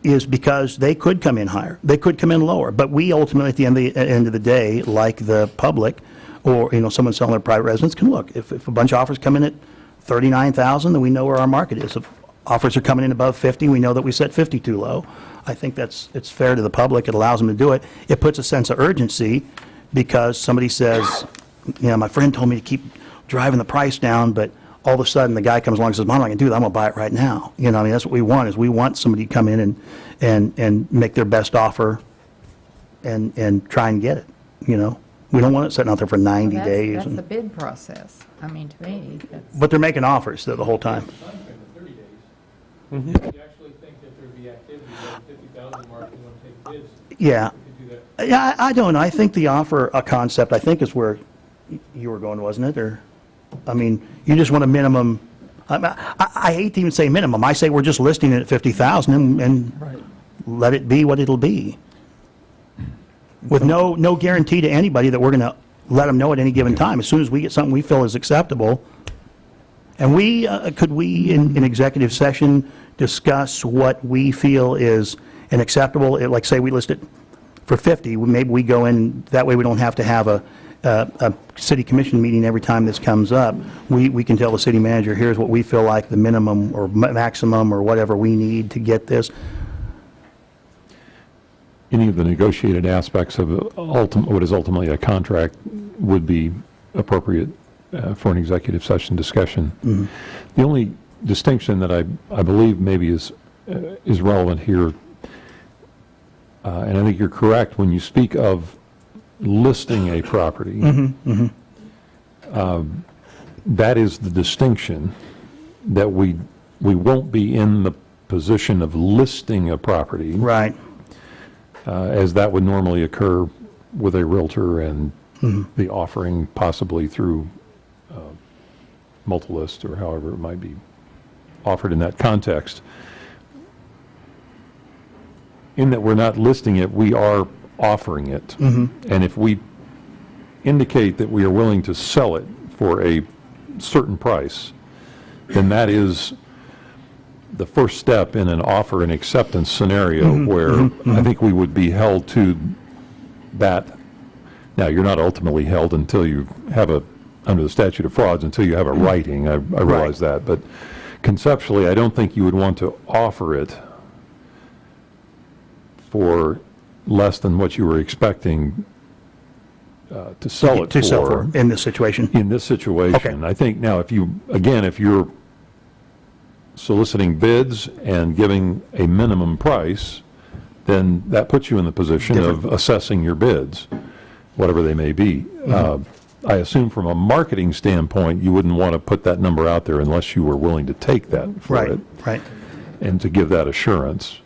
is because they could come in higher, they could come in lower, but we ultimately at the end of the day, like the public, or someone selling their private residence, can look. If a bunch of offers come in at 39,000, then we know where our market is. If offers are coming in above 50, we know that we set 50 too low. I think it's fair to the public. It allows them to do it. It puts a sense of urgency because somebody says, my friend told me to keep driving the price down, but all of a sudden the guy comes along and says, I'm not going to do that. I'm going to buy it right now. That's what we want, is we want somebody to come in and make their best offer and try and get it, We don't want it sitting out there for 90 days. That's the bid process. I mean, to me, that's... But they're making offers the whole time. if you actually think that there'd be activity at the 50,000 mark, you want to take bids, Yeah. you could do that. Yeah, I don't know. I think the offer concept, I think, is where you were going, wasn't it? Or, you just want a minimum. I hate to even say minimum. I say we're just listing it at 50,000 and let it be what it'll be. With no guarantee to anybody that we're going to let them know at any given time. As soon as we get something we feel is acceptable. And could we, in executive session, discuss what we feel is an acceptable, like say we list it for 50, maybe we go in, that way we don't have to have a city commission meeting every time this comes up. We can tell the city manager, here's what we feel like the minimum or maximum or whatever we need to get this. Any of the negotiated aspects of what is ultimately a contract would be appropriate for an executive session discussion. Mm-hmm. The only distinction that I believe maybe is relevant here, and I think you're correct when you speak of listing a property. That is the distinction, that we won't be in the position of listing a property. Right. As that would normally occur with a realtor and the offering possibly through multi-list or however it might be offered in that context. In that we're not listing it, we are offering it. And if we indicate that we are willing to sell it for a certain price, then that is the first step in an offer and acceptance scenario where I think we would be held to that. Now, you're not ultimately held until you have under the statute of frauds, until you have a writing. I realize that. But conceptually, I don't think you would want to offer it for less than what you were expecting to sell it To sell for, in this situation? In this situation. I think now if you're soliciting bids and giving a minimum price, then that puts you in the position of assessing your bids, whatever they may be. I assume from a marketing standpoint, you wouldn't want to put that number out there unless you were willing to take that for it. Right. And to give that assurance.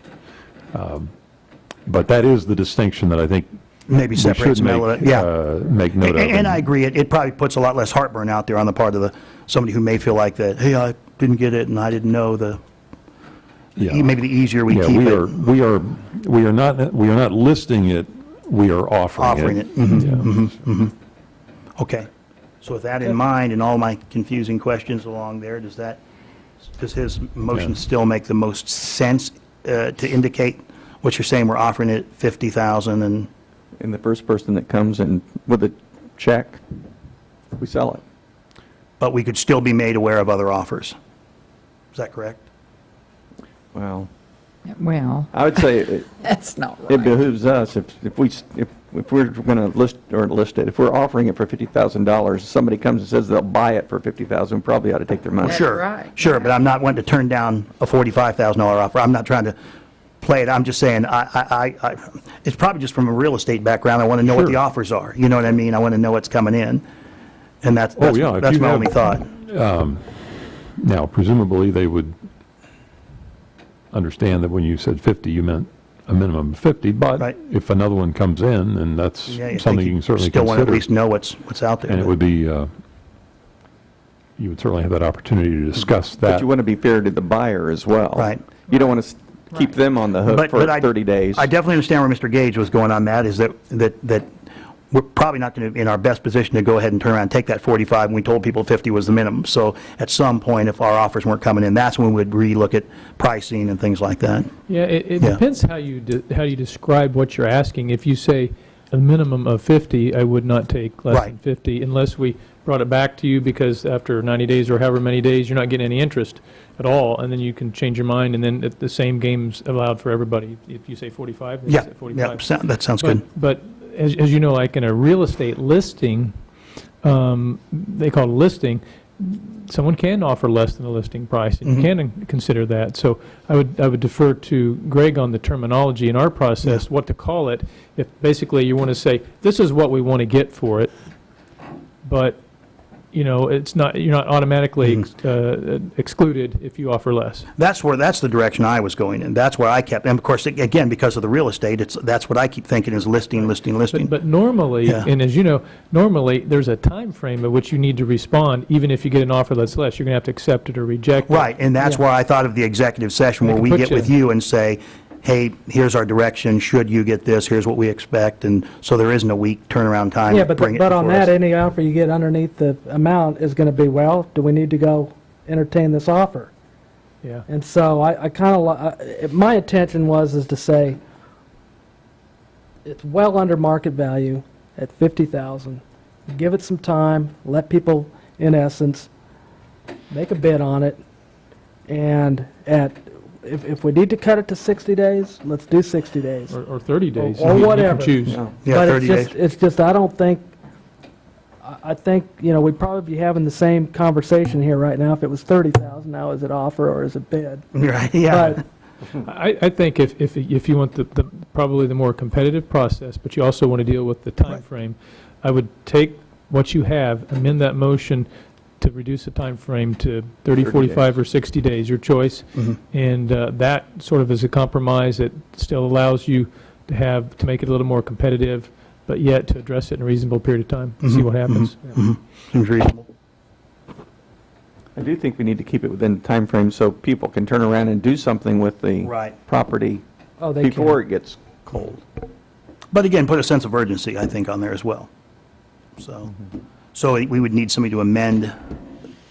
But that is the distinction that I think Maybe separates them a little bit, yeah. Make note of. And I agree, it probably puts a lot less heartburn out there on the part of somebody who may feel like that, hey, I didn't get it and I didn't know maybe the easier we keep it. We are not listing it, we are offering it. Okay. So with that in mind and all my confusing questions along there, does his motion still make the most sense to indicate what you're saying? We're offering it 50,000 And the first person that comes in with a check, we sell it. but we could still be made aware of other offers. Is that correct? Well, Well, I would say That's not it right. behooves us, if we're going to list it, if we're offering it for $50,000, somebody comes and says they'll buy it for $50,000, we probably ought to take their money. Sure, but I'm not wanting to turn down a $45,000 offer. I'm not trying to play it. I'm just saying, it's probably just from a real estate background. I want to know what the offers are. You know what I mean? I want to know what's coming in. And that's my only thought. Now, presumably, they would understand that when you said 50, you meant a minimum of 50, but if another one comes in, and that's something you can certainly still consider. want to at least know what's out there. And it would be, you would certainly have that opportunity to discuss that. But you want to be fair to the buyer as well. Right. You don't want to keep them on the hook for 30 days. I definitely understand where Mr. Gage was going on that, is that we're probably not going to be in our best position to go ahead and turn around and take that 45, and we told people 50 was the minimum. So at some point, if our offers weren't coming in, that's when we'd relook at pricing and things like that. Yeah, it depends how you describe what you're asking. If you say a minimum of 50, I would not take less than 50 unless we brought it back to you because after 90 days or however many days, you're not getting any interest at all, and then you can change your mind, and then the same game's allowed for everybody. If you say 45, then you say 45. That sounds good. But as you know, like in a real estate listing, they call it a listing, someone can offer less than the listing price, and you can consider that. So I would defer to Greg on the terminology in our process, what to call it. If basically you want to say, this is what we want to get for it, but you're not automatically excluded if you offer less. That's the direction I was going in. That's where I kept, and of course, again, because of the real estate, that's what I keep thinking is listing. But normally, and as you know, normally there's a time frame at which you need to respond, even if you get an offer that's less. You're going to have to accept it or reject it. Right, and that's why I thought of the executive session where we get with you and say, hey, here's our direction, should you get this, here's what we expect, and so there isn't a week turnaround time to bring it but on before us. that, any offer you get underneath the amount is going to be, well, do we need to go entertain this offer? Yeah. And so I kind of, my intention is to say, it's well under market value at 50,000. Give it some time, let people, in essence, make a bid on it, and if we need to cut it to 60 days, let's do 60 days. Or 30 days. Or whatever. You can choose. But 30 days. it's just, I don't think, I think, we'd probably be having the same conversation here right now if it was 30,000. Now, is it offer or is it bid? Right, yeah. I think if you want probably the more competitive process, but you also want to deal with the time frame, I would take what you have, amend that motion to reduce the time frame to 30, 45, or 60 days, your choice. And that sort of is a compromise that still allows you to make it a little more competitive, but yet to address it in a reasonable period of time, see what happens. Seems reasonable. I do think we need to keep it within the time frame so people can turn around and do something with the property before it gets cold. But again, put a sense of urgency, I think, on there as well. So we would need somebody to amend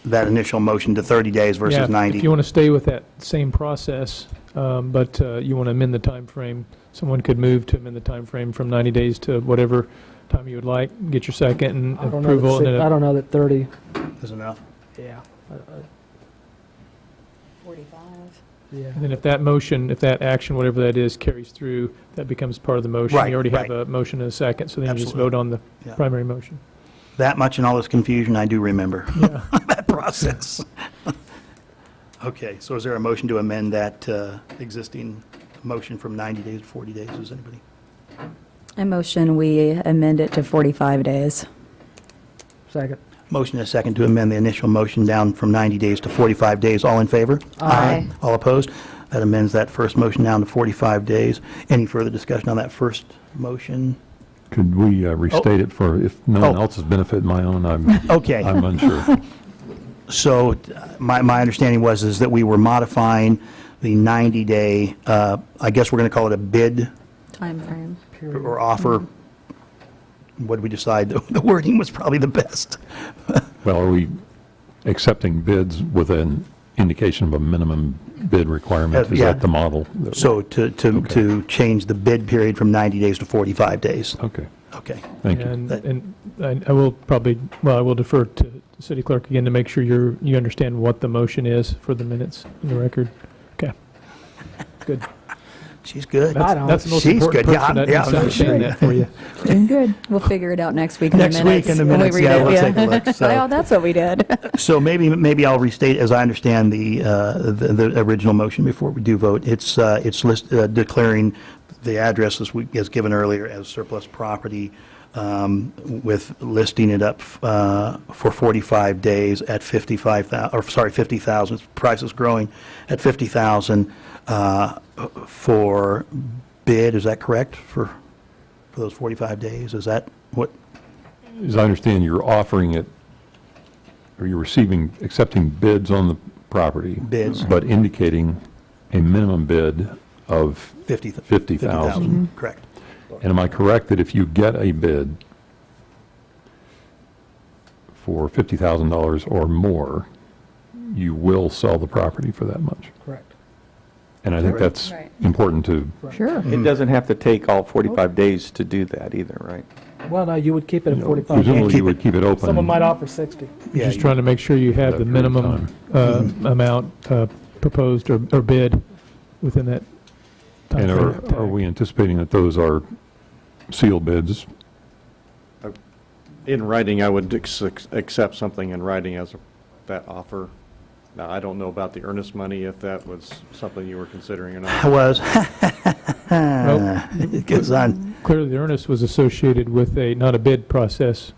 that initial motion to 30 days versus 90. If you want to stay with that same process, but you want to amend the time frame, someone could move to amend the time frame from 90 days to whatever time you would like, get your second and approval. I don't know that 30 is enough. Yeah. 45. Yeah. And then if that motion, if that action, whatever that is, carries through, that becomes part of the motion. Right, You already have right. a motion and a second, so then you just Absolutely. vote on the Yeah. primary motion. That much and all this confusion, I do remember that process. Okay, so is there a motion to amend that existing motion from 90 days to 40 days? Is anybody? I motion we amend it to 45 days. Second. Motion and a second to amend the initial motion down from 90 days to 45 days. All in favor? Aye. All opposed? That amends that first motion down to 45 days. Any further discussion on that first motion? Could we restate it for, if no one else's benefit, my own, I'm unsure. So my understanding is that we were modifying the 90-day, I guess we're going to call it a bid Time frame. or offer. What did we decide? The wording was probably the best. Well, are we accepting bids with an indication of a minimum bid requirement? Is Yeah. that the model? So to change the bid period from 90 days to 45 days. Okay. Okay. Thank you. And I will probably, I will defer to the city clerk again to make sure you understand what the motion is for the minutes in the record. Okay. Good. She's good. That's the most She's important good. person that Yeah, needs to understand that for you. Doing good. We'll figure it out next week in Next the week minutes. in the when we minutes, read yeah, it, we'll take a look, so. Oh, that's what we did. So maybe I'll restate as I understand the original motion before we do vote. It's declaring the address as given earlier as surplus property, with listing it up for 45 days at 50,000. Price is growing at 50,000 for bid. Is that correct for those 45 days? Is that what? As I understand, you're offering it, or you're accepting bids on the property. Bids. But indicating a minimum bid of 50,000. 50,000. Correct. And am I correct that if you get a bid for $50,000 or more, you will sell the property for that much? Correct. And I think that's Right. important to, Sure. It doesn't have to take all 45 days to do that either, right? Well, no, you would keep it at 45. presumably you would keep it open. Someone might offer 60. You're just trying to make sure you have the That period of minimum amount proposed or bid within that time And frame. are we anticipating that those are sealed bids? In writing, I would accept something in writing as that offer. Now, I don't know about the earnest money, if that was something you were considering or not. I was. Well, It goes on. Clearly, the earnest was associated with not a bid process,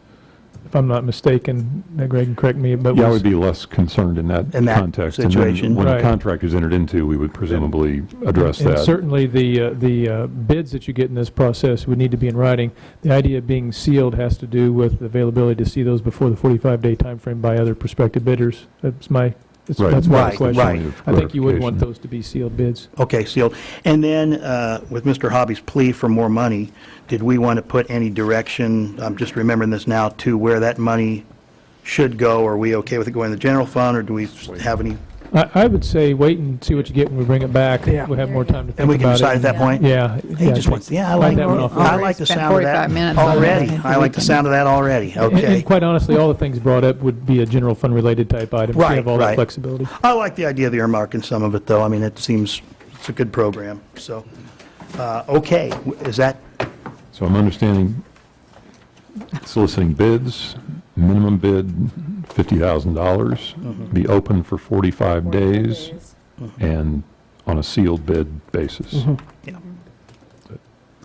if I'm not mistaken. Greg can correct me, but Yeah, I would be less concerned in that context. situation. And then when Right. the contract is entered into, we would presumably address And that. certainly, the bids that you get in this process would need to be in writing. The idea of being sealed has to do with the availability to see those before the 45-day timeframe by other prospective bidders. That's my Right. that's my Right, question. right. I think you would want Clarification. those to be sealed bids. Okay, sealed. And then with Mr. Hobby's plea for more money, did we want to put any direction, I'm just remembering this now, to where that money should go? Are we okay with it going in the general fund, or do we have any? I would say wait and see what you get when we bring it back. Yeah. We'll have more time to think about it. And we can decide at that point? Yeah. He just wants, I Find like that one off the list. the Spent sound of that 45 minutes on it. already. I like the sound of that already. And Okay. quite honestly, all the things brought up would be a general fund related type item. Right, You have all right. that flexibility. I like the idea of the earmarking some of it, though. I mean, it seems, it's a good program, so. Okay, is that, So I'm understanding soliciting bids, minimum bid $50,000, be open for 45 days, and on a sealed bid basis. Yeah.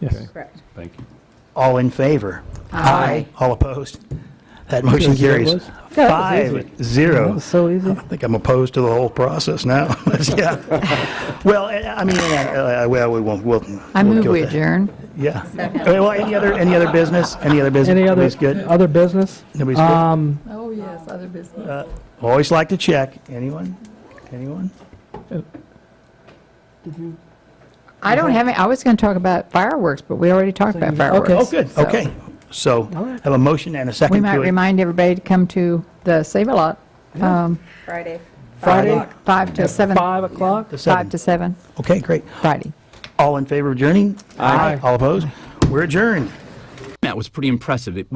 Yes. Correct. Thank you. All in favor? Aye. All opposed? That motion Easy that carries was. Yeah, that was easy. 5-0. That was so easy. I think I'm opposed to the whole process now. Yeah. Well, I mean, well, we won't, I we'll move go we with that. adjourn. Yeah. Well, any other business? Any other business? Any Nobody's good? other business? Nobody's good? Oh, yes, other business. Always like to check. Anyone? Anyone? I don't have any, I was going to talk about fireworks, but we already talked about fireworks. Oh, good, so okay. So, have a motion and a second We to might it. remind everybody to come to the Save-A-Lot. Friday. Friday? 5 to 7. 5 o'clock? 5 to 7, Okay, great. Friday. All in favor of adjourning? Aye. All opposed? We're adjourned. That was pretty impressive.